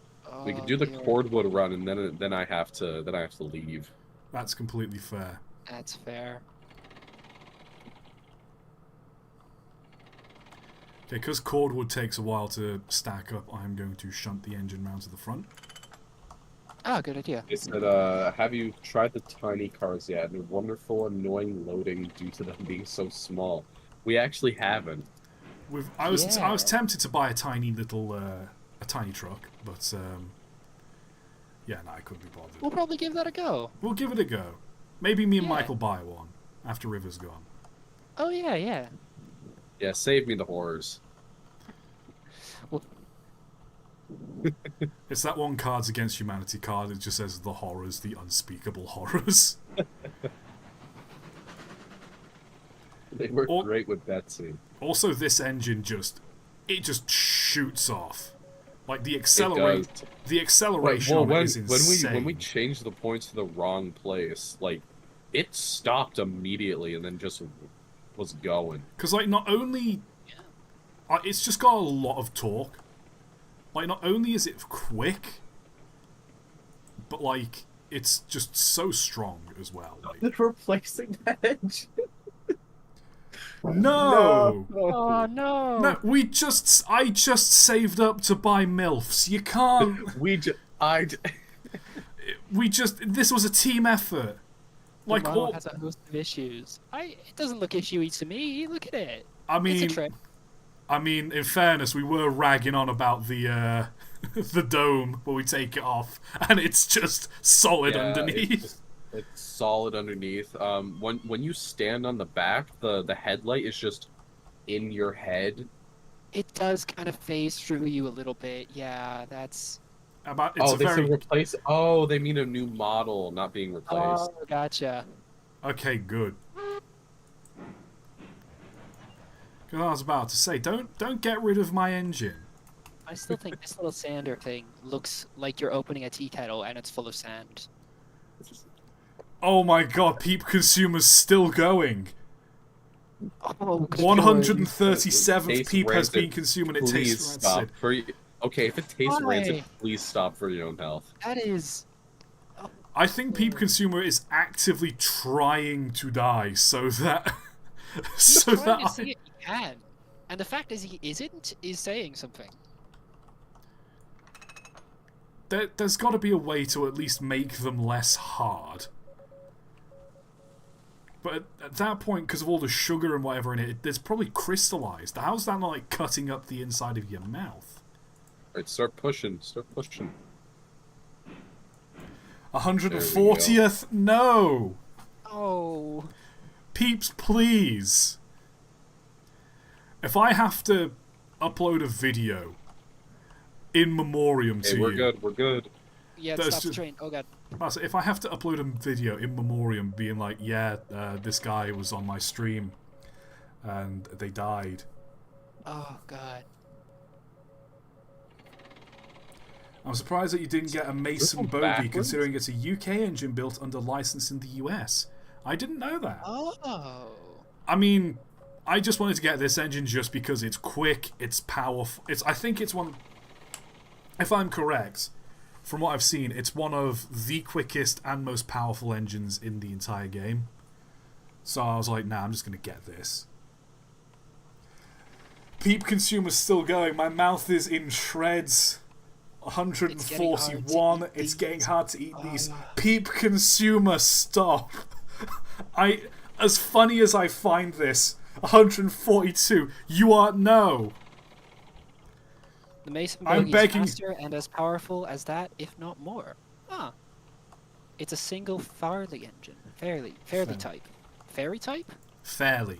we can do the dear. cordwood run, and then I have to leave. That's completely fair. That's fair. Okay, because cordwood takes a while to stack up, I'm going to shunt the engine round to the front. Ah, good idea. They said, have you tried the tiny cars yet? They're wonderful, annoying loading due to them being so small. We actually haven't. I was Yeah. tempted to buy a tiny little a tiny truck, but yeah, no, I couldn't be bothered. We'll probably give that a go. We'll give it a go. Maybe me and Yeah. Michael buy one after River's gone. Oh yeah. Yeah, save me the horrors. Well, It's that one Cards Against Humanity card. It just says the horrors, the unspeakable horrors. They work great with Betsy. Also, this engine just shoots off. Like the It acceleration well, on it is insane. when we changed the points to the wrong place, like it stopped immediately and then just was going. Because like not only, it's just got a lot of torque. Like not only is it quick, but like it's just so strong as well. Like, They're replacing that engine. no. oh no. No, I just saved up to buy MILFs. You can't. This was a team effort. The Like, model has a host of issues. It doesn't look issuey to me. Look at it. I It's a trick. mean, in fairness, we were ragging on about the the dome where we take it off, and it's just solid underneath. It's solid underneath. When you stand on the back, the headlight is just in your head. It does kind of phase through you a little bit. Yeah, that's. Said replace. Oh, they mean a new model, not being replaced. Oh, gotcha. Okay, good. 'Cause I was about to say, don't get rid of my engine. I still think this little sander thing looks like you're opening a tea kettle and it's full of sand. Oh my god, Peep Consumer's still going. Oh, good 137th Tastes Peep has rancid. been consumed and it Please tastes stop. rancid. Okay, if it tastes Why? rancid, please stop for your own health. That is. I think Peep Consumer is actively trying to die so that He's trying to see it he can. And the fact is he isn't is saying something. There's got to be a way to at least make them less hard. But at that point, because of all the sugar and whatever in it, it's probably crystallized. How's that not like cutting up the inside of your mouth? Alright, start pushing. 140th? No! Oh. Peeps, please. If I have to upload a video in memoriam to We're you... good, we're good. Yeah, That's stop the just- train. Oh god. So if I have to upload a video in memoriam being like, yeah, this guy was on my stream and they died. Oh god. I'm surprised that you didn't get a Mason This one Bogey backwards? considering it's a UK engine built under license in the US. I didn't know that. Oh. I mean, I just wanted to get this engine just because it's quick, it's powerful. I think it's one... If I'm correct, from what I've seen, it's one of the quickest and most powerful engines in the entire game. So I was like, nah, I'm just going to get this. Peep Consumer's still going. My mouth is in shreds. 141. It's getting hard to eat these. Peep Consumer, stop. As funny as I find this, 142. You are no. The Mason I'm bogey is begging- faster and as powerful as that, if not more. Ah. It's a single Farley engine. Fairly type. Fairy type? Fairly.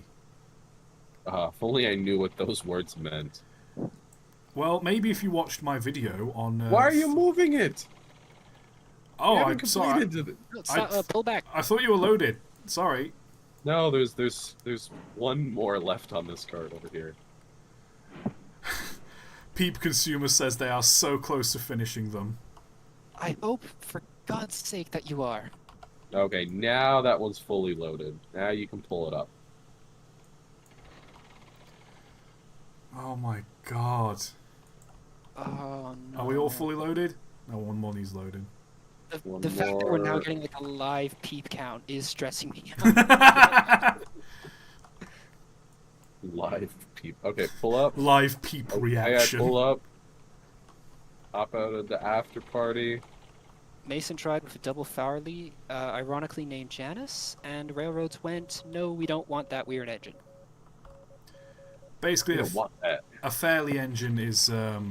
If only I knew what those words meant. Well, maybe if you watched my video on. Why are you moving it? Oh, You I'm haven't sorry. completed it. No, stop, pull back. I thought you were loaded. Sorry. No, there's one more left on this card over here. Peep Consumer says they are so close to finishing them. I hope, for God's sake, that you are. Okay, now that one's fully loaded. Now you can pull it up. Oh my god. Oh no. Are we all fully loaded? No, one more needs loaded. One The fact that we're now more. getting like a live peep count is stressing me out. Live peep. Okay, pull up. Live peep Okay, reaction. pull up. Hop out of the after party. Mason tried with a double Farley, ironically named Janice, and Railroads went, no, we don't want that weird engine. Basically, You don't want that. a Fairly engine is do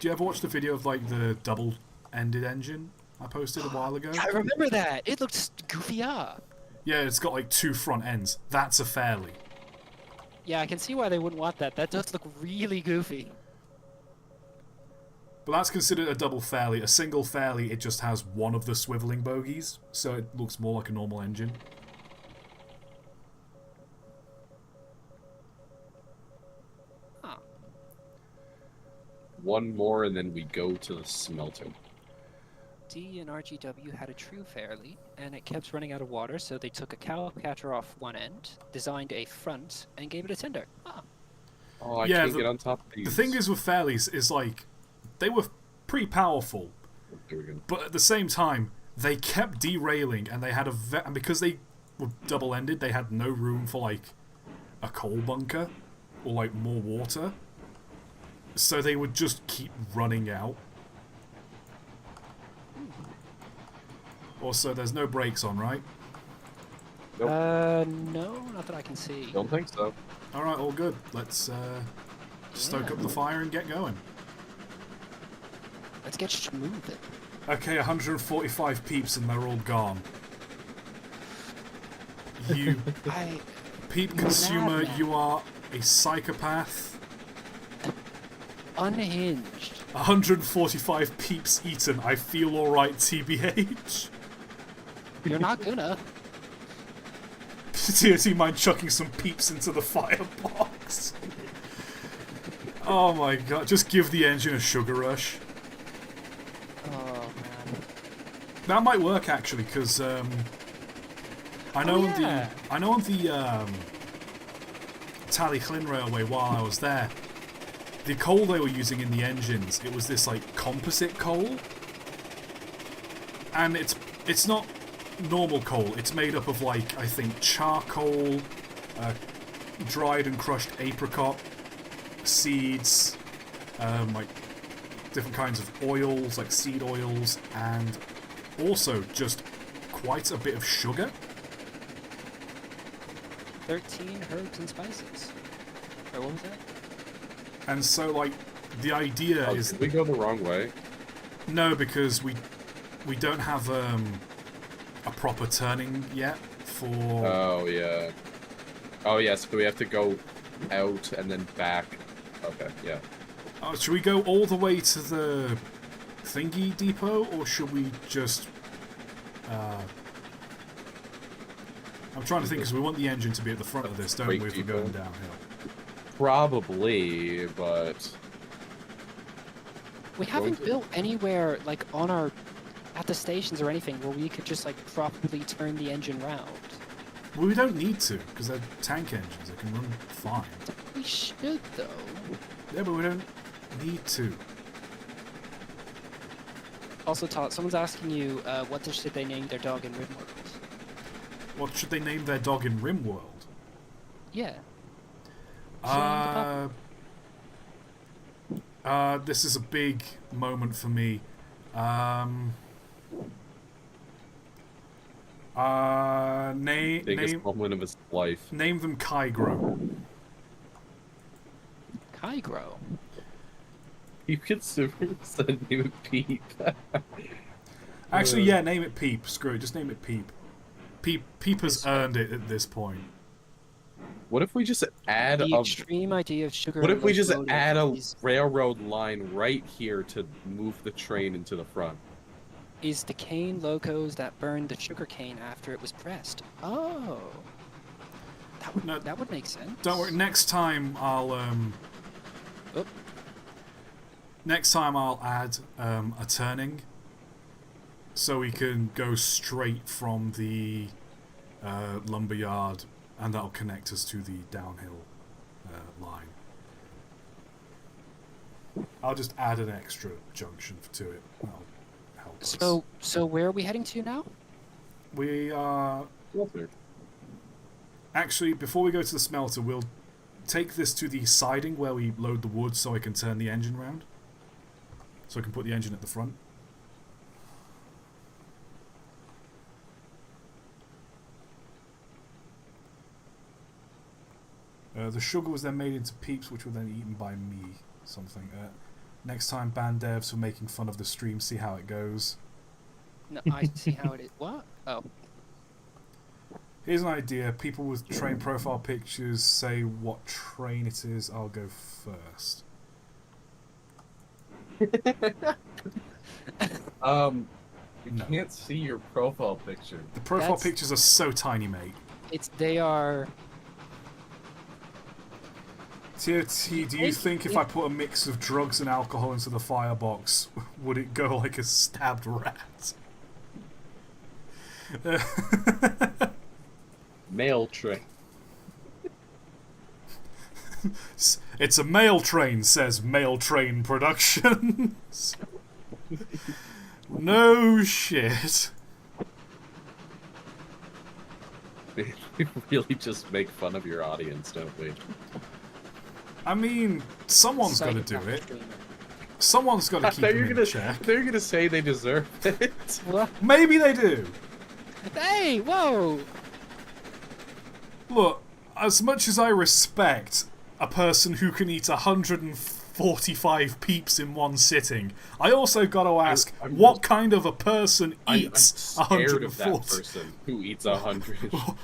you ever watch the video of like the double-ended engine I posted a while ago? I remember that. It looked goofy up. Yeah, it's got like two front ends. That's a Fairly. Yeah, I can see why they wouldn't want that. That does look really goofy. But that's considered a double Fairly. A single Fairly, it just has one of the swiveling bogies, so it looks more like a normal engine. Huh. One more and then we go to the smelter. D and RGW had a true Fairly, and it kept running out of water, so they took a cow catcher off one end, designed a front, and gave it a tender. Huh. Oh, I Yeah, can't get on top of these. The thing is with Fairlies is like, they were pretty powerful, Here we go. but at the same time, they kept derailing, and they had and because they were double-ended, they had no room for like a coal bunker or like more water, so they would just keep running out. Also, there's no brakes on, right? Nope. No, not that I can see. Don't think so. Alright, all good. Let's stoke up the fire and get going. Let's get moving. Okay, 145 peeps and they're all gone. You, I peep consumer, Madman. you are a psychopath. unhinged. 145 peeps eaten. I feel alright, TBH. You're not gonna. TOT mind chucking some peeps into the firebox. Oh my god, just give the engine a sugar rush. Oh man. That might work actually, because I know yeah. on the Tally-Llyn Railway while I was there, the coal they were using in the engines, it was this like composite coal, and it's not normal coal. It's made up of like I think charcoal, dried and crushed apricot seeds, like different kinds of oils like seed oils, and also just quite a bit of sugar. 13 herbs and spices. Or what was that? And so like the idea Oh, is did we go the wrong way? no, because we don't have a proper turning yet for Oh, yeah. Oh, yes, but we have to go out and then back. Okay, yeah. should we go all the way to the thingy depot, or should we just I'm trying to think, because we want the engine to be at the front of this, don't we, Brake if we're depot? going downhill? Probably, but... We haven't built anywhere like on our at the stations or anything where we could just like properly turn the engine round. Well, we don't need to, because they're tank engines. They can run fine. We should though. Yeah, but we don't need to. Also, Todd, someone's asking you, what should they name their dog in RimWorld? What should they name their dog in RimWorld? Yeah. Should they name the puppy? This is a big moment for me. Biggest moment of his life. Name them Kygro. Kygro. You could name it Peep. Actually, yeah, name it Peep. Screw it, just name it Peep. Peep has earned it at this point. What if we just add The a... extreme idea of sugar. What if we just locomotive add a is railroad line right here to move the train into the front? the cane locos that burned the sugar cane after it was pressed. Oh. That would make sense. Don't worry. Next time I'll Oop. Next time I'll add a turning, so we can go straight from the lumberyard, and that'll connect us to the downhill line. I'll just add an extra junction to it. That'll help us. So where are we heading to now? We are... Actually, before we go to the smelter, we'll take this to the siding where we load the wood so I can turn the engine round. So I can put the engine at the front. The sugar was then made into peeps, which were then eaten by me. Something. Next time, band devs for making fun of the stream. See how it goes. No, I see how it is. What? Oh. Here's an idea. People with train profile pictures say what train it is. I'll go first. You No. can't see your profile picture. The profile pictures are so tiny, mate. They are. ToT, do you think if I put a mix of drugs and alcohol into the firebox, would it go like a stabbed rat? Mail train. It's a mail train, says Mail Train Productions. No shit. We really just make fun of your audience, don't we? I mean, someone's got to do it. Streamer. Someone's got to keep them in check. They're gonna say they deserve it. What? Maybe they do. Hey! Whoa! Look, as much as I respect a person who can eat 145 peeps in one sitting, I also got to ask, what kind of a person eats I'm scared of that 140? person who eats 100.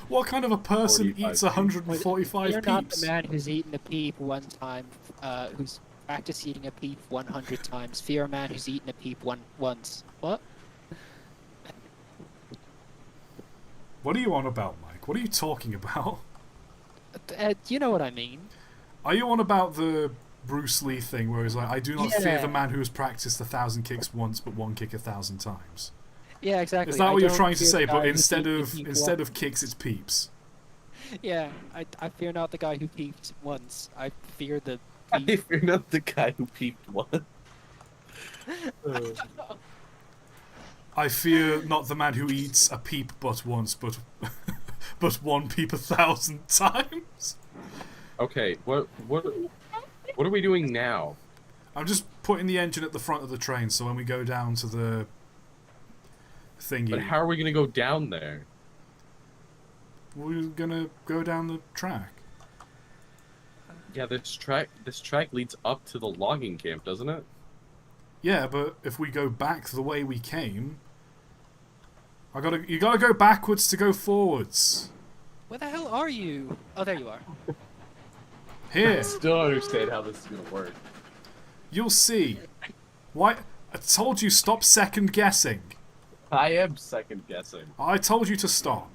What kind of a person 45 eats 145 You're not peeps? the man who's eaten a peep one time, who's practiced eating a peep 100 times. Fear a man who's eaten a peep once. What? What are you on about, Mike? What are you talking about? You know what I mean. Are you on about the Bruce Lee thing where he's like, I do not fear Yeah. the man who has practiced 1,000 kicks once but one kick 1,000 times? Yeah, exactly. Is that I what you're don't trying to fear say? the But guy who peeped instead of kicks, it's peeps. Yeah, I fear not the guy who peeped once. I fear the If peep. you're not the guy who peeped one. I fear not the man who eats a peep but once, but but one peep 1,000 times. Okay, what are we doing now? I'm just putting the engine at the front of the train, so when we go down to the thingy, But how are we gonna go down there? we're gonna go down the track. Yeah, this track leads up to the logging camp, doesn't it? Yeah, but if we go back the way we came, you gotta go backwards to go forwards. Where the hell are you? Oh, there you are. Here, Still don't understand how this is gonna work. you'll see. Why? I told you stop second guessing. I am second guessing. I told you to stop.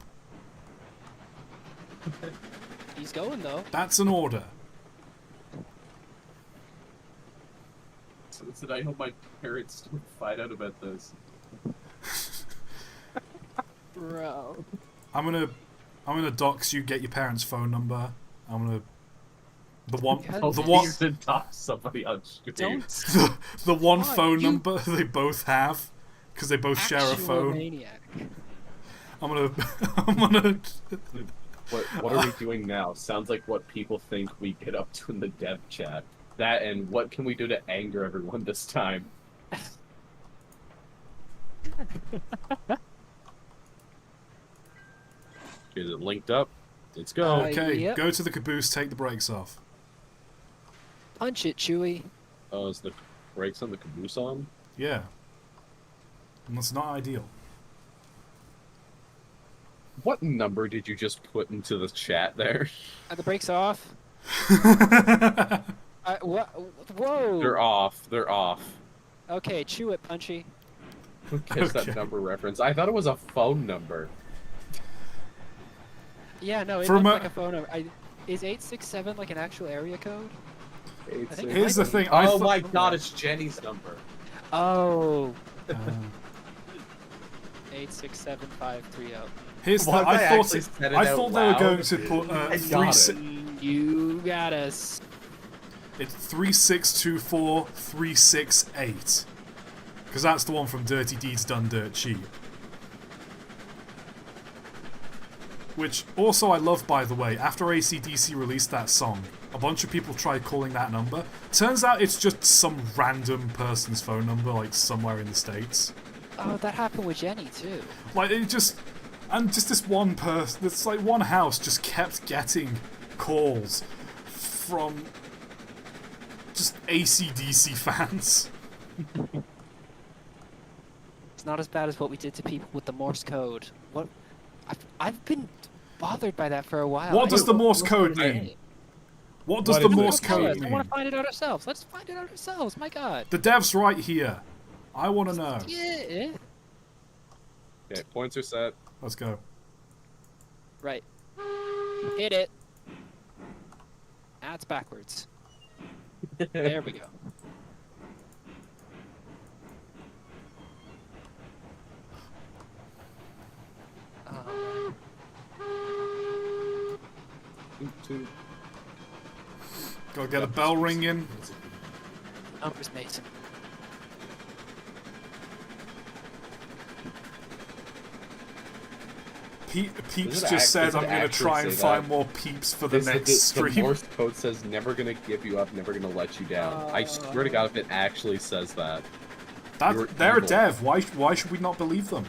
He's going though. That's an order. So I hope my parents don't find out about this. Bro. I'm gonna dox you. Get your parents' phone number. The one You should talk to somebody on stream. Don't. the one Why? phone You- number they both have because they both share a phone. Maniac. I'm gonna, I'm gonna. What are we doing now? Sounds like what people think we get up to in the dev chat. That and what can we do to anger everyone this time? Is it linked up? Let's go. Okay, Yep. go to the caboose. Take the brakes off. Punch it, Chewie. Oh, is the brakes on the caboose on? Yeah. And that's not ideal. What number did you just put into the chat there? Are the brakes off? What? Whoa. They're off. They're off. Okay, chew it, Punchy. Who gets Okay. that number reference? I thought it was a phone number. Yeah, no, it For a looks mo- like a phone number. Is 867 like an actual area code? I think it Here's might the be. thing. I Oh thought- my god, it's Jenny's number. Oh. Uh, 867530. here's the. What if I thought. actually said it I out thought they were loud? going to put I three. got it. You got us. It's 3624368. Because that's the one from Dirty Deeds Done Dirt Cheap. Which, also I love, by the way, after AC/DC released that song, a bunch of people tried calling that number. Turns out it's just some random person's phone number, like, somewhere in the States. Oh, that happened with Jenny, too. Like, it just... And just this one person... It's like one house just kept getting calls from... just AC/DC fans. It's not as bad as what we did to people with the Morse code. What? I've been bothered by that for a while. What does the Morse Morse code code mean? What does What the is it? Morse Tell code us. I mean? want to find it out ourselves. Let's find it out ourselves. My God. The dev's right here. I want to know. Yeah. Okay, points are set. Let's go. Right. Hit it. That's backwards. There we go. Two. Gotta get a bell ringing. Numbers, Mason. Peeps Does it just said does it I'm gonna actually try and say find that? more peeps for the next The stream. Morse code says never gonna give you up, never gonna let you down. I swear to God, if it actually says that. You're They're a evil. dev. Why should we not believe them?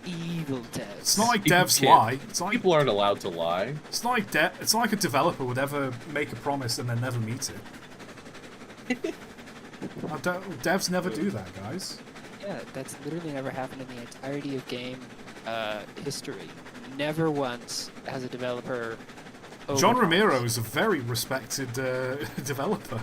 Evil devs. It's not like You devs can't- lie. It's not like People aren't allowed to lie. it's not like it's not like a developer would ever make a promise and then never meet it. Devs never do that, guys. Yeah, that's literally never happened in the entirety of game history. Never once has a developer. John overpromised. Romero is a very respected developer.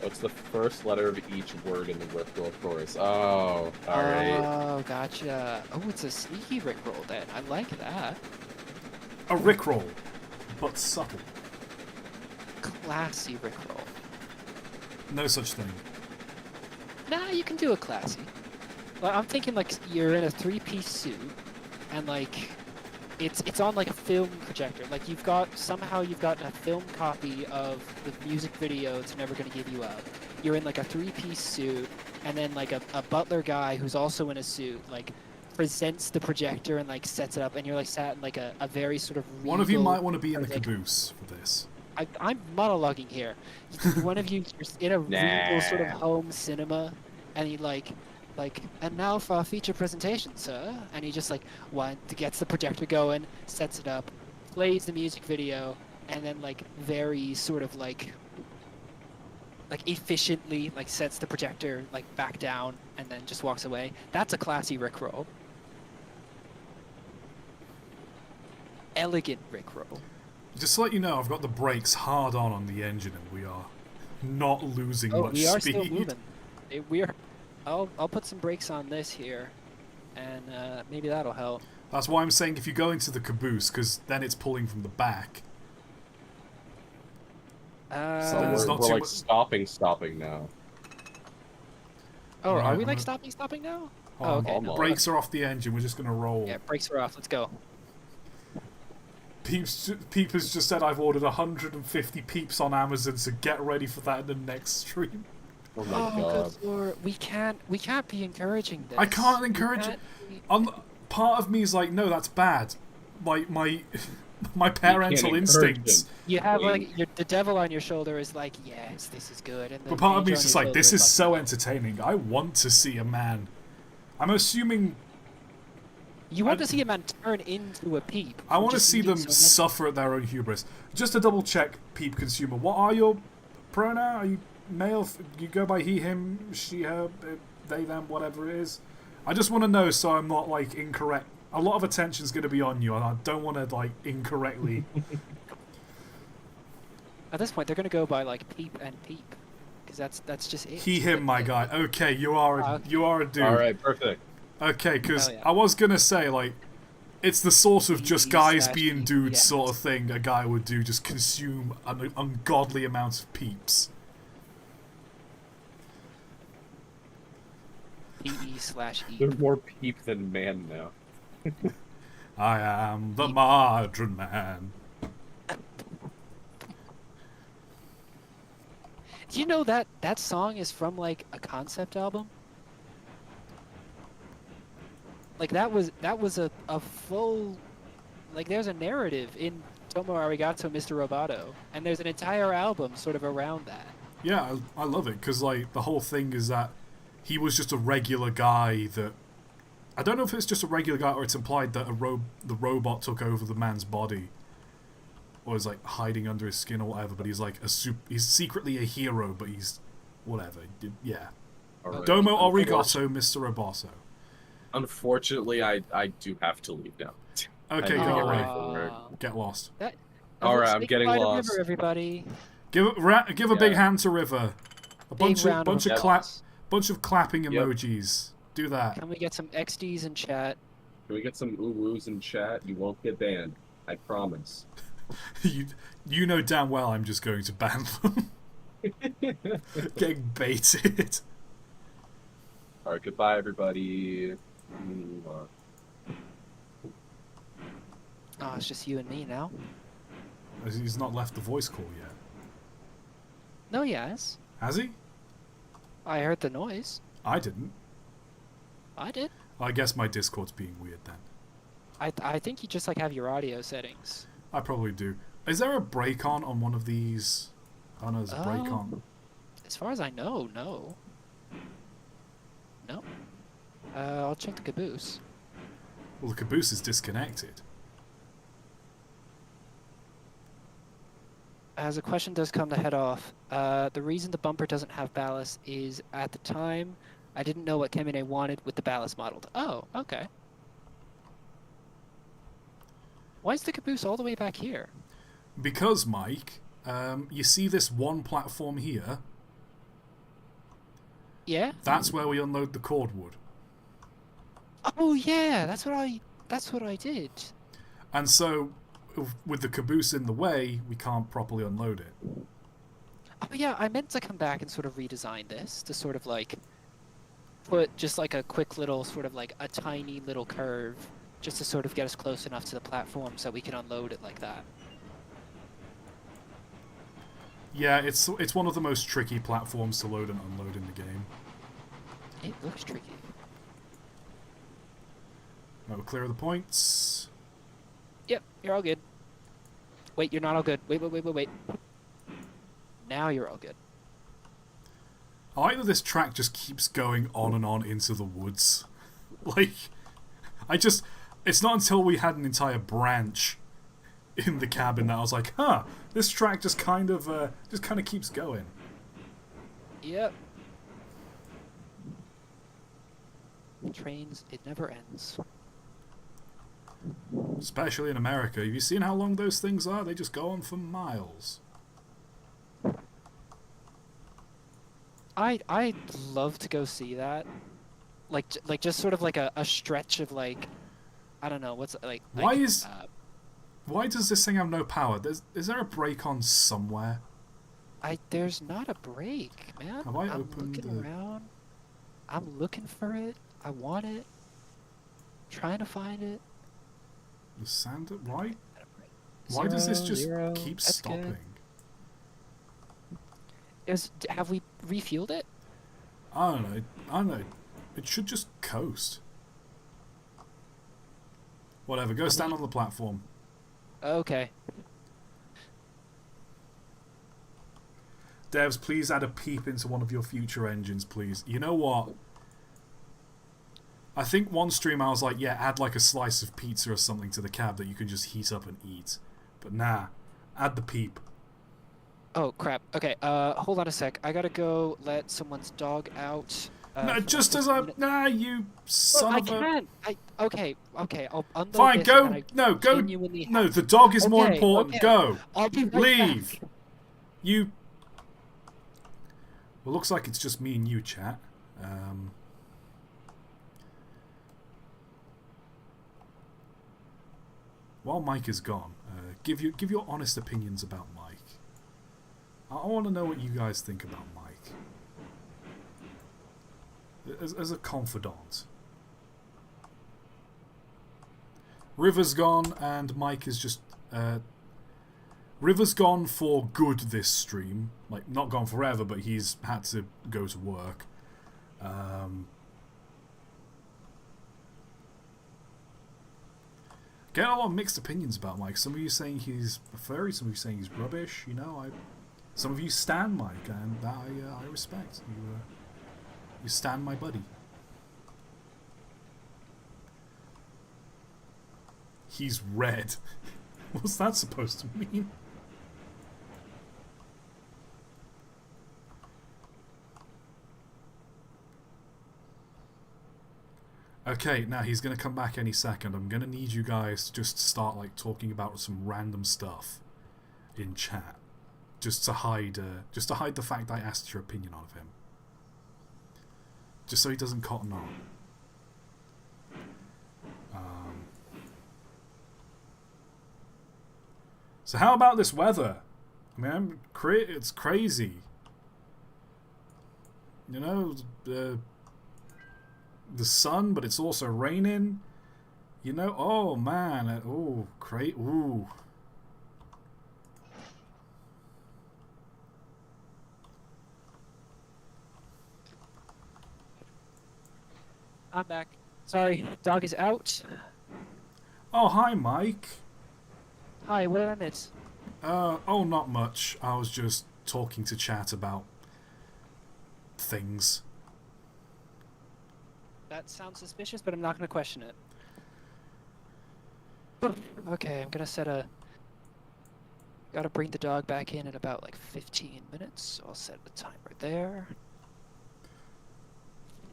What's the first letter of each word in the Rickroll chorus? Oh, alright. Oh, gotcha. Oh, it's a sneaky Rickroll then. I like that. A rickroll, but subtle. Classy Rickroll. No such thing. Nah, you can do a classy. Well, I'm thinking like you're in a three-piece suit, and like it's on like a film projector. Like you've got a film copy of the music video "It's Never Gonna Give You Up." You're in like a three-piece suit, and then like a butler guy who's also in a suit like presents the projector and like sets it up, and you're like sat in like a very sort of One of you regal- might want to be in the like- caboose for this. I'm monologuing here. One of you is in a regal sort of Nah. home cinema, and he and now for our feature presentation, sir. And he just gets the projector going, sets it up, plays the music video, and then like very sort of like efficiently like sets the projector like back down, and then just walks away. That's a classy Rickroll. Elegant Rickroll. Just to let you know, I've got the brakes hard on the engine, and we are not losing Oh, much we are speed. still moving. We're. I'll put some brakes on this here, and maybe that'll help. That's why I'm saying if you go into the caboose, because then it's pulling from the back. So It's we're not we're too like mu- stopping now. Oh, are we Right, like stopping now? Oh, Oh, okay. almost. No, Brakes are off the engine. We're just gonna roll. yeah, brakes are off. Let's go. Peep has just said I've ordered 150 peeps on Amazon, so get ready for that in the next stream. Oh my Oh, god. good lord. We can't be encouraging this. I can't We encourage it. can't be- Part of me is like, no, that's bad. My my can't parental encourage instincts. them. You have Wait. like the devil on your shoulder is like, yes, this is good, and the But part of me angel is on just your like, this shoulder is so no. entertaining. I want to see a man. I'm assuming You want to see a man turn into a peep. I from want to just see eating them so many. suffer at their own hubris. Just to double check, Peep consumer, what are your pronoun? Are you male? You go by he, him, she, her, they, them, whatever it is. I just want to know so I'm not like incorrect. A lot of attention's going to be on you, and I don't want to like incorrectly. At this point, they're gonna go by like peep and peep, because that's just it. He, him, my guy. Okay, you are Ah, a dude. All right, perfect. Okay, because Hell yeah. I was gonna say like. It's the sort of just He guys slash being he, dudes yes. sort of thing a guy would do, just consume an ungodly amount of peeps. PE/E. There's more peep than man now. I am the Margarine Man. Do you know that that song is from like a concept album? Like that was a full, like there's a narrative in Tomo Arigato Mr. Roboto, and there's an entire album sort of around that. Yeah, I love it because like the whole thing is that he was just a regular guy that I don't know if it's just a regular guy or it's implied that the robot took over the man's body or is like hiding under his skin or whatever. But he's like he's secretly a hero, but he's whatever. Yeah. All right. Domo arigato, Mr. Roboto. Unfortunately, I do have to leave now. Okay, I go get away. ready for work. Get lost. That. All right, I'm Say getting goodbye to lost. River, everybody. Give a big Yeah. hand to River. A bunch round of of claps. applause. Bunch of clapping Yep. emojis. Do that. Can we get some XDs in chat? Can we get some ooh-woos in chat? You won't get banned. I promise. you know damn well I'm just going to ban them. Getting baited. All right, goodbye, everybody. Mwah. Oh, it's just you and me now. He's not left the voice call yet. No, yes. Has he? I heard the noise. I didn't. I did. I guess my Discord's being weird then. I think you just like have your audio settings. I probably do. Is there a break on one of these? Oh no, there's a break on. As far as I know, no. No. I'll check the caboose. Well, the caboose is disconnected. As a question does come to head off, the reason the bumper doesn't have ballast is at the time I didn't know what Kemine wanted with the ballast modeled. Oh, okay. Why is the caboose all the way back here? Because, Mike, you see this one platform here? Yeah? That's where we unload the cordwood. Oh yeah, that's what I did. And so, with the caboose in the way, we can't properly unload it. Oh yeah, I meant to come back and sort of redesign this to sort of like put just like a quick little sort of like a tiny little curve just to sort of get us close enough to the platform so we can unload it like that. Yeah, it's one of the most tricky platforms to load and unload in the game. It looks tricky. Right, we're clear of the points. Yep, you're all good. Wait, you're not all good. Wait. Now you're all good. I like that this track just keeps going on and on into the woods. Like, it's not until we had an entire branch in the cabin that I was like, huh, this track just kind of keeps going. Yep. Trains, it never ends. Especially in America. Have you seen how long those things are? They just go on for miles. I'd love to go see that. Like just sort of like a stretch of like, I don't know, what's like. Why does this thing have no power? Is there a brake on somewhere? There's not a break, man. Have I I'm opened looking the- around. I'm looking for it. I want it. Trying to find it. The sand, right? Why does this 0, just 0. keep That's stopping? Good. Have we refueled it? I don't know. I don't know. It should just coast. Whatever. Go stand on the platform. Okay. Devs, please add a peep into one of your future engines, please. You know what? I think one stream I was like, yeah, add like a slice of pizza or something to the cab that you can just heat up and eat. But nah, add the peep. Oh crap. Okay. Hold on a sec. I gotta go let someone's dog out. No, For just like as 15 a... minutes. Nah, you son I of a... can't. Okay. I'll unload Fine, this and then go... I No, go... genuinely No, have the to. dog is more Okay, important. okay. Go. I'll be right Leave. back. You... Well, looks like it's just me and you, chat. While Mike is gone, give your honest opinions about Mike. I want to know what you guys think about Mike. As a confidant. River's gone and Mike is just... River's gone for good this stream. Like, not gone forever, but he's had to go to work. Getting a lot of mixed opinions about Mike. Some of you saying he's a furry, some of you saying he's rubbish. You know, some of you stan Mike, and that I respect. You stan my buddy. He's red. What's that supposed to mean? Okay, now he's going to come back any second. I'm going to need you guys to just start like talking about some random stuff in chat, just to hide the fact I asked your opinion of him, just so he doesn't cotton on. So how about this weather? I mean, it's crazy. You know, the sun, but it's also raining. You know, oh man, oh great, ooh. I'm back. Sorry, dog is out. Oh, hi, Mike. Hi, what did I miss? Oh, not much. I was just talking to chat about things. That sounds suspicious, but I'm not going to question it. Okay, I'm going to set a... Gotta bring the dog back in about like 15 minutes, so I'll set the timer there.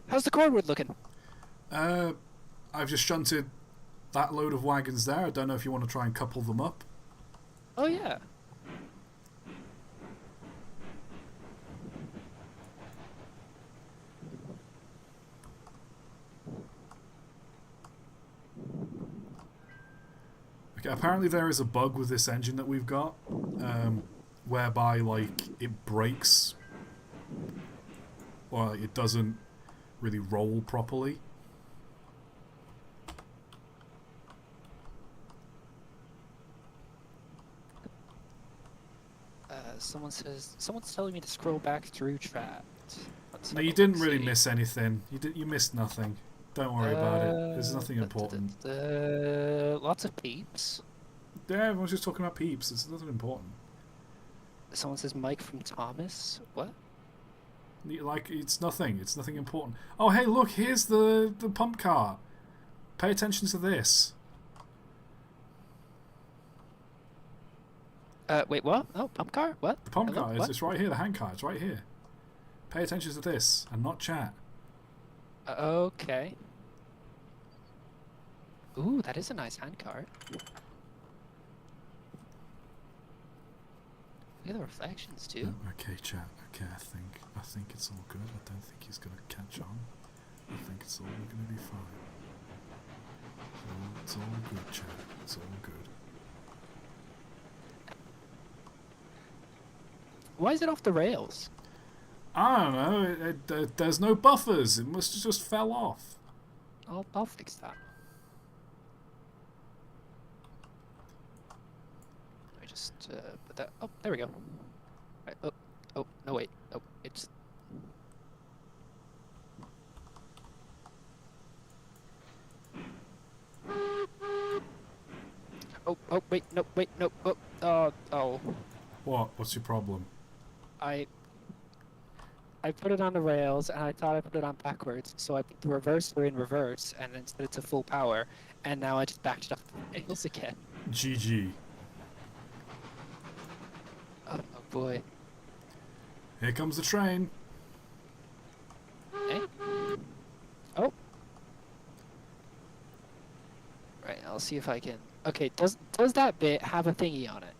How's the cordwood looking? I've just shunted that load of wagons there. I don't know if you want to try and couple them up. Oh yeah. Okay, apparently there is a bug with this engine that we've got, whereby like it breaks, or it doesn't really roll properly. Someone's telling me to scroll back through chat. No, you didn't really miss anything. You missed nothing. Don't worry about it. There's nothing important. Lots of peeps. Yeah, everyone's just talking about peeps. It's nothing important. Someone says Mike from Thomas. What? Like, it's nothing. It's nothing important. Oh, hey, look, here's the pump cart. Pay attention to this. Wait, what? Oh, pump car? What? The pump Hello? cart, What? it's right here. The hand cart, it's right here. Pay attention to this and not chat. Okay. Ooh, that is a nice hand cart. Look at the reflections too. Oh, okay, chat. Okay, I think it's all good. I don't think he's gonna catch on. I think it's all gonna be fine. It's all good, chat. It's all good. Why is it off the rails? I don't know. There's no buffers. It must have just fell off. I'll fix that. just put that. Oh, there we go. Right. Oh, oh, no, wait. Oh, it's. Oh, oh, wait, no, wait, no. Oh, oh. What? What's your problem? I put it on the rails, and I thought I put it on backwards, so I put the reverser in reverse, and then set it to full power, and now I just backed it off the rails again. GG. Oh, boy. Here comes the train. Eh? Oh. Right, I'll see if I can. Okay, does that bit have a thingy on it?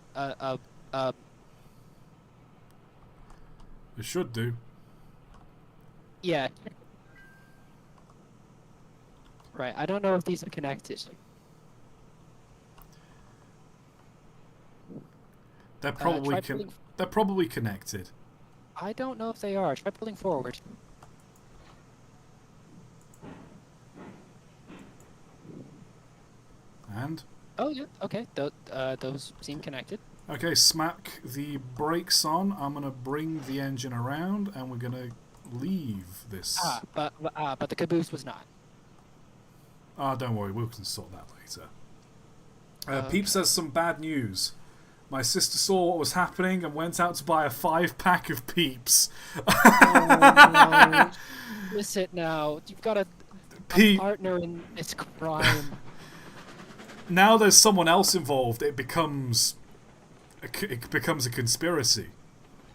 It should do. Yeah. Right, I don't know if these are connected. They're probably try pulling- they're probably connected. I don't know if they are. Try pulling forward. And Oh, yeah, okay. Those seem connected. okay, smack the brakes on. I'm gonna bring the engine around, and we're gonna leave this. But the caboose was not. Don't worry, we can sort that later. Okay. Peep says some bad news. My sister saw what was happening and went out to buy a 5-pack of Peeps. Oh, no. Listen now. You've got a Peep. partner in this crime. Now there's someone else involved. It becomes a conspiracy.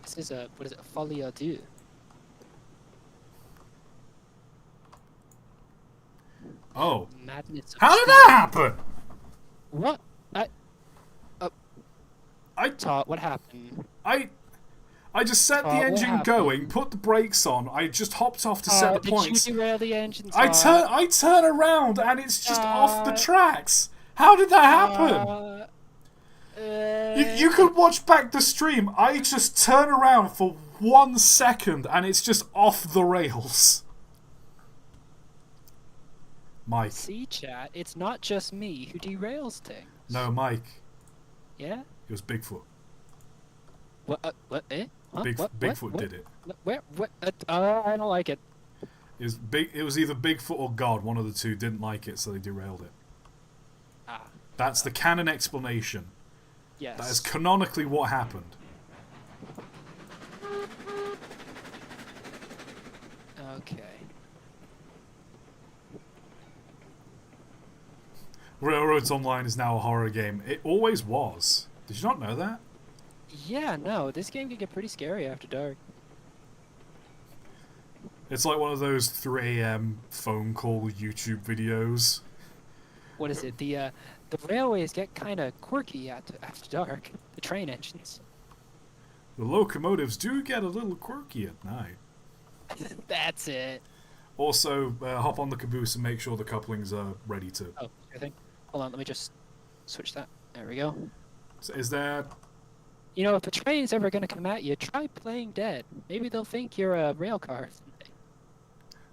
This is a, what is it, a folie à deux. Oh, Madness. how did that happen? What? I ToT, what happened? I just set the What engine happened? going, put the brakes on. I just hopped off to set the Did points. you derail the engine? I turn around and it's just off the tracks. How did that happen? You could watch back the stream. I just turn around for 1 second and it's just off the rails. Mike. See, chat, it's not just me who derails things. No, Mike. Yeah? It was Bigfoot. What? What? Eh? Huh? Bigfoot What? did it. Where? What? I don't like it. It was either Bigfoot or God. One of the two didn't like it, so they derailed it. That's the canon explanation. Yes. That is canonically what happened. Okay. Railroads Online is now a horror game. It always was. Did you not know that? Yeah, no, this game can get pretty scary after dark. It's like one of those 3 a.m. phone call YouTube videos. What is it? The railways get kind of quirky after dark. The train engines. The locomotives do get a little quirky at night. That's it. Also, hop on the caboose and make sure the couplings are ready to... Oh, I think. Hold on, let me just switch that. There we go. So is there... You know, if a train's ever gonna come at you, try playing dead. Maybe they'll think you're a rail car.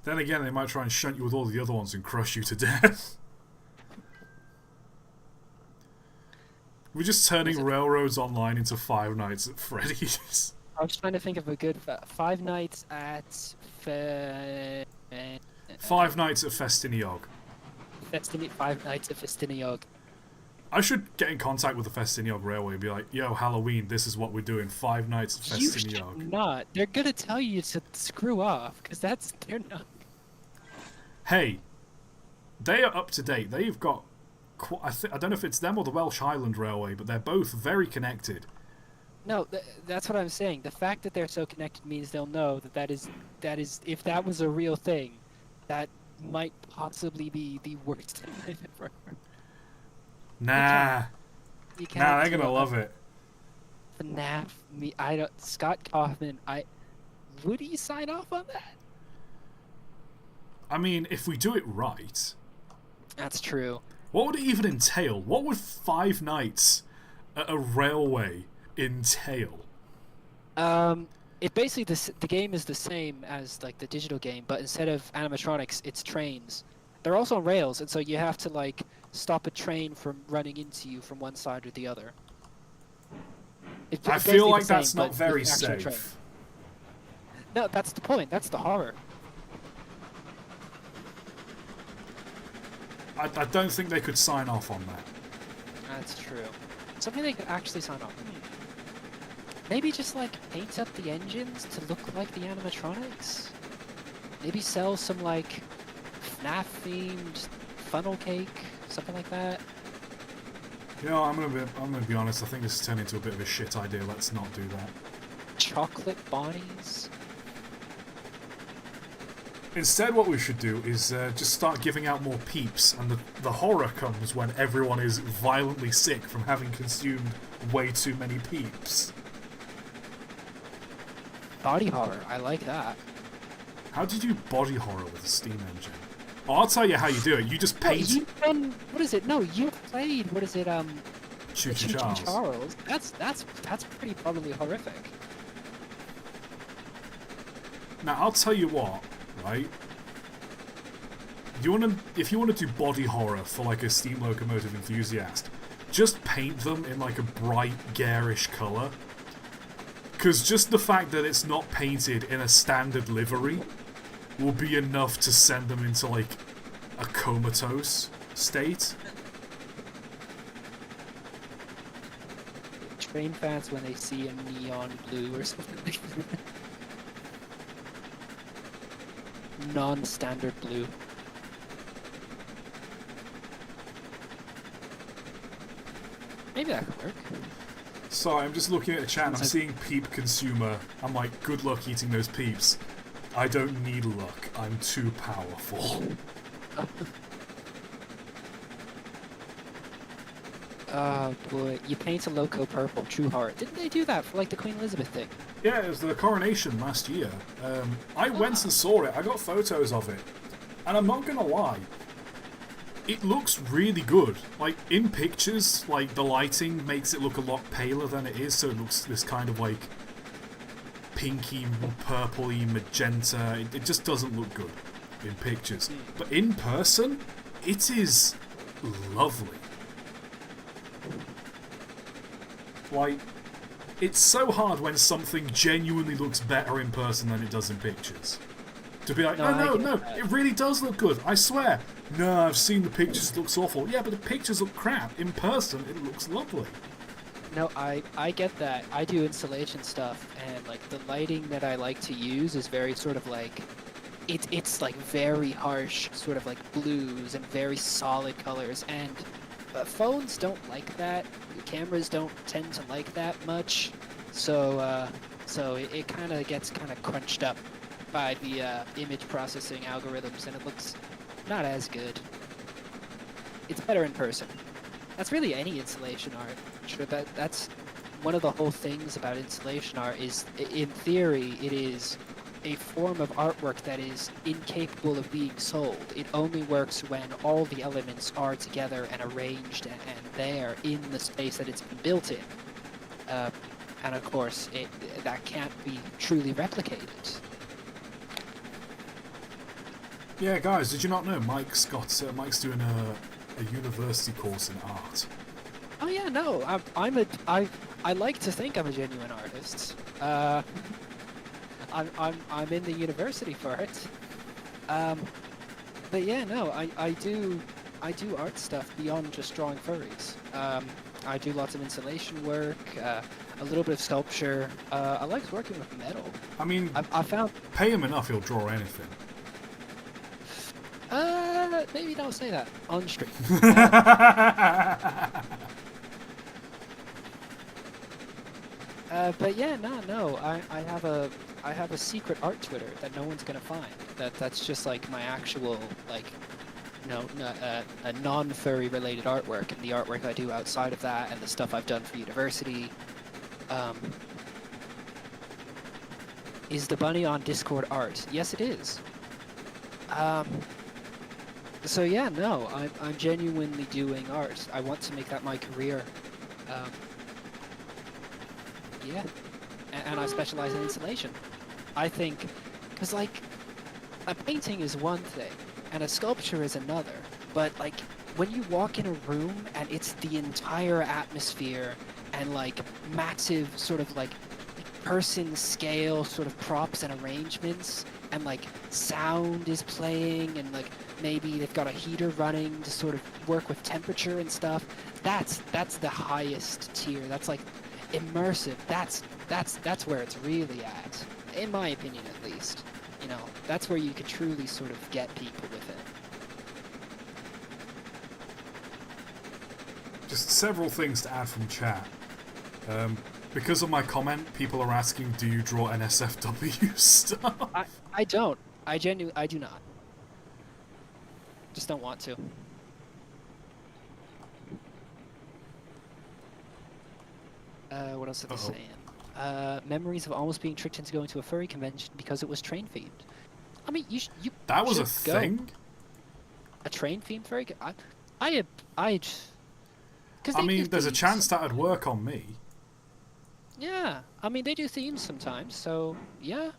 Then again, they might try and shunt you with all the other ones and crush you to death. We're just turning Railroads Online into Five Nights at Freddy's. I was trying to think of a good Five Nights at Five Nights at Festiniog. Five Nights at Festiniog. I should get in contact with the Festiniog Railway and be like, yo, Halloween, this is what we're doing. Five Nights at You Festiniog. should not. They're gonna tell you to screw off, because they're not. Hey, they are up to date. They've got... I don't know if it's them or the Welsh Highland Railway, but they're both very connected. No, that's what I'm saying. The fact that they're so connected means they'll know that is if that was a real thing, that might possibly be the worst thing they've ever heard. Nah. You can't Nah, they're do gonna a love it. FNAF, I don't. Scott Kaufman, would he sign off on that? I mean, if we do it right... That's true. What would it even entail? What would Five Nights at a railway entail? It basically the game is the same as like the digital game, but instead of animatronics, it's trains. They're also on rails, and so you have to like stop a train from running into you from one side or the other. It's I basically feel the like same, that's not but very with actual train. safe. No, that's the point. That's the horror. I don't think they could sign off on that. That's true. Something they could actually sign off. Maybe just like paint up the engines to look like the animatronics. Maybe sell some like FNAF themed funnel cake, something like that. You know, I'm gonna be honest. I think this has turned into a bit of a shit idea. Let's not do that. Chocolate Bonnies. Instead, what we should do is just start giving out more peeps, and the horror comes when everyone is violently sick from having consumed way too many peeps. Body horror. I like that. How do you do body horror with a steam engine? Oh, I'll tell you how you do it. You just No, paint... you've done, what is it? No, you played, what is it, Choo Choo Choo Charles. Choo Charles. That's pretty probably horrific. Now, I'll tell you what, right? If you want to do body horror for like a steam locomotive enthusiast, just paint them in like a bright, garish colour. Because just the fact that it's not painted in a standard livery will be enough to send them into like a comatose state. Train fans when they see a neon blue or something like that. Non-standard blue. Maybe that could work. Sorry, I'm just looking at the chat and I'm seeing peep consumer. I'm like, good luck eating those peeps. I don't need luck. I'm too powerful. Oh boy, you paint a loco purple, true heart. Didn't they do that for like the Queen Elizabeth thing? Yeah, it was the coronation last year. I went and saw it. I got photos of it. And I'm not gonna lie. It looks really good. Like, in pictures, like, the lighting makes it look a lot paler than it is, so it looks this kind of, like, pinky, purpley, magenta. It just doesn't look good in pictures. But in person, it is lovely. Like, it's so hard when something genuinely looks better in person than it does in pictures. To be like, no, it really does look good, I swear. No, I've seen the pictures, it looks awful. Yeah, but the pictures look crap. In person, it looks lovely. No, I get that. I do installation stuff, and like the lighting that I like to use is very sort of like, it's like very harsh, sort of like blues and very solid colors, and phones don't like that. Cameras don't tend to like that much, so it kind of gets kind of crunched up by the image processing algorithms, and it looks not as good. It's better in person. That's really any installation art. Sure, that's one of the whole things about installation art is, in theory, it is a form of artwork that is incapable of being sold. It only works when all the elements are together and arranged and there in the space that it's been built in. And of course, that can't be truly replicated. Yeah, guys, did you not know Mike's Mike's doing a university course in art? Oh yeah, no, I like to think I'm a genuine artist. I'm in the university for it. But yeah, no, I do art stuff beyond just drawing furries. I do lots of installation work, a little bit of sculpture. I like working with metal. I mean, I found pay him enough, he'll draw anything. Maybe don't say that on stream. But yeah, no. I have a secret art Twitter that no one's gonna find. That's just like my actual like, a non-furry related artwork, and the artwork I do outside of that, and the stuff I've done for university. Is the bunny on Discord art? Yes, it is. So yeah, no, I'm genuinely doing art. I want to make that my career. Yeah, and I specialize in installation. I think, because like, a painting is one thing, and a sculpture is another. But like, when you walk in a room and it's the entire atmosphere, and like massive sort of like person scale sort of props and arrangements, and like sound is playing, and like maybe they've got a heater running to sort of work with temperature and stuff. That's the highest tier. That's like immersive. That's where it's really at, in my opinion at least. You know, that's where you could truly sort of get people with it. Just several things to add from chat. Because of my comment, people are asking, do you draw NSFW stuff? I don't. I do not. Just don't want to. What else are they saying? Memories of almost being tricked into going to a furry convention because it was train themed. I mean, you That was a should go. thing? A train themed furry? I mean, there's a chance that'd work on me. Yeah, I mean, they do themes sometimes, so yeah,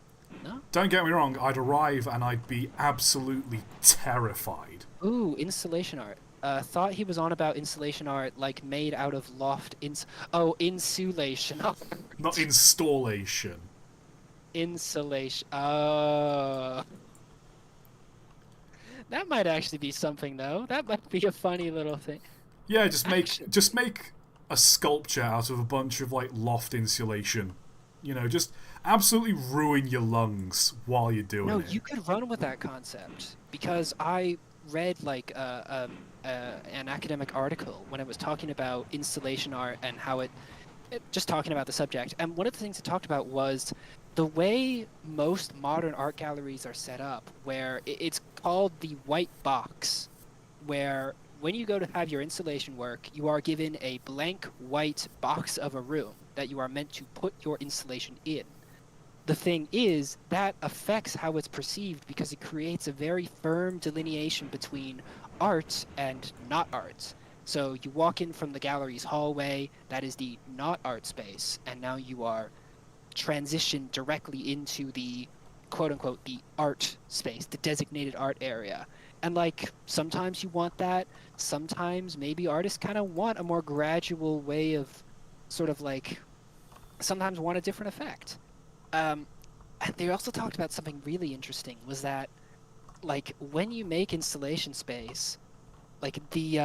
no. Don't get me wrong, I'd arrive and I'd be absolutely terrified. Ooh, installation art. Thought he was on about installation art, like made out of loft insulation. Not installation. Insulation. That might actually be something, though. That might be a funny little thing. Yeah, just make a sculpture out of a bunch of like loft insulation. You know, just absolutely ruin your lungs while you're doing it. No, you could run with that concept, because I read like an academic article when it was talking about installation art and how it just talking about the subject. And one of the things it talked about was the way most modern art galleries are set up, where it's called the white box, where when you go to have your installation work, you are given a blank white box of a room that you are meant to put your installation in. The thing is, that affects how it's perceived, because it creates a very firm delineation between art and not art. So you walk in from the gallery's hallway, that is the not art space, and now you are transitioned directly into the quote-unquote the art space, the designated art area. And like, sometimes you want that, sometimes maybe artists kind of want a more gradual way of sort of like, sometimes want a different effect. And they also talked about something really interesting, was that like when you make installation space, like the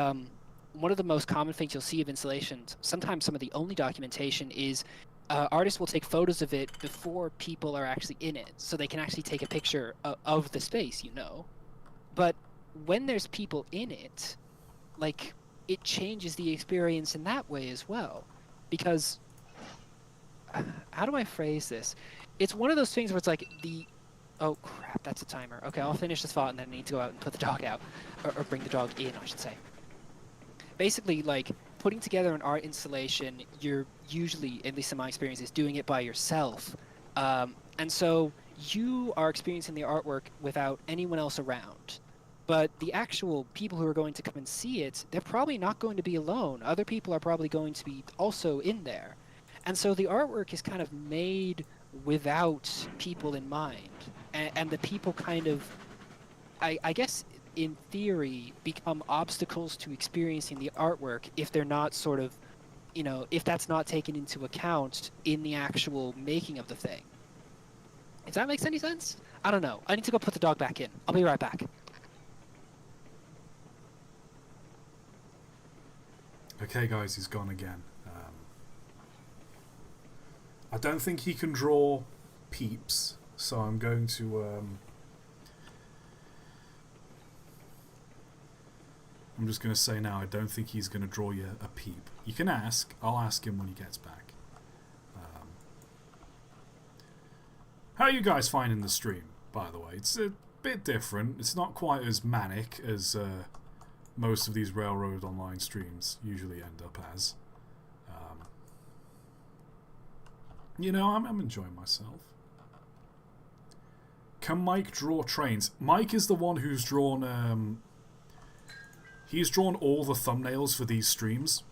one of the most common things you'll see of installations, sometimes some of the only documentation is artists will take photos of it before people are actually in it, so they can actually take a picture of the space, you know. But when there's people in it, like, it changes the experience in that way as well. Because, how do I phrase this? It's one of those things where it's like oh crap, that's a timer. Okay, I'll finish this thought and then I need to go out and put the dog out. Or bring the dog in, I should say. Basically, like, putting together an art installation, you're usually, at least in my experience, is doing it by yourself. And so you are experiencing the artwork without anyone else around. But the actual people who are going to come and see it, they're probably not going to be alone. Other people are probably going to be also in there. And so the artwork is kind of made without people in mind. And the people kind of, I guess, in theory, become obstacles to experiencing the artwork if they're not sort of, you know, if that's not taken into account in the actual making of the thing. If that makes any sense? I don't know. I need to go put the dog back in. I'll be right back. Okay, guys, he's gone again. I don't think he can draw peeps, so I'm going to... I'm just going to say now, I don't think he's going to draw you a peep. You can ask. I'll ask him when he gets back. How are you guys finding the stream, by the way? It's a bit different. It's not quite as manic as most of these Railroad Online streams usually end up as. You know, I'm enjoying myself. Can Mike draw trains? Mike is the one who's drawn... he's drawn all the thumbnails for these streams.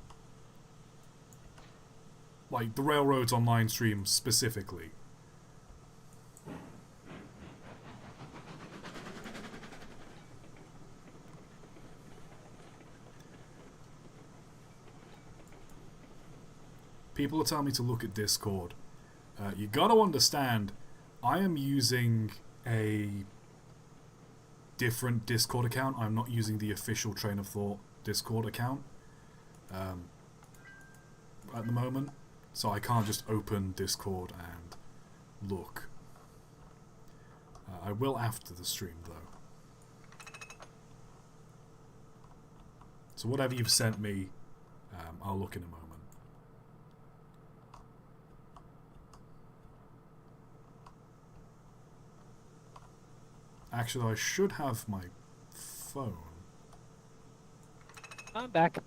Like, the Railroads Online stream specifically. people are telling me to look at Discord. You got to understand, I am using a different Discord account. I'm not using the official Train of Thought Discord account at the moment, so I can't just open Discord and look. I will after the stream, though. So whatever you've sent me, I'll look in a moment. Actually, I should have my phone. I'm back.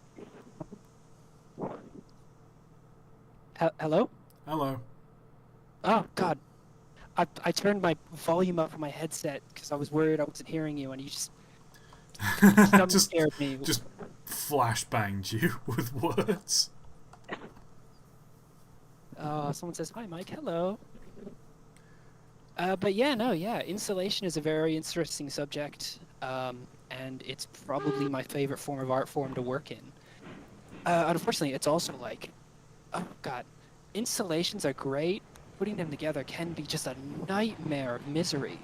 Hello? Hello. Oh, God. I turned my volume up on my headset because I was worried I wasn't hearing you, and you just jump scared me. Just flashbanged you with words. Someone says, "Hi, Mike. Hello." But yeah, no, yeah. Installation is a very interesting subject, and it's probably my favorite form of art form to work in. Unfortunately, it's also like, oh God, installations are great. Putting them together can be just a nightmare of misery.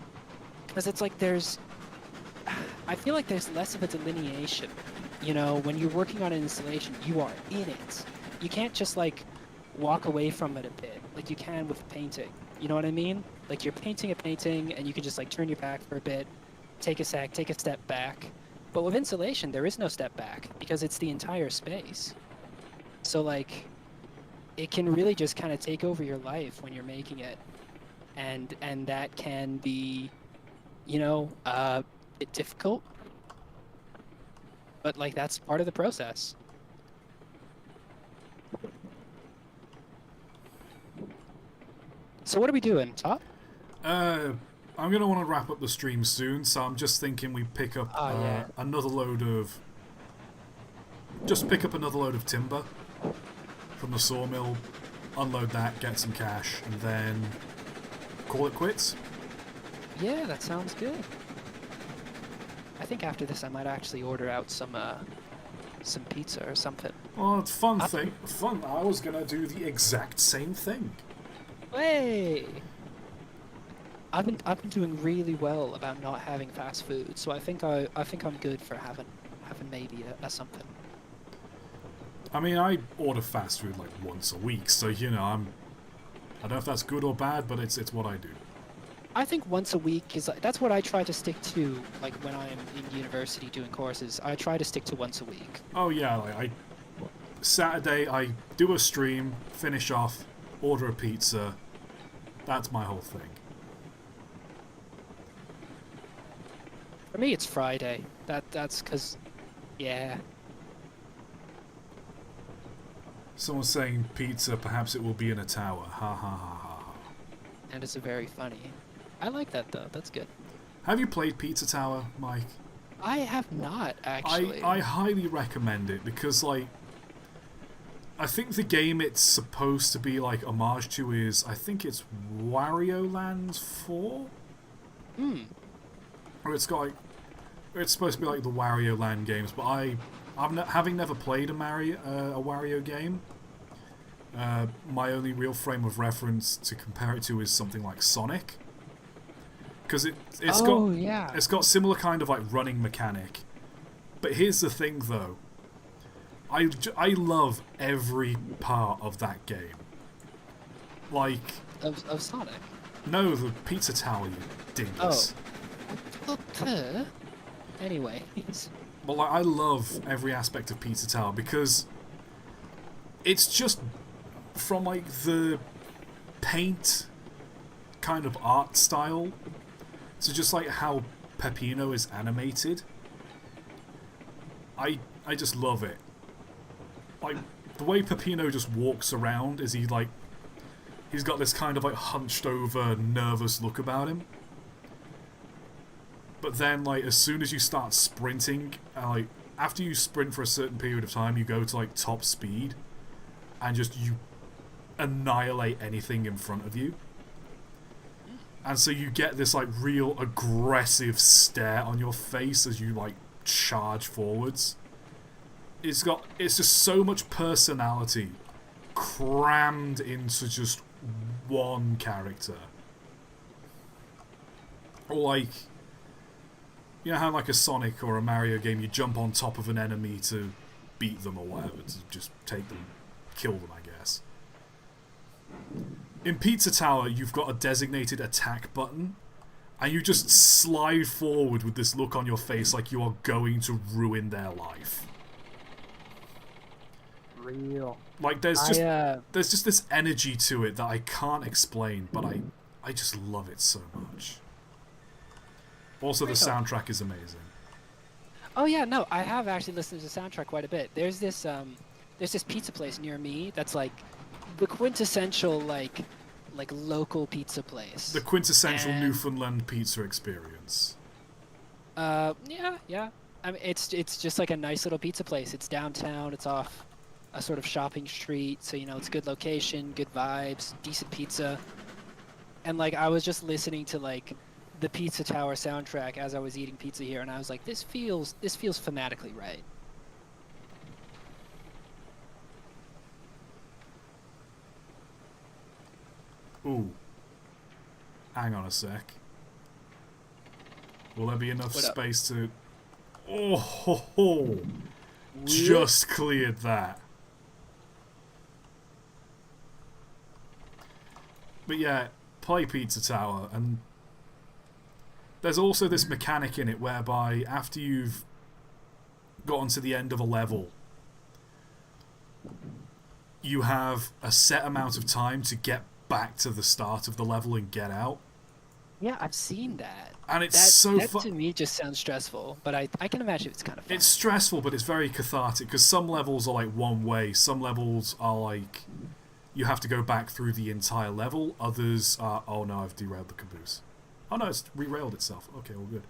Because it's like I feel like there's less of a delineation. You know, when you're working on an installation, you are in it. You can't just like walk away from it a bit, like you can with painting. You know what I mean? Like you're painting a painting and you can just like turn your back for a bit, take a step back. But with insulation, there is no step back because it's the entire space. So like, it can really just kind of take over your life when you're making it. And that can be, you know, difficult. But like, that's part of the process. So what are we doing, Top? I'm gonna want to wrap up the stream soon, so I'm just thinking we pick up another load of. Just pick up another load of timber from the sawmill, unload that, get some cash, and then call it quits. Yeah, that sounds good. I think after this, I might actually order out some pizza or something. Well, it's fun. I was gonna do the exact same thing. Hey! I've been doing really well about not having fast food, so I think I'm good for having maybe a something. I mean, I order fast food like once a week, so you know I don't know if that's good or bad, but it's what I do. I think once a week is that's what I try to stick to. Like when I'm in university doing courses, I try to stick to once a week. Oh yeah, like Saturday I do a stream, finish off, order a pizza. That's my whole thing. For me, it's Friday. That's because, yeah. Someone's saying pizza, perhaps it will be in a tower. Ha ha ha ha ha. And it's a very funny. I like that though. That's good. Have you played Pizza Tower, Mike? I have not actually. I highly recommend it because like I think the game it's supposed to be like homage to is I think it's Wario Land 4. Or it's got like it's supposed to be like the Wario Land games, but having never played a Wario game. My only real frame of reference to compare it to is something like Sonic, because it's got similar kind of like running mechanic. But here's the thing, though. I love every part of that game. Like of Sonic. No, the Pizza Tower, you dingus. Oh. Anyway. Well, like, I love every aspect of Pizza Tower because it's just from like the paint kind of art style to just like how Peppino is animated. I just love it. Like the way Peppino just walks around is he's got this kind of like hunched over nervous look about him. But then, like, as soon as you start sprinting, like, after you sprint for a certain period of time, you go to, like, top speed, and just, you annihilate anything in front of you. And so you get this, like, real aggressive stare on your face as you, like, charge forwards. It's just so much personality crammed into just one character. Or like, you know how like a Sonic or a Mario game, you jump on top of an enemy to beat them or whatever, to just take them, kill them, I guess. In Pizza Tower, you've got a designated attack button, and you just slide forward with this look on your face like you are going to ruin their life. Real. Like there's just this energy to it that I can't explain, but I just love it so much. Also, the soundtrack is amazing. Oh yeah, no, I have actually listened to the soundtrack quite a bit. There's this pizza place near me that's like the quintessential like local pizza place. The quintessential Newfoundland pizza experience. Yeah. I mean, it's just like a nice little pizza place. It's downtown. It's off a sort of shopping street, so you know it's good location, good vibes, decent pizza. And like I was just listening to like the Pizza Tower soundtrack as I was eating pizza here, and I was like, this feels thematically right. Ooh. Hang on a sec. Will there be enough space to... Oh, ho, ho. Just cleared that. But yeah, play Pizza Tower, and there's also this mechanic in it whereby after you've gotten to the end of a level, you have a set amount of time to get back to the start of the level and get out. Yeah, I've seen that. And it's so fun. That to me just sounds stressful, but I can imagine it's kind of fun. It's stressful, but it's very cathartic, because some levels are like one way, some levels are like you have to go back through the entire level, others are, oh no, I've derailed the caboose. Oh no, it's re-railed itself. Okay, all good.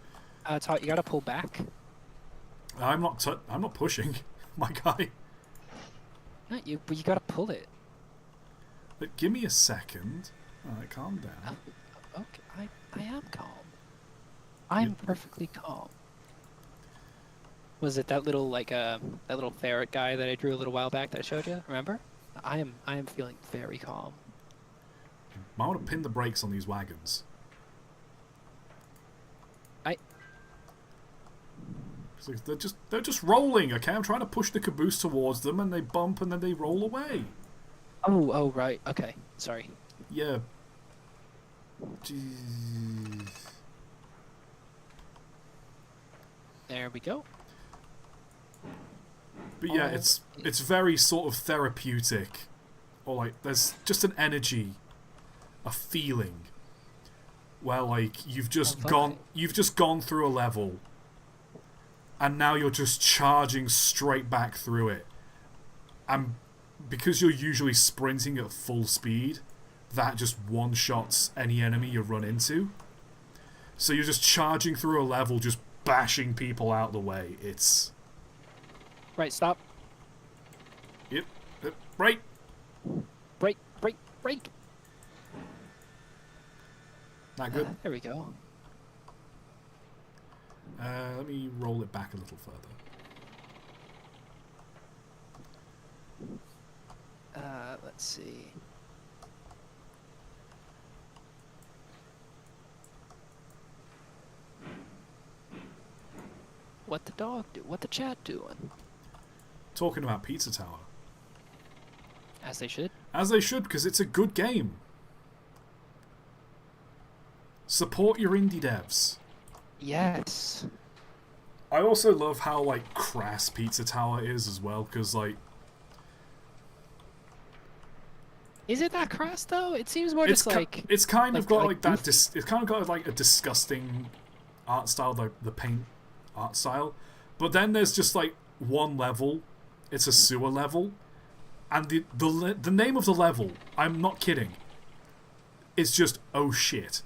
ToT, you gotta pull back. I'm not pushing, my guy. No, you gotta pull it. But give me a second. Alright, calm down. Okay, I am calm. I'm perfectly calm. Was it that little that little ferret guy that I drew a little while back that I showed you? Remember? I am feeling very calm. Might want to pin the brakes on these wagons. They're just rolling, okay? I'm trying to push the caboose towards them, and they bump, and then they roll away. Oh, right. Okay, sorry. Yeah. Jeez. There we go. But yeah, it's very sort of therapeutic, or like there's just an energy, a feeling, where like you've just gone through a level, and now you're just charging straight back through it, and because you're usually sprinting at full speed, that just one-shots any enemy you run into. So you're just charging through a level, just bashing people out the way. It's... Right, stop. Yep. Right. Break. That good? There we go. Let me roll it back a little further. Let's see. What the dog do? What the chat doing? Talking about Pizza Tower. As they should. As they should, because it's a good game. Support your indie devs. Yes. I also love how like crass Pizza Tower is as well, because like... Is it that crass though? It seems more just like... It's kind of got like that... goofy. It's kind of got like a disgusting art style, the paint art style. But then there's just like one level. It's a sewer level. And the name of the level, I'm not kidding, it's just oh shit.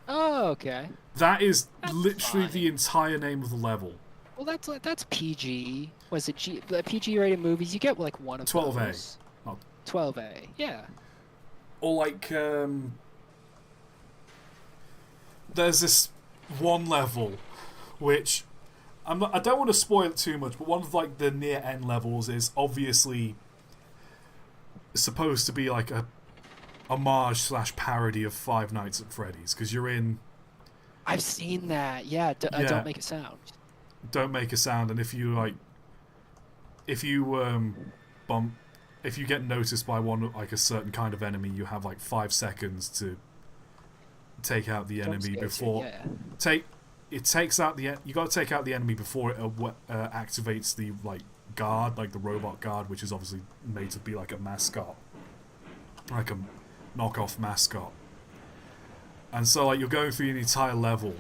Oh, okay. That's That's literally fine. the entire name of the level. Well, that's PG. Was it PG rated movies? You get like one of 12A. those. Oh. 12A. Yeah. Or like there's this one level which I don't want to spoil it too much, but one of like the near end levels is obviously supposed to be like a homage slash parody of Five Nights at Freddy's, because you're in. I've seen that. Yeah, Yeah. Don't make a sound. Don't make a sound, and if you if you get noticed by one like a certain kind of enemy, you have like 5 seconds to take out the Jump enemy scares before you, yeah. takes out the you got to take out the enemy before it activates the like guard, like the robot guard, which is obviously made to be like a mascot, like a knockoff mascot. And so like you're going through the entire level,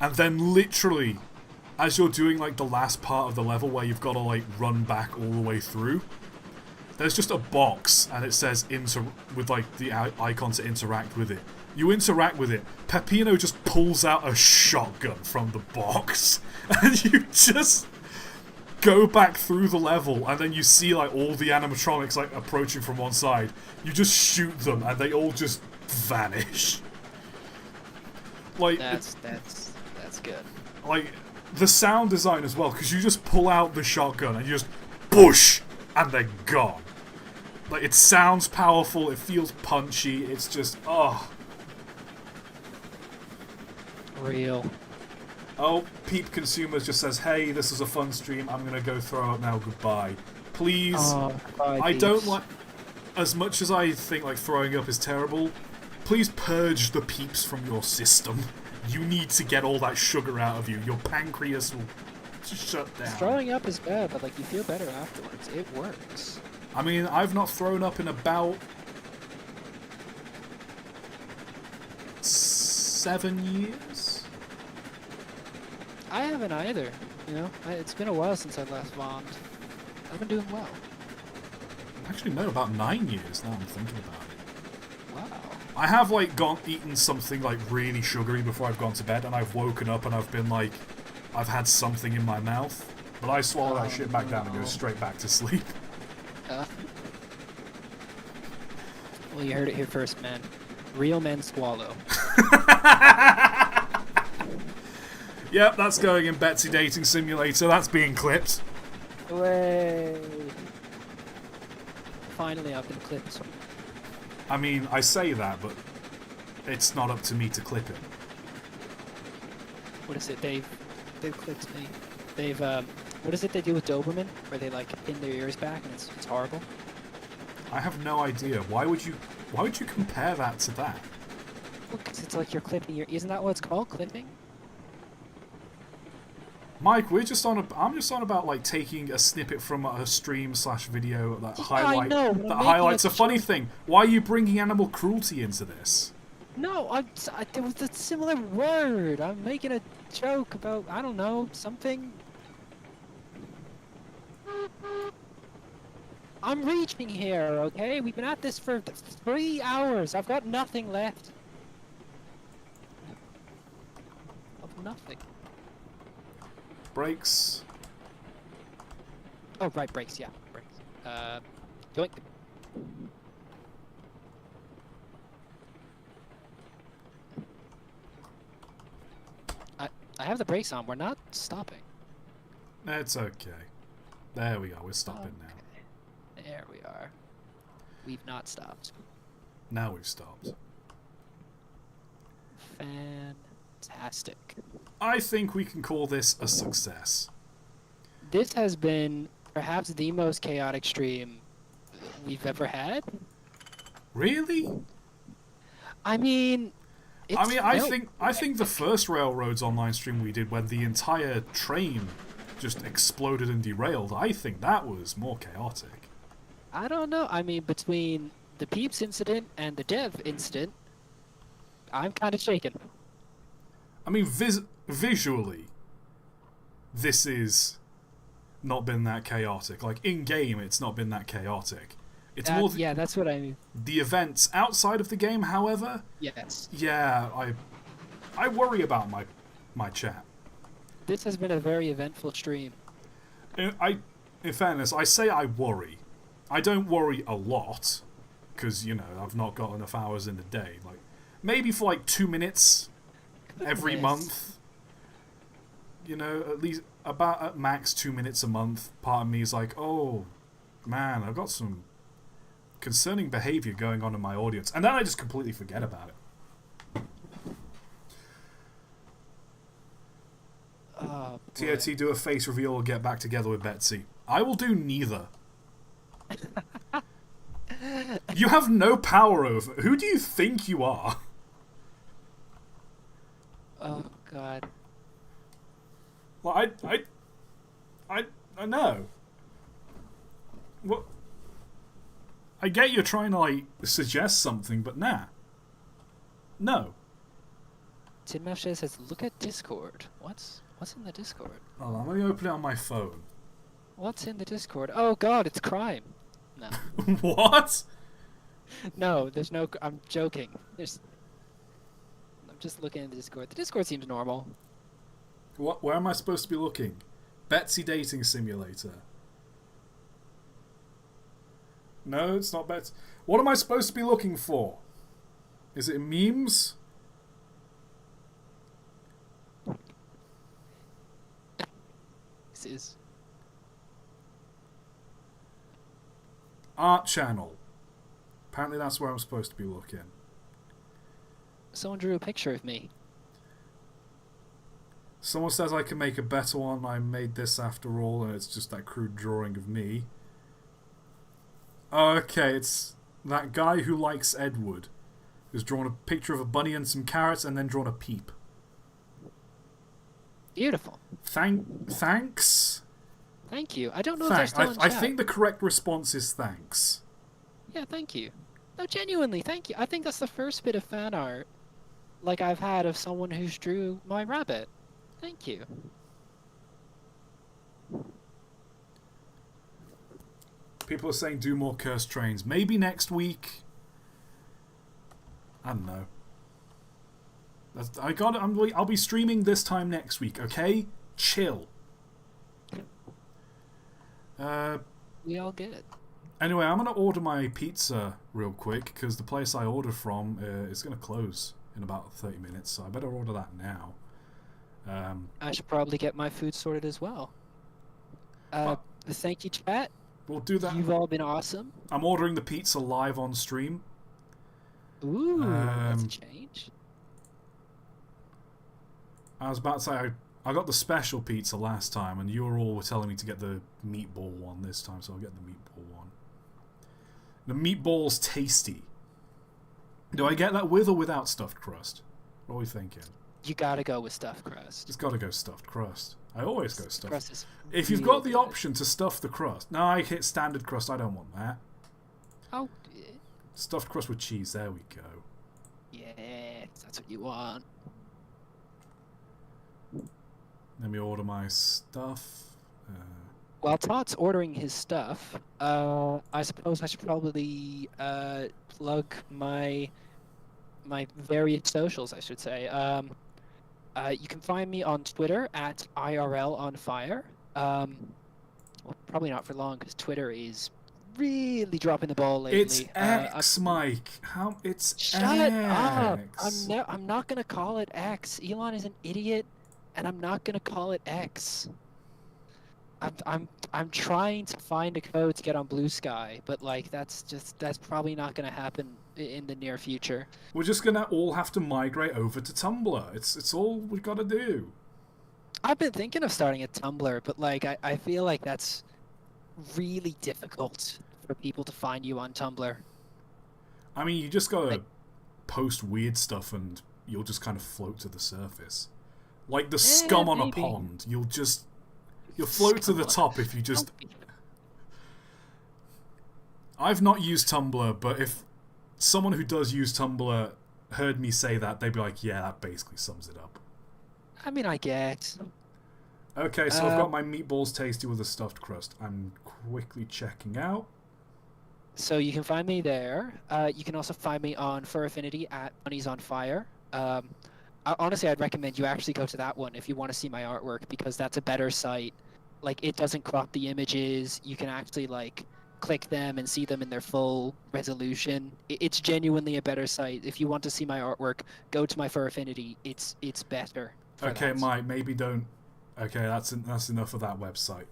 and then literally as you're doing like the last part of the level where you've got to like run back all the way through, there's just a box and it says with like the icon to interact with it. You interact with it, Peppino just pulls out a shotgun from the box, and you just go back through the level, and then you see like all the animatronics like approaching from one side. You just shoot them and they all just vanish. Like That's good. like the sound design as well, because you just pull out the shotgun and you just boosh and they're gone. Like it sounds powerful, it feels punchy, it's just Real. Oh, Peep Consumers just says, hey, this is a fun stream, I'm gonna go throw up now, goodbye. Please, Bye, I peeps. don't like, as much as I think like throwing up is terrible, please purge the peeps from your system. You need to get all that sugar out of you. Your pancreas will shut down. Throwing up is bad, but like you feel better afterwards. It works. I mean, I've not thrown up in about 7 years. I haven't either. You know, it's been a while since I last vomed. I've been doing well. Actually, no, about 9 years now I'm thinking about it. Wow. I have like eaten something like really sugary before I've gone to bed, and I've woken up and I've been like, I've had something in my mouth, but I swallow that shit back down and go straight back to sleep. Well, you heard it here first, man. Real men swallow. Yep, that's going in Betsy Dating Simulator. That's being clipped. Hooray! Finally, I've been clipped. I mean, I say that, but it's not up to me to clip it. What is it? They've clipped me. They've what is it they do with Doberman? Where they like pin their ears back and it's horrible. I have no idea. Why would you compare that to that? Well, 'cause it's like you're clipping your. Isn't that what it's called? Clipping? Mike, I'm just on about like taking a snippet from a stream/video that highlights a funny thing. Why are you bringing animal cruelty into this? No, there was a similar word. I'm making a joke about, I don't know, something. I'm reaching here, okay? We've been at this for 3 hours. I've got nothing left. Of nothing. Brakes. Oh, right, brakes, yeah, brakes. Doink. I have the brakes on. We're not stopping. It's okay. There we are. We're stopping now. There we are. We've not stopped. Now we've stopped. Fantastic. I think we can call this a success. This has been perhaps the most chaotic stream we've ever had. Really? I mean, I think the first Railroads online stream we did, when the entire train just exploded and derailed, I think that was more chaotic. I don't know. I mean, between the Peeps incident and the Dev incident, I'm kind of shaken. I mean, visually, this is not been that chaotic. Like, in-game, it's not been that chaotic. It's more... Yeah, that's what I mean. The events outside of the game, however... Yes. Yeah, I worry about my chat. This has been a very eventful stream. In fairness, I say I worry. I don't worry a lot, because, you know, I've not got enough hours in the day. Like, maybe for like 2 minutes every month. You know, at least about at max 2 minutes a month. Part of me is like, oh man, I've got some concerning behavior going on in my audience, and then I just completely forget about it. Oh, ToT, do a face reveal or get back together with Betsy. I will do neither. You have no power over. Who do you think you are? Oh God. Well, I know. What? I get you're trying to like suggest something, but nah. No. Tidmouth says, "Look at Discord. What's in the Discord? Hold on, let me open it on my phone. What's in the Discord? Oh God, it's crime." No, What? no, there's no. I'm joking. I'm just looking at the Discord. The Discord seems normal. What? Where am I supposed to be looking? Betsy Dating Simulator. No, it's not Betsy. What am I supposed to be looking for? Is it memes? This is. Art channel. Apparently that's where I'm supposed to be looking. Someone drew a picture of me. Someone says I can make a better one. I made this after all, and it's just that crude drawing of me. Okay, it's that guy who likes Edward, who's drawn a picture of a bunny and some carrots, and then drawn a peep. Beautiful. Thanks. Thank you. I don't know if they're still in I chat. think the correct response is thanks. Yeah, thank you. No, genuinely, thank you. I think that's the first bit of fan art like I've had of someone who's drew my rabbit. Thank you. People are saying do more cursed trains. Maybe next week. I don't know. I'll be streaming this time next week. Okay, chill. We all get it. Anyway, I'm gonna order my pizza real quick because the place I ordered from is gonna close in about 30 minutes, so I better order that now. I should probably get my food sorted as well. Thank you, chat. We'll do that. You've all been awesome. I'm ordering the pizza live on stream. Ooh, that's a change. I was about to say I got the special pizza last time, and you all were telling me to get the meatball one this time, so I'll get the meatball one. The meatball's tasty. Do I get that with or without stuffed crust? What are we thinking? You gotta go with stuffed crust. It's got to go stuffed crust. I always go stuffed. Crust is If you've real got the good. option to stuff the crust, no, I hit standard crust. I don't want that. Oh, Stuffed crust with cheese. There we go. yeah, that's what you want. Let me order my stuff. While Todd's ordering his stuff, I suppose I should probably plug my various socials, I should say. You can find me on Twitter at IRLonfire. Well, probably not for long because Twitter is really dropping the ball lately. It's X, Mike. How? It's Shut X. up! I'm not gonna call it X. Elon is an idiot, and I'm not gonna call it X. I'm trying to find a code to get on Blue Sky, but like that's probably not gonna happen in the near future. We're just gonna all have to migrate over to Tumblr. It's all we've got to do. I've been thinking of starting a Tumblr, but like I feel like that's really difficult for people to find you on Tumblr. I mean, you just gotta Like- post weird stuff, and you'll just kind of float to the surface, like the scum on maybe. a pond. You'll float to the top if you just. I've not used Tumblr, but if someone who does use Tumblr heard me say that, they'd be like, "Yeah, that basically sums it up." I mean, I get. Okay, so I've got my meatballs tasty with a stuffed crust. I'm quickly checking out. So you can find me there. You can also find me on Fur Affinity at Bunnies on Fire. Honestly, I'd recommend you actually go to that one if you want to see my artwork because that's a better site. Like, it doesn't crop the images. You can actually like click them and see them in their full resolution. It's genuinely a better site. If you want to see my artwork, go to my Fur Affinity. It's better. for Okay, that. Mike, maybe don't. Okay, that's enough of that website.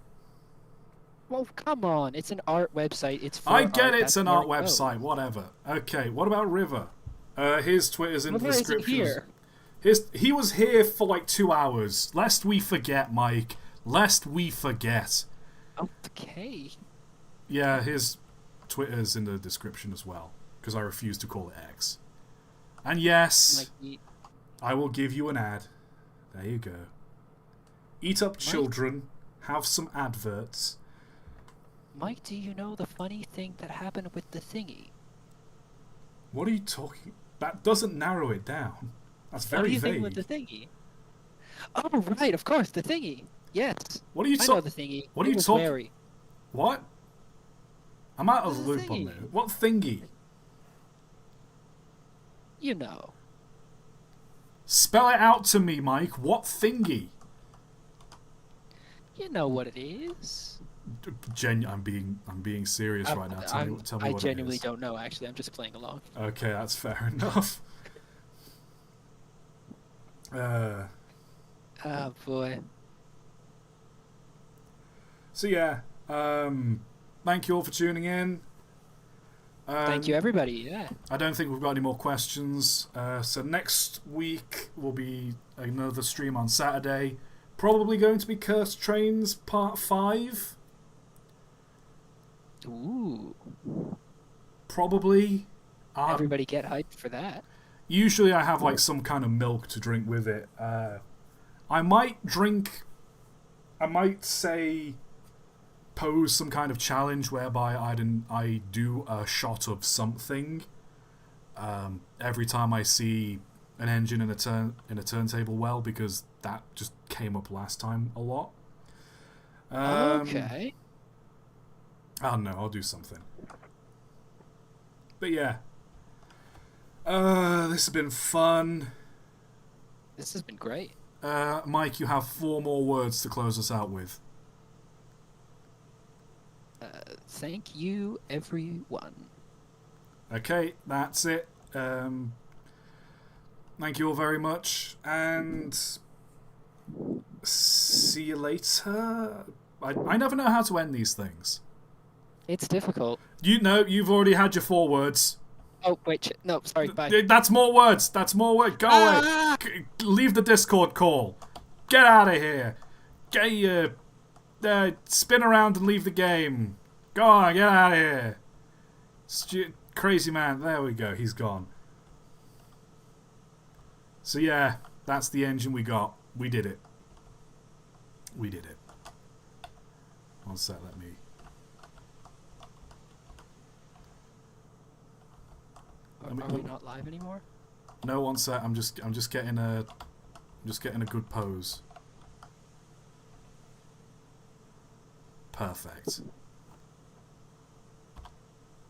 Well, come on. It's an art website. It's for I get art. it's That's an where art it goes. website, whatever. Okay, what about River? His Twitter's in the River isn't descriptions. here. He was here for like 2 hours. Lest we forget, Mike. Lest we forget. Okay. Yeah, his Twitter's in the description as well, because I refuse to call it X. And yes, Like, I will give you an ad. There you go. Eat up, children. Have some adverts. Mike, do you know the funny thing that happened with the thingy? What are you talking? That doesn't narrow it down. That's What do very you think with vague. the thingy? Oh, right, of course, the thingy. Yes. What are you I know talking? the thingy. What are It you was talking? wary. What? I'm out of There's the a loop on thingy. this. What thingy? You know. Spell it out to me, Mike. What thingy? You know what it is. I'm being serious right now. Tell me I what genuinely it is. don't know, actually. I'm just playing along. Okay, that's fair enough. Oh, boy. So yeah, thank you all for tuning in. Thank you, everybody. Yeah. I don't think we've got any more questions. So next week will be another stream on Saturday. Probably going to be Cursed Trains Part 5. Ooh. Probably. Everybody get hyped for that. Usually I have like some kind of milk to drink with it. I might say pose some kind of challenge whereby I do a shot of something every time I see an engine in a turntable well, because that just came up last time a lot. Okay. I don't know, I'll do something. But yeah. This has been fun. This has been great. Mike, you have 4 more words to close us out with. Thank you, everyone. Okay, that's it. Thank you all very much, and see you later. I never know how to end these things. It's difficult. You know, you've already had your 4 words. Oh, wait. No, sorry. Bye. That's more words. That's more words. Go away. Leave the Discord call. Get out of here. Get your... spin around and leave the game. Go on, get out of here. Crazy man. There we go. He's gone. So yeah, that's the engine we got. We did it. We did it. One sec, let me... Are we not live anymore? No, one sec. I'm just getting a good pose. Perfect.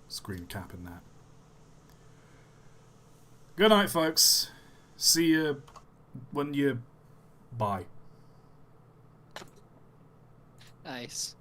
Screen capping that. Good night, folks. See you when you... Bye. Nice.